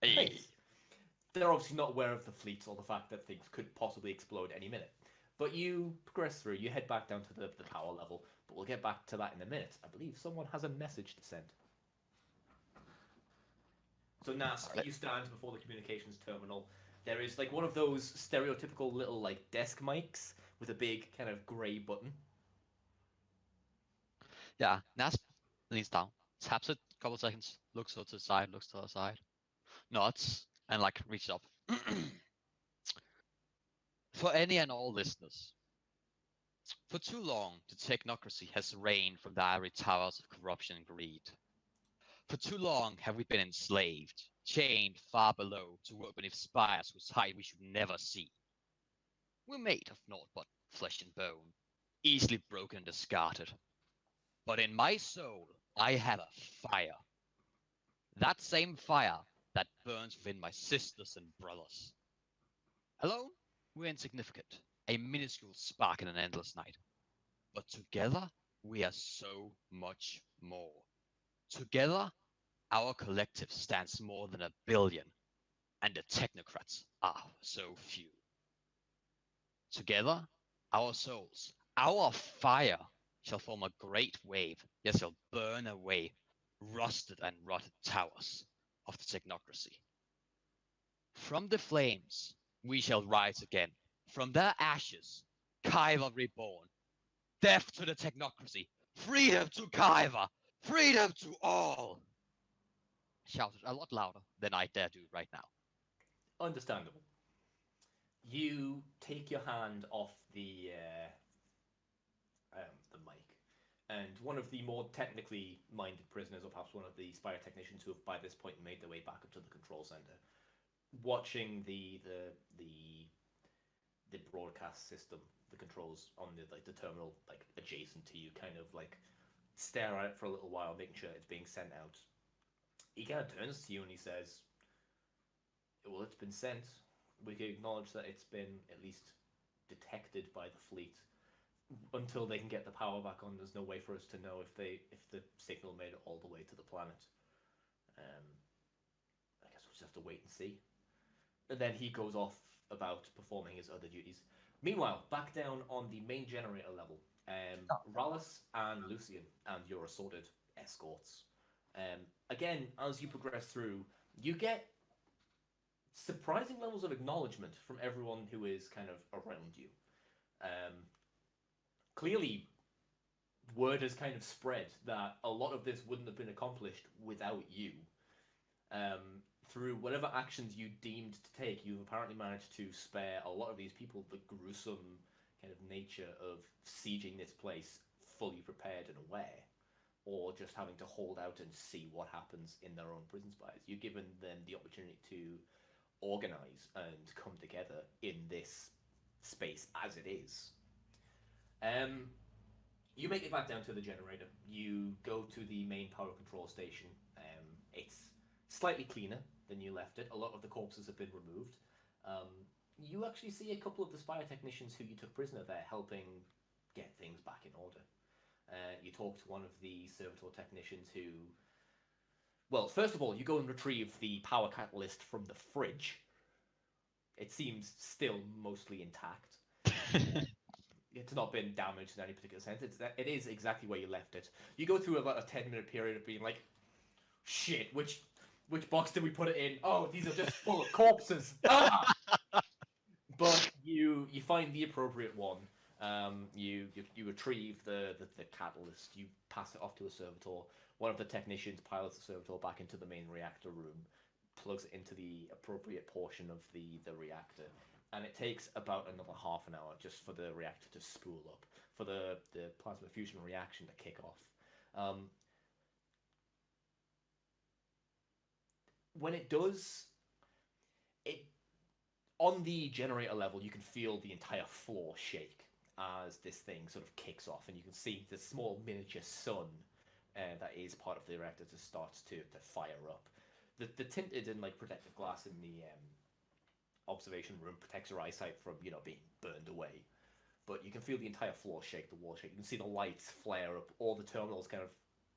S1: Nice. They're obviously not aware of the fleet or the fact that things could possibly explode any minute. But you progress through, you head back down to the power level, but we'll get back to that in a minute. I believe someone has a message to send. So Nas, you stand before the communications terminal. There is like one of those stereotypical little like desk mics with a big kind of grey button.
S6: Yeah, Nas leans down, taps it a couple seconds, looks to the side, looks to the side, nods, and like reaches up. For any and all listeners, for too long the technocracy has reigned from the ivory towers of corruption and greed. For too long have we been enslaved, chained far below to work beneath spires whose height we should never see. We're made of naught but flesh and bone, easily broken and discarded. But in my soul, I have a fire. That same fire that burns within my sisters and brothers. Alone, we're insignificant, a minuscule spark in an endless night. But together, we are so much more. Together, our collective stands more than 1 billion, and the technocrats are so few. Together, our souls, our fire, shall form a great wave that shall burn away rusted and rotted towers of the technocracy. From the flames, we shall rise again. From their ashes, Kaiva reborn. Death to the technocracy. Freedom to Kaiva. Freedom to all. Shouted a lot louder than I dare do right now.
S1: Understandable. You take your hand off the mic, and one of the more technically minded prisoners, or perhaps one of the Spire technicians who have by this point made their way back up to the control center, watching the broadcast system, the controls on the terminal adjacent to you, kind of stare at it for a little while, making sure it's being sent out. He kind of turns to you and he says, "Well, it's been sent. We can acknowledge that it's been at least detected by the fleet. Until they can get the power back on, there's no way for us to know if the signal made it all the way to the planet. I guess we'll just have to wait and see." And then he goes off about performing his other duties. Meanwhile, back down on the main generator level, Rallis and Lucian and your assorted escorts. Again, as you progress through, you get surprising levels of acknowledgement from everyone who is kind of around you. Clearly, word has kind of spread that a lot of this wouldn't have been accomplished without you. Through whatever actions you deemed to take, you've apparently managed to spare a lot of these people the gruesome kind of nature of sieging this place fully prepared and aware, or just having to hold out and see what happens in their own prison spires. You've given them the opportunity to organize and come together in this space as it is. You make it back down to the generator. You go to the main power control station. It's slightly cleaner than you left it. A lot of the corpses have been removed. You actually see a couple of the Spire technicians who you took prisoner there helping get things back in order. You talk to one of the servitor technicians who... Well, first of all, you go and retrieve the power catalyst from the fridge. It seems still mostly intact. It's not been damaged in any particular sense. It is exactly where you left it. You go through about a 10-minute period of being like, shit, which box did we put it in? Oh, these are just full of corpses. Ah! But you find the appropriate one. You retrieve the catalyst. You pass it off to a servitor. One of the technicians pilots the servitor back into the main reactor room, plugs it into the appropriate portion of the reactor, and it takes about another half an hour just for the reactor to spool up, for the plasma fusion reaction to kick off. When it does, on the generator level, you can feel the entire floor shake as this thing sort of kicks off, and you can see the small miniature sun that is part of the reactor just starts to fire up. The tinted and protective glass in the observation room protects your eyesight from being burned away, but you can feel the entire floor shake, the wall shake. You can see the lights flare up, all the terminals kind of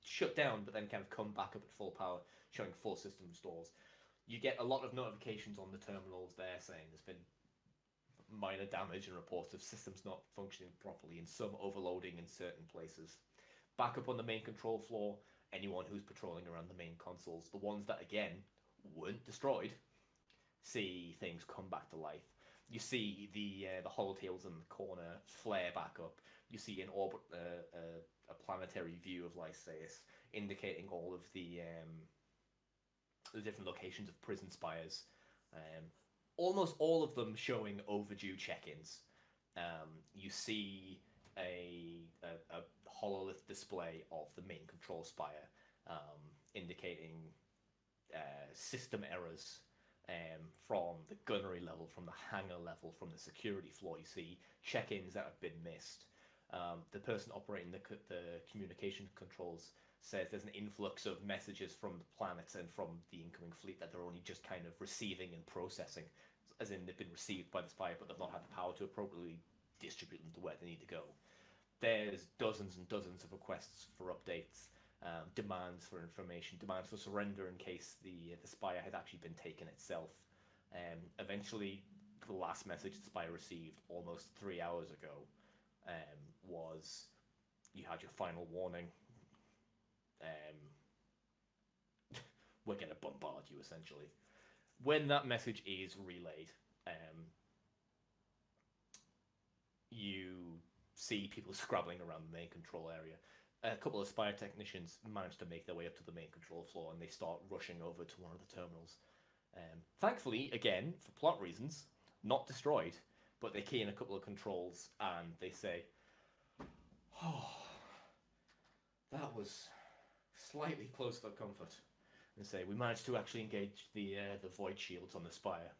S1: shut down, but then kind of come back up at full power, showing full system restores. You get a lot of notifications on the terminals there saying there's been minor damage and reports of systems not functioning properly and some overloading in certain places. Back up on the main control floor, anyone who's patrolling around the main consoles, the ones that again weren't destroyed, see things come back to life. You see the holotails in the corner flare back up. You see in orbit a planetary view of Lycaeus, indicating all of the different locations of prison spires. Almost all of them showing overdue check-ins. You see a hololith display of the main control spire, indicating system errors from the gunnery level, from the hangar level, from the security floor. You see check-ins that have been missed. The person operating the communication controls says there's an influx of messages from the planets and from the incoming fleet that they're only just kind of receiving and processing, as in they've been received by the Spire, but they've not had the power to appropriately distribute them to where they need to go. There's dozens and dozens of requests for updates, demands for information, demands for surrender in case the Spire had actually been taken itself. Eventually, the last message the Spire received almost 3 hours ago was, you had your final warning. We're going to bombard you, essentially. When that message is relayed, you see people scrabbling around the main control area. A couple of Spire technicians manage to make their way up to the main control floor, and they start rushing over to one of the terminals. Thankfully, again, for plot reasons, not destroyed, but they key in a couple of controls and they say, "Oh, that was slightly close for comfort." And say, "We managed to actually engage the void shields on the spire.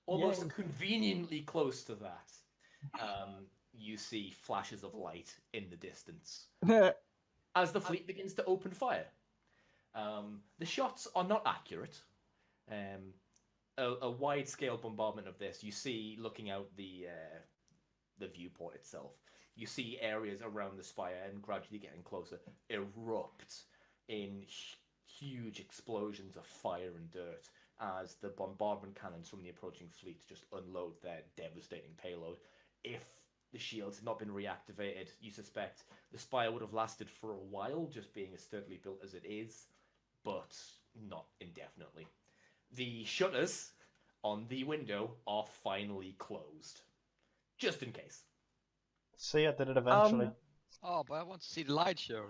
S1: Almost
S2: Yay.
S1: conveniently close to that. You see flashes of light in the distance as the fleet begins to open fire. The shots are not accurate. A wide-scale bombardment of this, you see, looking out the viewport itself, you see areas around the spire and gradually getting closer erupt in huge explosions of fire and dirt as the bombardment cannons from the approaching fleet just unload their devastating payload. If the shields had not been reactivated, you suspect the spire would have lasted for a while, just being as sturdily built as it is, but not indefinitely. The shutters on the window are finally closed, just in case.
S5: See, I did it eventually.
S6: Oh, but I want to see the light show.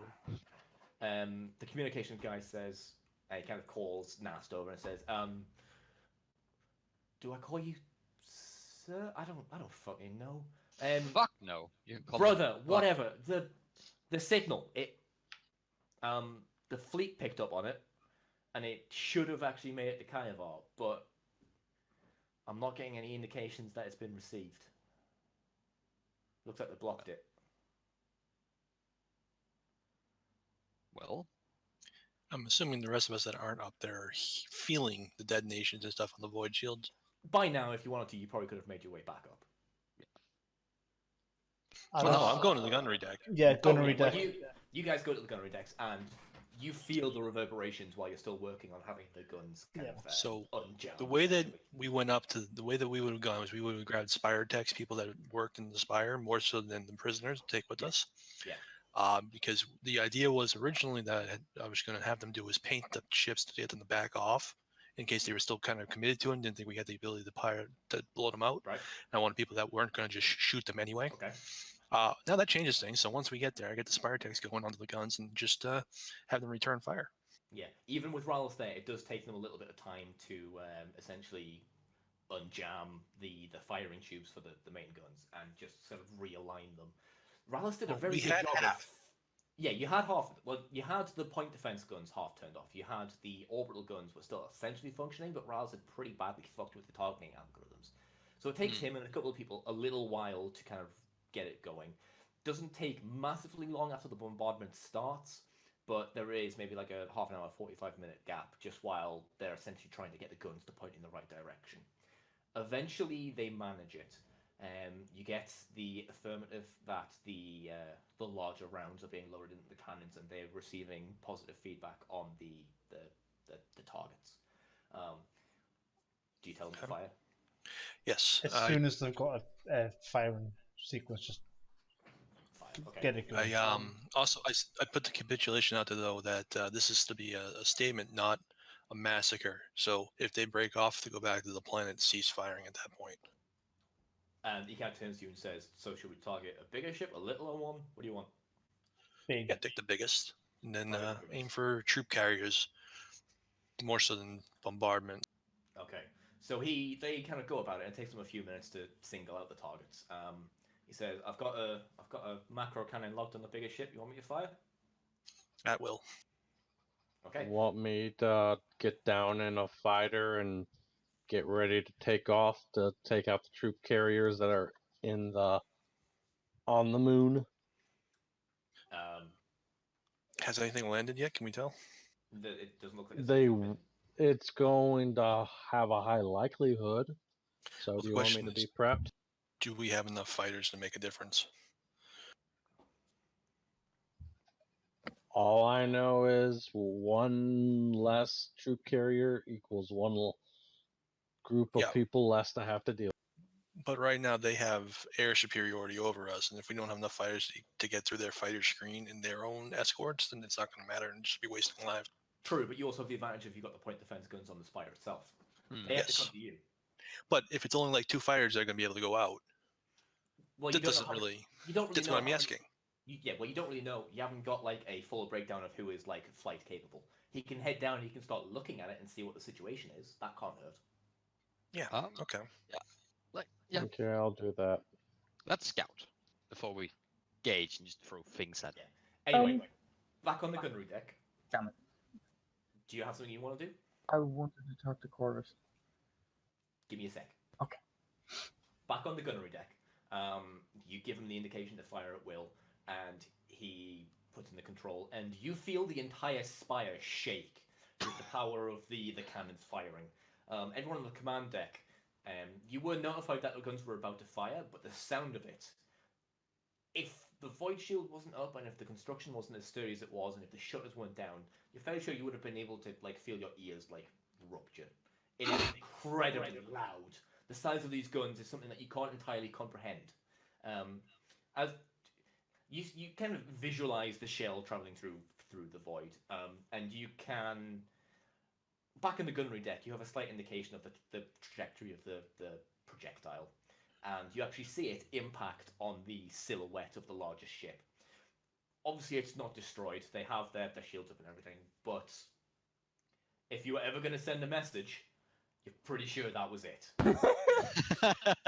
S1: The communications guy says, he kind of calls Nast over and says, "Do I call you sir? I don't fucking know."
S6: Fuck no. You can call
S1: Brother,
S6: me
S1: whatever. The signal, the fleet picked up on it, and it should have actually made it to Kaivar, but I'm not getting any indications that it's been received. Looks like they blocked it.
S6: Well,
S4: I'm assuming the rest of us that aren't up there are feeling the detonations and stuff on the void shields.
S1: By now, if you wanted to, you probably could have made your way back up.
S4: Well, no, I'm going to the gunnery deck.
S5: Yeah, gunnery
S1: Okay, well,
S5: deck.
S1: you guys go to the gunnery decks, and you feel the reverberations while you're still working on having the guns kind of
S4: So
S1: unjammed,
S4: the way that
S1: essentially.
S4: we went up to the way that we would have gone was we would have grabbed Spire techs, people that worked in the Spire, more so than the prisoners to take with us.
S1: Yeah.
S4: Because the idea was originally that I was going to have them do was paint the ships to get them to back off in case they were still kind of committed to it and didn't think we had the ability to blow them out.
S1: Right.
S4: I wanted people that weren't going to just shoot them anyway.
S1: Okay.
S4: Now that changes things. So once we get there, I get the Spire techs going onto the guns and just have them return fire.
S1: Yeah. Even with Rallis there, it does take them a little bit of time to essentially unjam the firing tubes for the main guns and just sort of realign them. Rallis did a very
S4: we
S1: good
S4: had
S1: job
S4: half.
S1: of... Yeah, you had half. Well, you had the point defense guns half turned off. You had the orbital guns were still essentially functioning, but Rallis had pretty badly fucked with the targeting algorithms. So it takes him and a couple of people a little while to kind of get it going. Doesn't take massively long after the bombardment starts, but there is maybe like a half an hour, 45-minute gap just while they're essentially trying to get the guns to point in the right direction. Eventually, they manage it. You get the affirmative that the larger rounds are being lowered into the cannons, and they're receiving positive feedback on the targets. Do you tell them to fire?
S4: Yes.
S5: As soon as they've got a firing sequence, just
S1: Fire. Okay.
S5: get it going.
S4: I also I put the capitulation out there though that this is to be a statement, not a massacre. So if they break off to go back to the planet, cease firing at that point.
S1: And he kind of turns to you and says, "So should we target a bigger ship, a littler one? What do you want?"
S5: Big.
S4: Yeah, take the biggest, and then
S1: Target the biggest.
S4: aim for troop carriers, more so than bombardment.
S1: Okay. So they kind of go about it, and it takes them a few minutes to single out the targets. He says, "I've got a macro cannon locked on the bigger ship. You want me to fire?"
S4: At will.
S1: Okay.
S3: Want me to get down in a fighter and get ready to take off to take out the troop carriers that are on the moon?
S4: Has anything landed yet? Can we tell?
S1: It doesn't look like it's
S3: They,
S1: been-
S3: it's going to have a high likelihood. So
S4: Well,
S3: do
S4: the
S3: you want me
S4: question
S3: to be
S4: is-
S3: prepped?
S4: Do we have enough fighters to make a difference?
S3: All I know is one less troop carrier equals one group of
S4: Yeah.
S3: people less to have to deal.
S4: But right now they have air superiority over us, and if we don't have enough fighters to get through their fighter screen and their own escorts, then it's not going to matter and just be wasting lives.
S1: True, but you also have the advantage if you've got the point defense guns on the Spire itself. They have to
S4: Yes.
S1: come to you.
S4: But if it's only like 2 fighters that are going to be able to go out,
S1: Well,
S4: that
S1: you don't
S4: doesn't
S1: know how,
S4: really.
S1: you don't really
S4: That's
S1: know
S4: what I'm
S1: how-
S4: asking.
S1: Well, you don't really know. You haven't got like a full breakdown of who is like flight capable. He can head down and he can start looking at it and see what the situation is. That can't hurt.
S4: Yeah.
S6: Um,
S4: Okay.
S6: yeah,
S3: Okay, I'll do that.
S6: let's scout before we gauge and just throw things at.
S1: Yeah. Anyway, back on the gunnery deck.
S2: Damn it.
S1: Do you have something you want to do?
S2: I wanted to talk to Corvus.
S1: Give me a sec.
S2: Okay.
S1: Back on the gunnery deck, you give him the indication to fire at will, and he puts in the control, and you feel the entire spire shake with the power of the cannons firing. Everyone on the command deck, you were notified that the guns were about to fire, but the sound of it, if the void shield wasn't up and if the construction wasn't as sturdy as it was and if the shutters weren't down, you're fairly sure you would have been able to like feel your ears like rupture. It is incredibly loud. The size of these guns is something that you can't entirely comprehend. As you kind of visualize the shell traveling through the void, and you can. Back in the gunnery deck, you have a slight indication of the trajectory of the projectile, and you actually see it impact on the silhouette of the largest ship. Obviously, it's not destroyed. They have their shields up and everything, but if you were ever going to send a message, you're pretty sure that was it.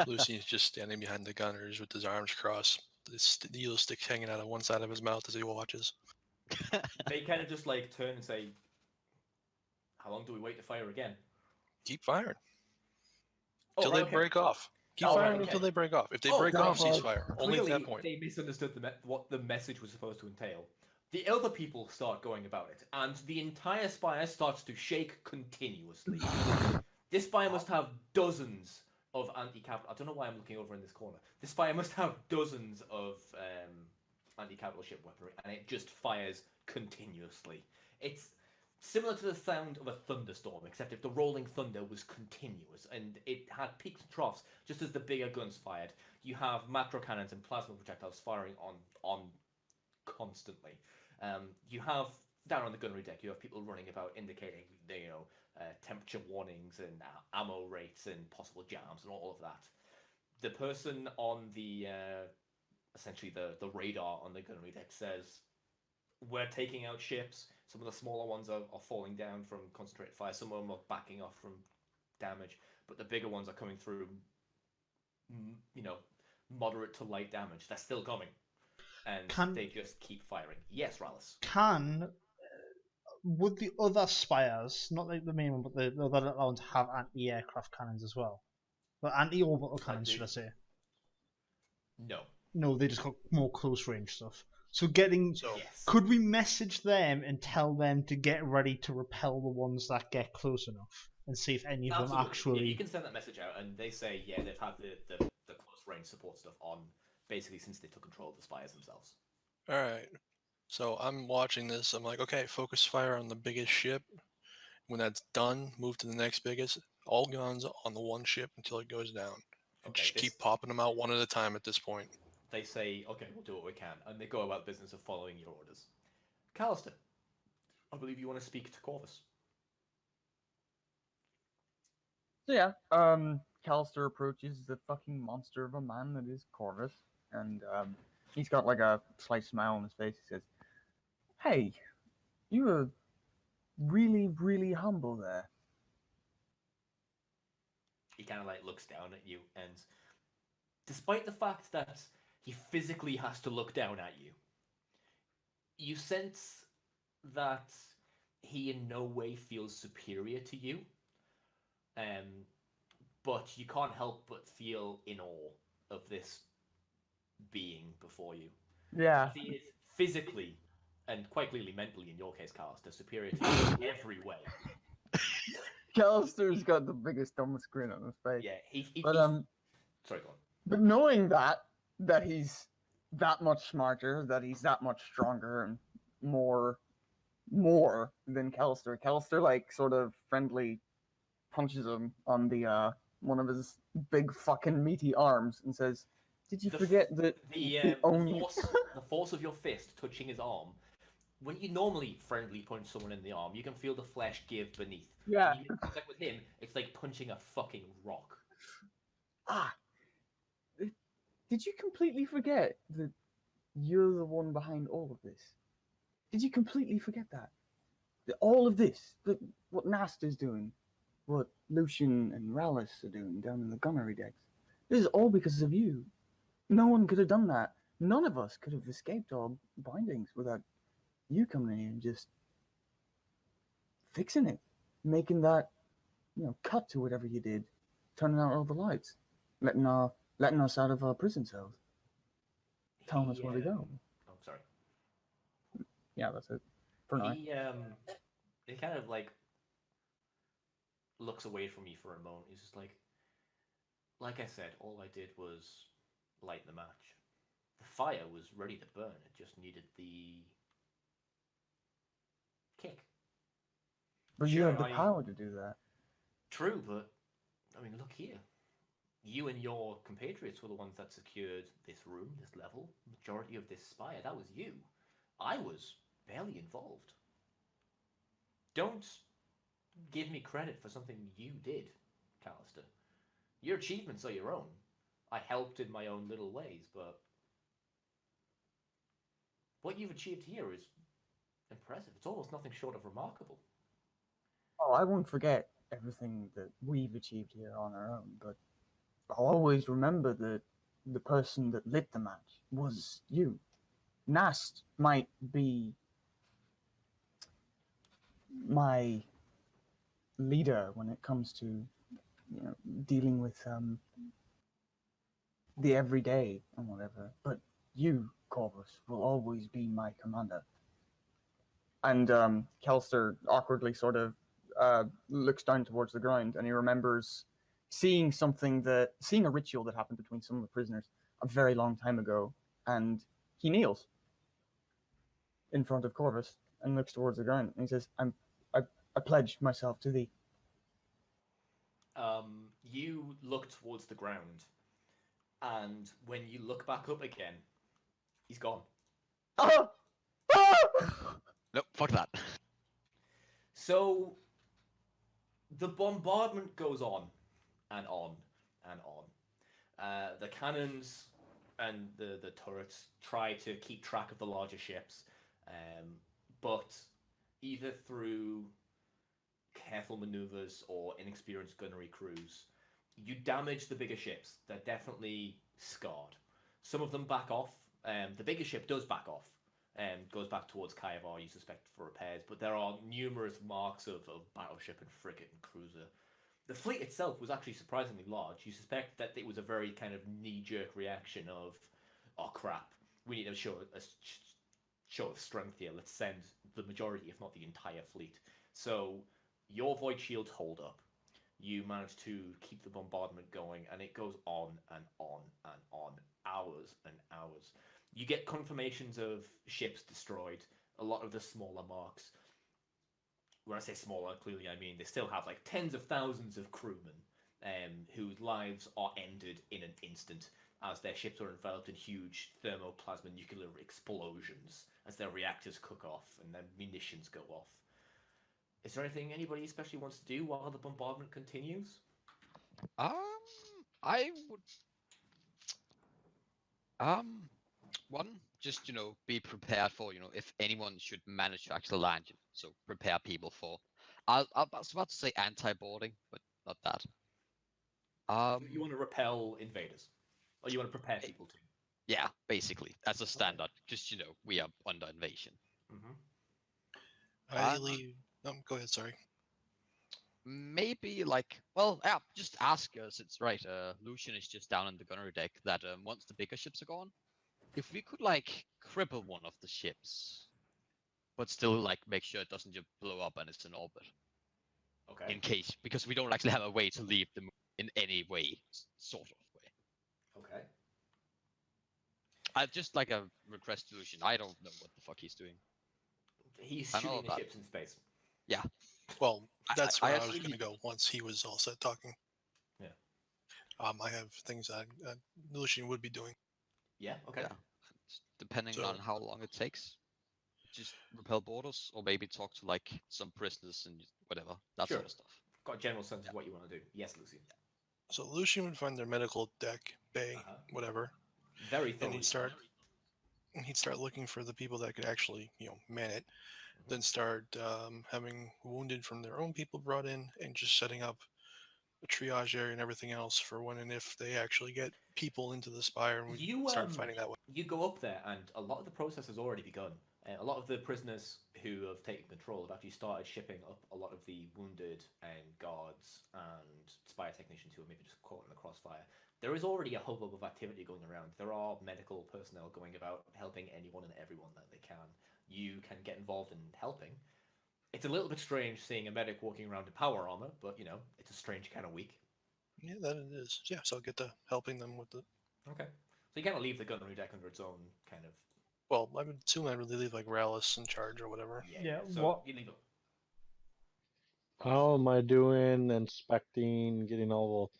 S4: Lucy's just standing behind the gunners with his arms crossed, the needle stick hanging out of one side of his mouth as he watches.
S1: They kind of just like turn and say, "How long do we wait to fire again?"
S4: Keep firing
S1: Oh,
S4: until
S1: right,
S4: they
S1: okay.
S4: break off. Keep
S1: Oh, right,
S4: firing
S1: okay.
S4: until they break off. If they
S1: Oh,
S4: break
S1: right,
S4: off,
S2: well,
S4: ceasefire. Only at
S1: Clearly,
S4: that point.
S1: they misunderstood what the message was supposed to entail. The other people start going about it, and the entire spire starts to shake continuously. This spire must have dozens of anti-capital. I don't know why I'm looking over in this corner. This spire must have dozens of anti-capital ship weaponry, and it just fires continuously. It's similar to the sound of a thunderstorm, except if the rolling thunder was continuous and it had peaks and troughs, just as the bigger guns fired. You have macro cannons and plasma projectiles firing on constantly. You have down on the gunnery deck, you have people running about indicating temperature warnings and ammo rates and possible jams and all of that. The person on the essentially the radar on the gunnery deck says, "We're taking out ships. Some of the smaller ones are falling down from concentrated fire. Some of them are backing off from damage, but the bigger ones are coming through, moderate to light damage. They're still coming." And they just keep firing. Yes, Rallis.
S5: Would the other spires, not like the main one, but the other little ones, have anti-aircraft cannons as well? But anti-orbital cannons, should I say?
S1: No.
S5: No, they just got more close range stuff. So yes. Could we message them and tell them to get ready to repel the ones that get close enough, and see if any of them actually?
S1: Yeah, you can send that message out, and they say, yeah, they've had the close range support stuff on basically since they took control of the spires themselves.
S4: All right. So I'm watching this. I'm like, okay, focus fire on the biggest ship. When that's done, move to the next biggest. All guns on the one ship until it goes down. And
S1: Okay,
S4: just keep popping them out one at a time at this point.
S1: They say, okay, we'll do what we can, and they go about business of following your orders. Callister, I believe you want to speak to Corvus.
S2: So yeah, Callister approaches the fucking monster of a man that is Corvus, and he's got like a slight smile on his face. He says, "Hey, you were really, really humble there."
S1: He kind of like looks down at you, and despite the fact that he physically has to look down at you, you sense that he in no way feels superior to you. But you can't help but feel in awe of this being before you.
S2: Yeah.
S1: He is physically, and quite clearly mentally in your case, Callister, superior to you in every way.
S2: Callister's got the biggest dumbest grin on his face.
S1: Yeah,
S2: But
S1: sorry, go on.
S2: But knowing that he's that much smarter, that he's that much stronger and more than Callister like sort of friendly punches him on the one of his big fucking meaty arms and says, "Did you forget that
S1: the force of your fist touching his arm? When you normally friendly punch someone in the arm, you can feel the flesh give beneath.
S2: Yeah.
S1: When you get contact with him, it's like punching a fucking rock.
S2: Did you completely forget that you're the one behind all of this. Did you completely forget that? All of this, what Nast is doing, what Lucian and Rallis are doing down in the gunnery decks, this is all because of you. No one could have done that. None of us could have escaped our bindings without you coming in here and just fixing it, making that, cut to whatever you did, turning out all the lights, letting us out of our prison cells, telling us where to go.
S1: Oh, sorry.
S2: Yeah, that's it. For now.
S1: He kind of like looks away from me for a moment. He's just like I said, all I did was light the match. The fire was ready to burn. It just needed the kick.
S2: But you have the power to do that.
S1: True, but I mean, look here. You and your compatriots were the ones that secured this room, this level, majority of this spire. That was you. I was barely involved. Don't give me credit for something you did, Callister. Your achievements are your own. I helped in my own little ways, but what you've achieved here is impressive. It's almost nothing short of remarkable.
S2: Oh, I won't forget everything that we've achieved here on our own, but I'll always remember that the person that lit the match was you. Nast might be my leader when it comes to dealing with the everyday and whatever, but you, Corvus, will always be my commander. And Kelster awkwardly sort of looks down towards the ground, and he remembers seeing a ritual that happened between some of the prisoners a very long time ago, and he kneels in front of Corvus and looks towards the ground, and he says, I pledge myself to thee.
S1: You look towards the ground, and when you look back up again, he's gone.
S2: Ah! Ah!
S6: Nope, fuck that.
S1: So the bombardment goes on and on and on. The cannons and the turrets try to keep track of the larger ships, but either through careful maneuvers or inexperienced gunnery crews, you damage the bigger ships. They're definitely scarred. Some of them back off. The bigger ship does back off. Goes back towards Kaivar, you suspect, for repairs, but there are numerous marks of battleship and frigate and cruiser. The fleet itself was actually surprisingly large. You suspect that it was a very kind of knee-jerk reaction of, oh crap, we need to show a show of strength here. Let's send the majority, if not the entire fleet. So your void shields hold up. You manage to keep the bombardment going, and it goes on and on and on, hours and hours. You get confirmations of ships destroyed, a lot of the smaller marks. When I say smaller, clearly I mean they still have like tens of thousands of crewmen whose lives are ended in an instant as their ships are enveloped in huge thermoplasma nuclear explosions as their reactors cook off and their munitions go off. Is there anything anybody especially wants to do while the bombardment continues?
S6: I would. One, just be prepared for if anyone should manage to actually land. So prepare people for. I was about to say anti-boarding, but not that.
S1: You want to repel invaders, or you want to prepare people to?
S6: Yeah, basically as a standard. Just we are under invasion.
S4: Ideally, go ahead. Sorry.
S6: Maybe just ask us. It's right. Lucian is just down in the gunnery deck. That once the bigger ships are gone, if we could cripple one of the ships, but still make sure it doesn't just blow up and it's in orbit.
S1: Okay.
S6: In case, because we don't actually have a way to leave them in any way, sort of way.
S1: Okay.
S6: I'd just like a request solution. I don't know what the fuck he's doing.
S1: He's shooting the ships in space.
S6: Yeah.
S4: Well, that's where I was going to go once he was all set talking.
S1: Yeah.
S4: I have things that Lucian would be doing.
S1: Yeah, okay.
S6: Yeah. Depending on how long it takes. Just repel borders, or maybe talk to some prisoners and whatever. That sort of stuff.
S1: Got a general sense of what you want to do. Yes, Lucy.
S4: So Lucian would find their medical deck, bay, whatever.
S1: Very thoroughly.
S4: And he'd start he'd start looking for the people that could actually, man it. Then start having wounded from their own people brought in, and just setting up a triage area and everything else for when and if they actually get people into the spire, and we start fighting that way.
S1: You go up there, and a lot of the process has already begun. A lot of the prisoners who have taken control have actually started shipping up a lot of the wounded and guards and spire technicians who are maybe just caught in the crossfire. There is already a hubbub of activity going around. There are medical personnel going about helping anyone and everyone that they can. You can get involved in helping. It's a little bit strange seeing a medic walking around in power armor, but it's a strange kind of week.
S4: Yeah, that it is. Yeah, so I'll get to helping them with the.
S1: Okay. So you kind of leave the gunnery deck under its own kind of.
S4: Well, I would assume I'd really leave like Rallis in charge or whatever.
S5: Yeah,
S1: So
S5: what-
S1: you leave it.
S3: How am I doing? Inspecting, getting all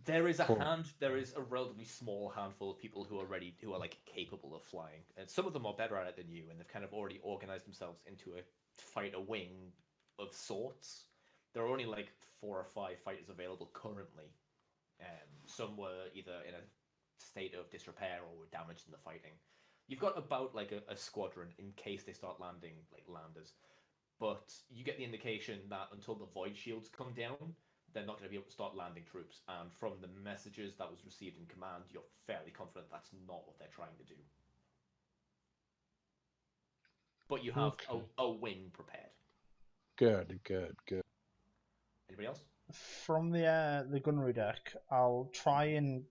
S1: There is a
S3: Cool.
S1: there is a relatively small handful of people who are like capable of flying, and some of them are better at it than you, and they've kind of already organized themselves into a fighter wing of sorts. There are only like 4 or 5 fighters available currently. Some were either in a state of disrepair or were damaged in the fighting. You've got about like a squadron in case they start landing like landers, but you get the indication that until the void shields come down, they're not going to be able to start landing troops. And from the messages that was received in command, you're fairly confident that's not what they're trying to do. But you have
S3: Okay.
S1: a wing prepared.
S3: good.
S1: Anybody else?
S5: From the gunnery deck, I'll try and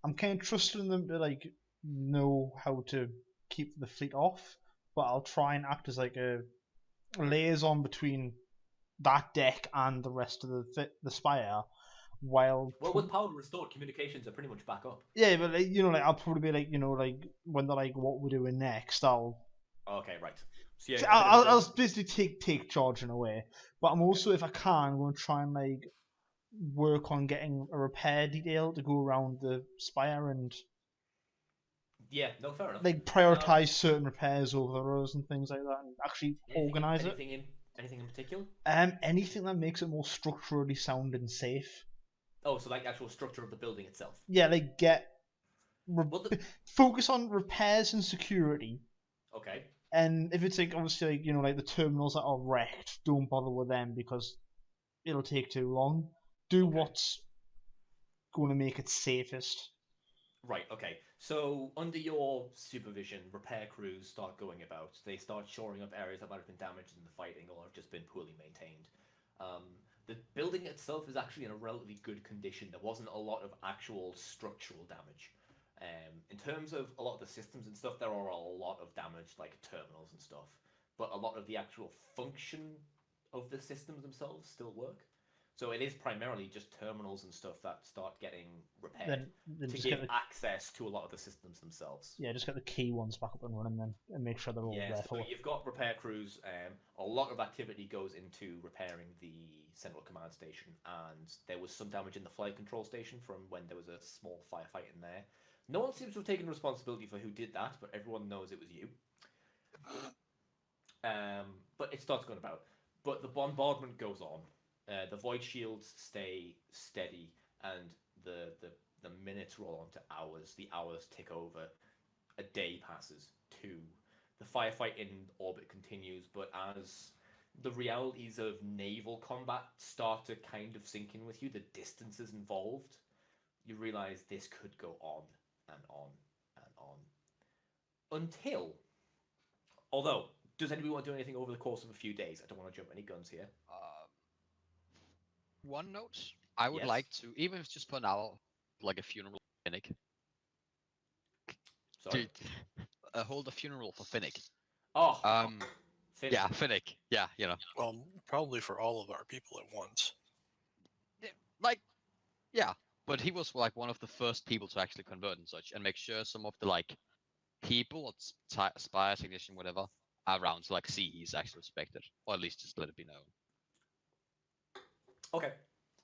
S5: I'm kind of trusting them to like know how to keep the fleet off, but I'll try and act as like a liaison between that deck and the rest of the spire. While
S1: Well, with power restored, communications are pretty much back up.
S5: yeah, but like I'll probably be like like when they're like what we're doing next, I'll
S1: Okay, right. So yeah,
S5: So
S1: a bit of
S5: I'll basically take charge in a way, but I'm also, if I can, I'm going to try and like work on getting a repair detail to go around the spire and
S1: yeah, no, fair enough.
S5: like prioritize certain repairs over others and things like that, and actually organize it.
S1: Anything in particular?
S5: Anything that makes it more structurally sound and safe.
S1: Oh, so like the actual structure of the building itself.
S5: Yeah, like
S1: Well,
S5: focus on repairs and security.
S1: Okay.
S5: And if it's like obviously like like the terminals that are wrecked, don't bother with them because it'll take too long. Do
S1: Okay.
S5: what's going to make it safest.
S1: Right, okay. So, under your supervision, repair crews start going about. They start shoring up areas that might have been damaged in the fighting or have just been poorly maintained. The building itself is actually in a relatively good condition. There wasn't a lot of actual structural damage. In terms of a lot of the systems and stuff, there are a lot of damage, like terminals and stuff. But a lot of the actual function of the systems themselves still work. So it is primarily just terminals and stuff that start getting repaired
S5: Then
S1: to
S5: just
S1: give
S5: get the,
S1: access to a lot of the systems themselves.
S5: just get the key ones back up and running then, and make sure they're all
S1: Yeah,
S5: there
S1: so
S5: for.
S1: you've got repair crews. A lot of activity goes into repairing the central command station, and there was some damage in the flight control station from when there was a small firefight in there. No one seems to have taken responsibility for who did that, but everyone knows it was you. But it starts going about. But the bombardment goes on. The void shields stay steady, and the minutes roll on to hours. The hours tick over. A day passes. 2. The firefight in orbit continues, but as the realities of naval combat start to kind of sink in with you, the distances involved, you realize this could go on and on and on. Until, although, does anybody want to do anything over the course of a few days? I don't want to jump any guns here.
S6: One note, I would
S1: Yes.
S6: like to, even if it's just for an hour, like a funeral for Finnick.
S1: Sorry.
S6: Hold a funeral for Finnick.
S1: Oh, Finnick.
S6: Yeah, Finnick. Yeah,
S4: Well, probably for all of our people at once.
S6: like, yeah. But he was like one of the first people to actually convert and such, and make sure some of the like people, or spire technician, whatever, around to like see he's actually respected, or at least just let it be known.
S1: Okay.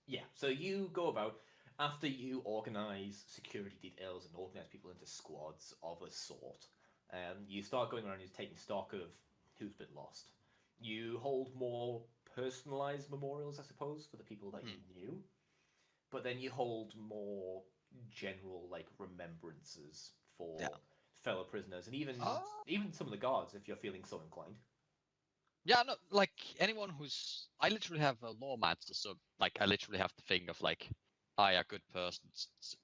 S1: Yeah, so you go about, after you organize security details and organize people into squads of a sort, you start going around and taking stock of who's been lost. You hold more personalized memorials, I suppose, for the people that you knew, but then you hold more general, like, remembrances for fellow prisoners, and even
S6: Ah.
S1: even some of the guards, if you're feeling so inclined.
S6: Yeah, no, like anyone who's. I literally have a lawmancer, so like I literally have the thing of like, I a good person.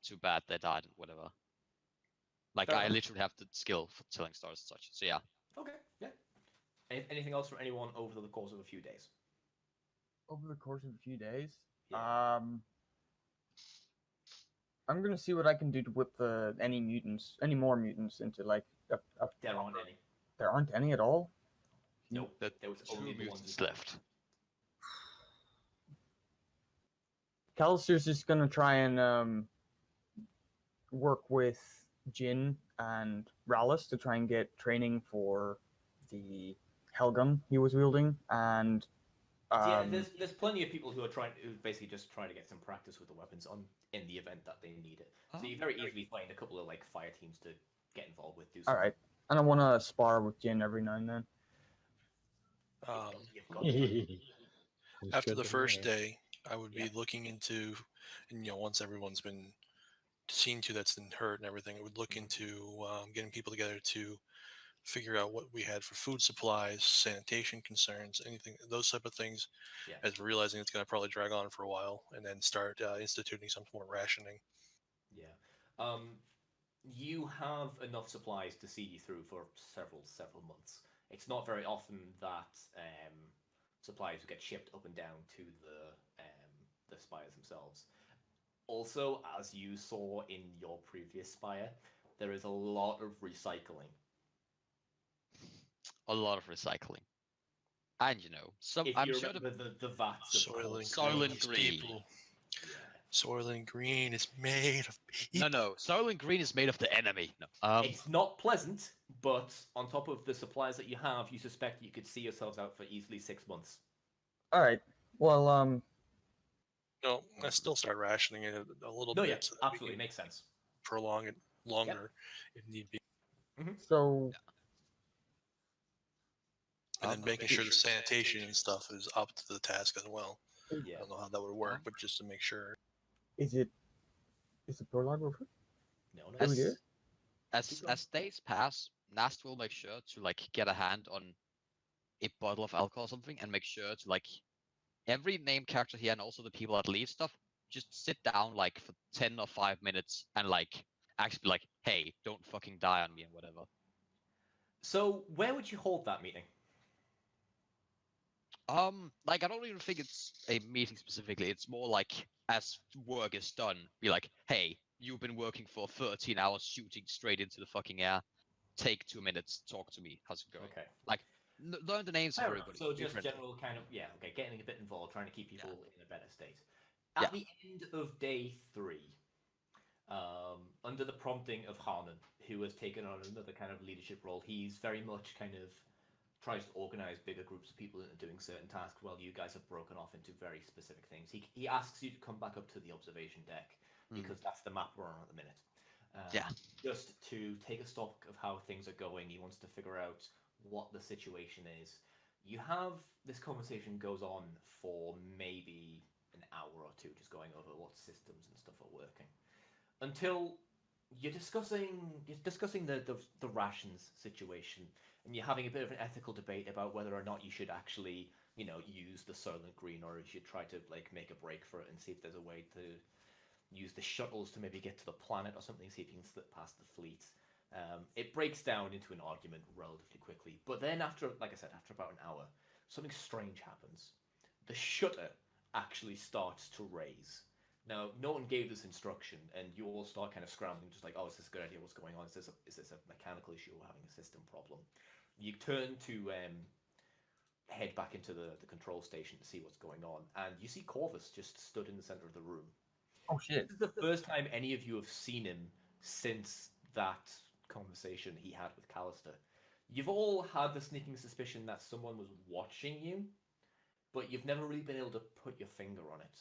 S6: Too bad they died, whatever. Like
S1: Fair
S6: I
S1: enough.
S6: literally have the skill for telling stories and such. So yeah.
S1: Okay, yeah. Anything else for anyone over the course of a few days?
S2: Over the course of a few days.
S1: Yeah.
S2: I'm gonna see what I can do to whip any more mutants into like a
S1: There aren't any.
S2: There aren't any at all.
S1: Nope.
S6: The
S1: There was
S6: two
S1: only the ones
S6: mutants
S1: who-
S6: left.
S2: Callister's just gonna try and work with Jin and Rallis to try and get training for the Hellgun he was wielding, and
S1: Yeah, there's plenty of people who are basically just trying to get some practice with the weapons in the event that they need it. So you very easily find a couple of like fire teams to get involved with.
S2: all right. And I want to spar with Jin every now and then.
S1: You've got time.
S4: After
S3: Good
S4: the
S3: to
S4: first
S3: know.
S4: day, I would be looking into, and once everyone's been seen to that's been hurt and everything, I would look into getting people together to figure out what we had for food supplies, sanitation concerns, anything, those type of things.
S1: Yeah.
S4: As we're realizing it's going to probably drag on for a while, and then start instituting some more rationing.
S1: Yeah. You have enough supplies to see you through for several months. It's not very often that supplies get shipped up and down to the spires themselves. Also, as you saw in your previous spire, there is a lot of recycling.
S6: A lot of recycling. And some.
S1: If
S6: I'm
S1: you
S6: sure
S1: remember the vats of
S4: Soil and
S6: Soil
S4: green,
S6: and
S4: is
S6: green.
S4: people.
S1: Yeah.
S4: Soil and green is made of people.
S6: No. Soil and green is made of the enemy. No.
S1: It's not pleasant, but on top of the supplies that you have, you suspect you could see yourselves out for easily 6 months.
S2: All right. Well,
S4: No, I still start rationing it a little
S1: No,
S4: bit.
S1: yeah,
S4: so that we
S1: absolutely
S4: can
S1: makes sense.
S4: prolong it longer if need be.
S2: so
S4: And then making sure the sanitation and stuff is up to the task as well. I
S1: Yeah.
S4: don't know how that would work, but just to make sure.
S2: is the prologue over?
S1: No, no.
S2: Did we do
S6: As
S2: it?
S6: as days pass, Nast will make sure to like get a hand on a bottle of alcohol or something, and make sure to like every named character here and also the people that leave stuff, just sit down like for 10 or 5 minutes and like actually be like, hey, don't fucking die on me and whatever.
S1: So, where would you hold that meeting?
S6: Like I don't even think it's a meeting specifically. It's more like as work is done, be like, hey, you've been working for 13 hours shooting straight into the fucking air. Take 2 minutes, talk to me. How's it going?
S1: Okay.
S6: Like, learn the names
S1: Fair
S6: of
S1: enough.
S6: everybody.
S1: So
S6: be
S1: just
S6: friendly.
S1: general kind of, yeah, okay, getting a bit involved, trying to keep people in a better state.
S6: Yeah.
S1: At the end of day 3, under the prompting of Harnan, who has taken on another kind of leadership role, he's very much kind of tries to organize bigger groups of people into doing certain tasks while you guys have broken off into very specific things. He asks you to come back up to the observation deck because that's the map we're on at the minute.
S6: Yeah.
S1: Just to take a stock of how things are going. He wants to figure out what the situation is. You have this conversation goes on for maybe an hour or two, just going over what systems and stuff are working, until you're discussing the rations situation, and you're having a bit of an ethical debate about whether or not you should actually use the Soylent Green, or you should try to like make a break for it and see if there's a way to use the shuttles to maybe get to the planet or something, see if you can slip past the fleet. It breaks down into an argument relatively quickly, but then after about an hour, something strange happens. The shutter actually starts to raise. Now, no one gave this instruction, and you all start kind of scrambling, just like, oh, is this a good idea? What's going on? Is this a mechanical issue or having a system problem? You turn to head back into the control station to see what's going on, and you see Corvus just stood in the center of the room.
S2: Oh shit!
S1: This is the first time any of you have seen him since that conversation he had with Callister. You've all had the sneaking suspicion that someone was watching you, but you've never really been able to put your finger on it.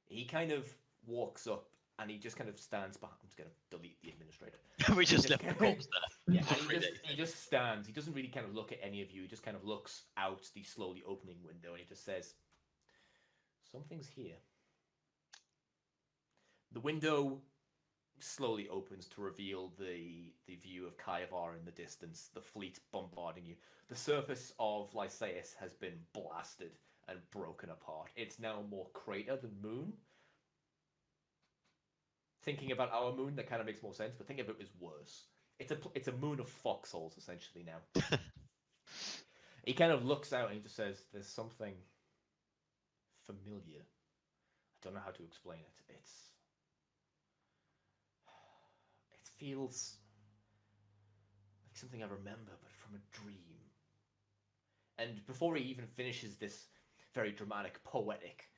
S1: He kind of walks up and he just kind of stands behind. I'm just going to delete the administrator.
S6: We just
S1: He
S6: left the
S1: kind
S6: corpse
S1: of-
S6: there.
S1: Yeah, and he just stands. He doesn't really kind of look at any of you. He just kind of looks out the slowly opening window and he just says, "Something's here." The window slowly opens to reveal the view of Kaivar in the distance, the fleet bombarding you. The surface of Lycaeus has been blasted and broken apart. It's now more crater than moon. Thinking about our moon, that kind of makes more sense, but think of it as worse. It's a moon of foxholes, essentially, now. He kind of looks out and he just says, there's something familiar. I don't know how to explain it. It feels like something I remember, but from a dream. And before he even finishes this very dramatic, poetic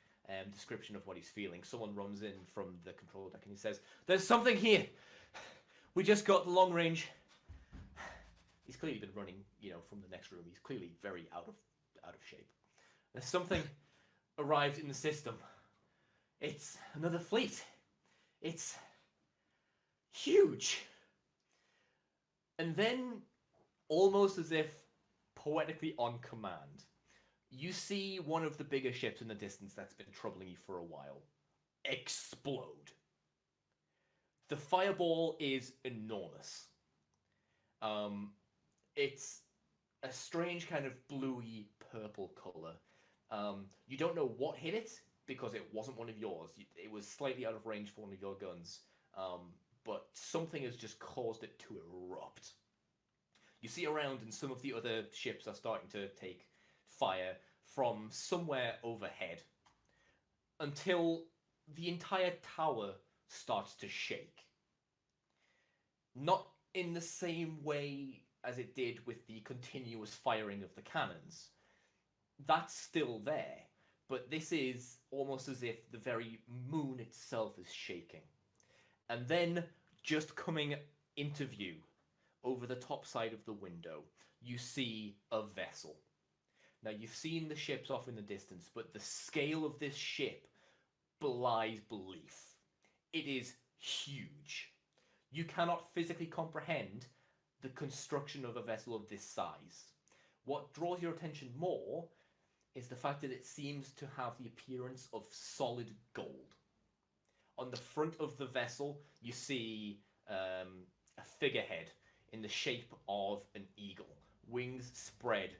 S1: description of what he's feeling, someone runs in from the control deck and he says, there's something here! We just got the long range. He's clearly been running, from the next room. He's clearly very out of shape. There's something arrived in the system. It's another fleet. It's huge. And then, almost as if poetically on command, you see one of the bigger ships in the distance that's been troubling you for a while explode. The fireball is enormous. It's a strange kind of bluey purple color. You don't know what hit it because it wasn't one of yours. It was slightly out of range for one of your guns. But something has just caused it to erupt. You see around, and some of the other ships are starting to take fire from somewhere overhead until the entire tower starts to shake. Not in the same way as it did with the continuous firing of the cannons. That's still there, but this is almost as if the very moon itself is shaking. And then, just coming into view, over the top side of the window, you see a vessel. Now, you've seen the ships off in the distance, but the scale of this ship belies belief. It is huge. You cannot physically comprehend the construction of a vessel of this size. What draws your attention more is the fact that it seems to have the appearance of solid gold. On the front of the vessel, you see a figurehead in the shape of an eagle, wings spread,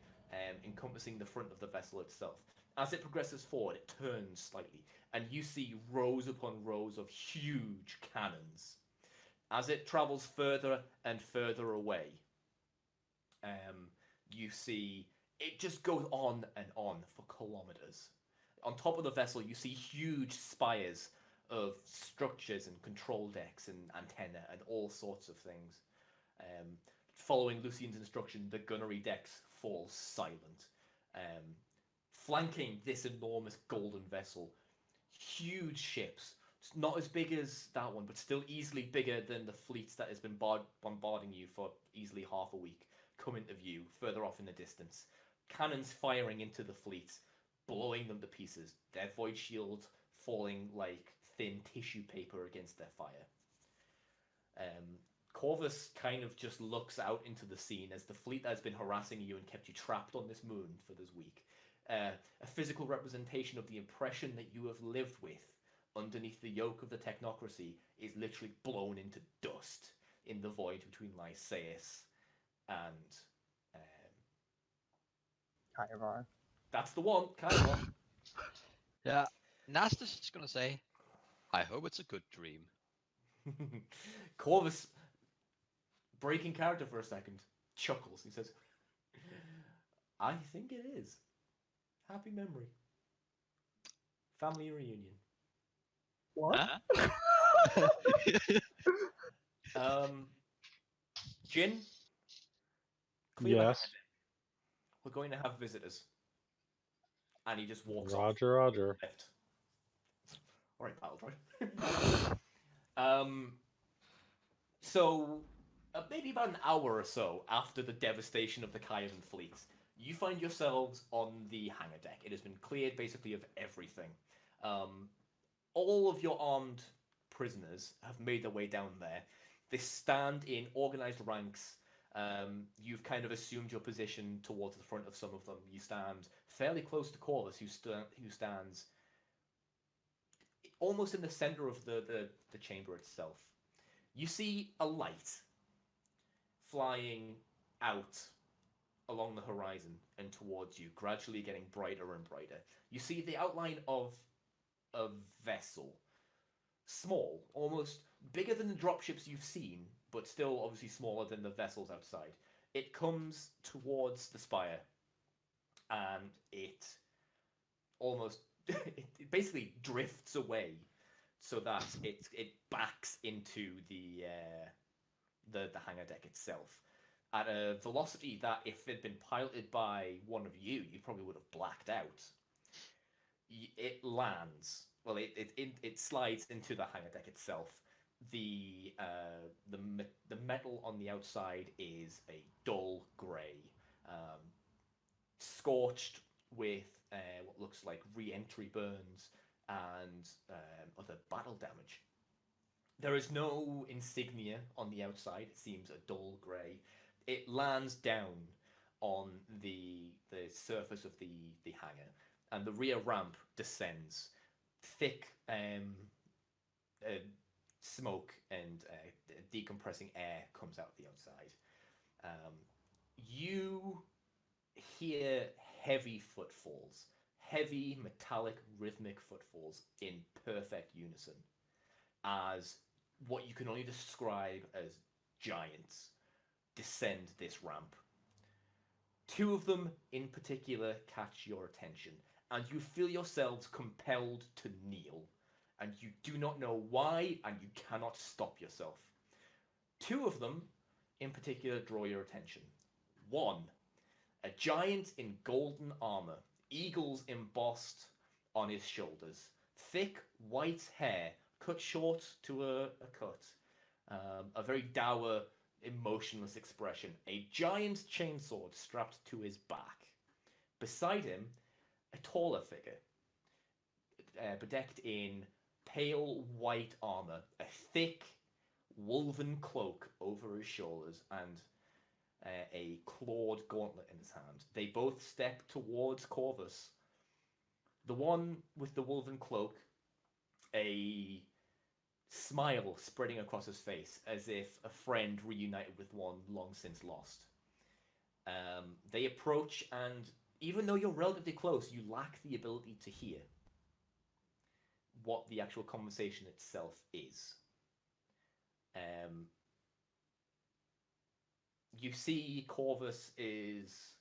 S1: encompassing the front of the vessel itself. As it progresses forward, it turns slightly, and you see rows upon rows of huge cannons. As it travels further and further away, you see it just goes on and on for kilometers. On top of the vessel, you see huge spires of structures and control decks and antenna and all sorts of things. Following Lucian's instruction, the gunnery decks fall silent. Flanking this enormous golden vessel, huge ships, not as big as that one, but still easily bigger than the fleets that has been bombarding you for easily half a week, come into view further off in the distance. Cannons firing into the fleets, blowing them to pieces, their void shields falling like thin tissue paper against their fire. Corvus kind of just looks out into the scene as the fleet that has been harassing you and kept you trapped on this moon for this week. A physical representation of the impression that you have lived with underneath the yoke of the technocracy is literally blown into dust in the void between Lycaeus and
S2: Kaivar.
S1: That's the one, Kaivar.
S6: Yeah, Nastus is gonna say, I hope it's a good dream.
S1: Corvus, breaking character for a second, chuckles. He says, I think it is. Happy memory. Family reunion.
S2: What?
S6: Huh?
S1: Jin? Clear
S3: Yes.
S1: ahead. We're going to have visitors. And he just walks off.
S3: Roger.
S1: Left. All right, Battle Droid. So, maybe about an hour or so after the devastation of the Kaivan fleet, you find yourselves on the hangar deck. It has been cleared basically of everything. All of your armed prisoners have made their way down there. They stand in organized ranks. You've kind of assumed your position towards the front of some of them. You stand fairly close to Corvus, who stands almost in the center of the chamber itself. You see a light flying out along the horizon and towards you, gradually getting brighter and brighter. You see the outline of a vessel. Small, almost bigger than the dropships you've seen, but still obviously smaller than the vessels outside. It comes towards the spire, and it almost it basically drifts away, so that it backs into the hangar deck itself at a velocity that, if it had been piloted by one of you probably would have blacked out. It lands. Well, it slides into the hangar deck itself. The metal on the outside is a dull grey, scorched with what looks like re-entry burns and other battle damage. There is no insignia on the outside. It seems a dull grey. It lands down on the surface of the hangar, and the rear ramp descends. Thick smoke and decompressing air comes out the outside. You hear heavy footfalls, heavy metallic rhythmic footfalls in perfect unison, as what you can only describe as giants descend this ramp. Two of them in particular catch your attention, and you feel yourselves compelled to kneel, and you do not know why, and you cannot stop yourself. Two of them in particular draw your attention. One, a giant in golden armor, eagles embossed on his shoulders, thick white hair cut short to a cut, a very dour, emotionless expression, a giant chainsword strapped to his back. Beside him, a taller figure, bedecked in pale white armor, a thick woven cloak over his shoulders, and a clawed gauntlet in his hand. They both step towards Corvus. The one with the woven cloak, a smile spreading across his face, as if a friend reunited with one long since lost. They approach, and even though you're relatively close, you lack the ability to hear what the actual conversation itself is. You see Corvus is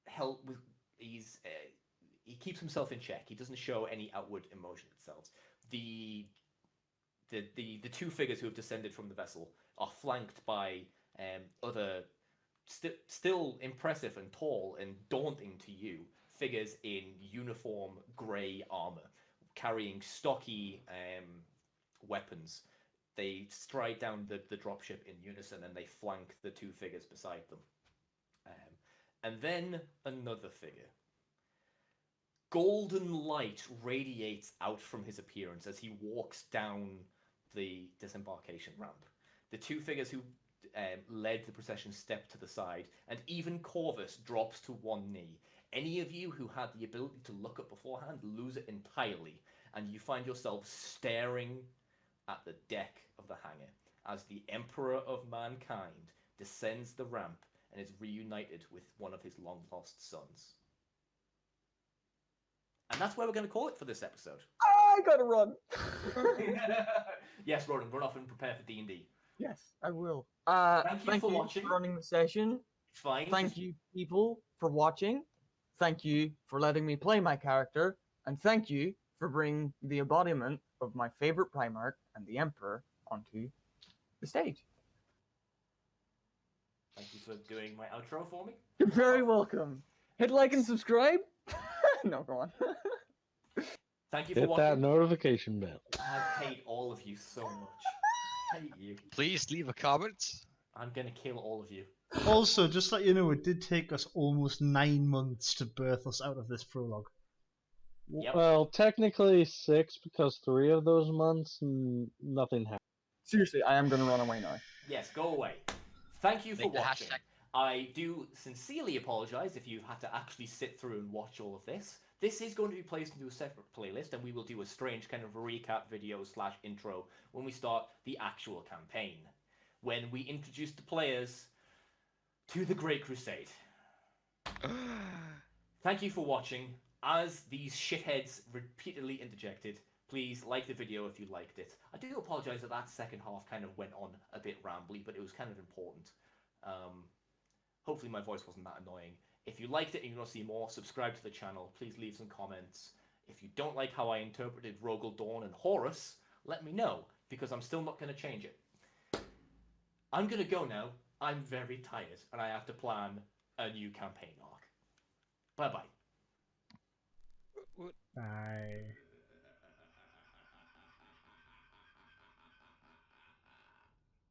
S1: held with... he keeps himself in check. He doesn't show any outward emotion itself. The two figures who have descended from the vessel are flanked by other still impressive and tall and daunting to you figures in uniform grey armor, carrying stocky weapons. They stride down the dropship in unison, and they flank the two figures beside them. And then another figure. Golden light radiates out from his appearance as he walks down the disembarkation ramp. The two figures who led the procession step to the side, and even Corvus drops to one knee. Any of you who had the ability to look up beforehand lose it entirely, and you find yourself staring at the deck of the hangar as the Emperor of Mankind descends the ramp and is reunited with one of his long-lost sons. And that's where we're going to call it for this episode.
S2: I gotta run.
S1: Yes, Ronan, run off and prepare for D&D.
S2: Yes, I will.
S1: Thank you for watching.
S2: For running the session.
S1: It's fine.
S2: Thank you, people, for watching. Thank you for letting me play my character. And thank you for bringing the embodiment of my favorite Primarch and the Emperor onto the stage.
S1: Thank you for doing my outro for me.
S2: You're very welcome. Hit like and subscribe. No, go on.
S1: Thank you for
S3: Hit
S1: watching.
S3: that notification bell.
S1: I hate all of you so much. I hate you.
S6: Please leave a comment.
S1: I'm gonna kill all of you.
S5: Also, just let you know, it did take us almost 9 months to birth us out of this prologue.
S1: Yep.
S3: Well, technically 6, because 3 of those months, nothing happened.
S2: Seriously, I am gonna run away now.
S1: Yes, go away. Thank you for
S6: Make the
S1: watching.
S6: hashtag
S1: I do sincerely apologise if you've had to actually sit through and watch all of this. This is going to be placed into a separate playlist, and we will do a strange kind of recap video / intro when we start the actual campaign, when we introduce the players to the Great Crusade. Thank you for watching. As these shitheads repeatedly interjected, please like the video if you liked it. I do apologise that that second half kind of went on a bit rambly, but it was kind of important. Hopefully my voice wasn't that annoying. If you liked it and you want to see more, subscribe to the channel. Please leave some comments. If you don't like how I interpreted Rogel Dawn and Horus, let me know, because I'm still not going to change it. I'm going to go now. I'm very tired, and I have to plan a new campaign arc. Bye-bye.
S5: Bye.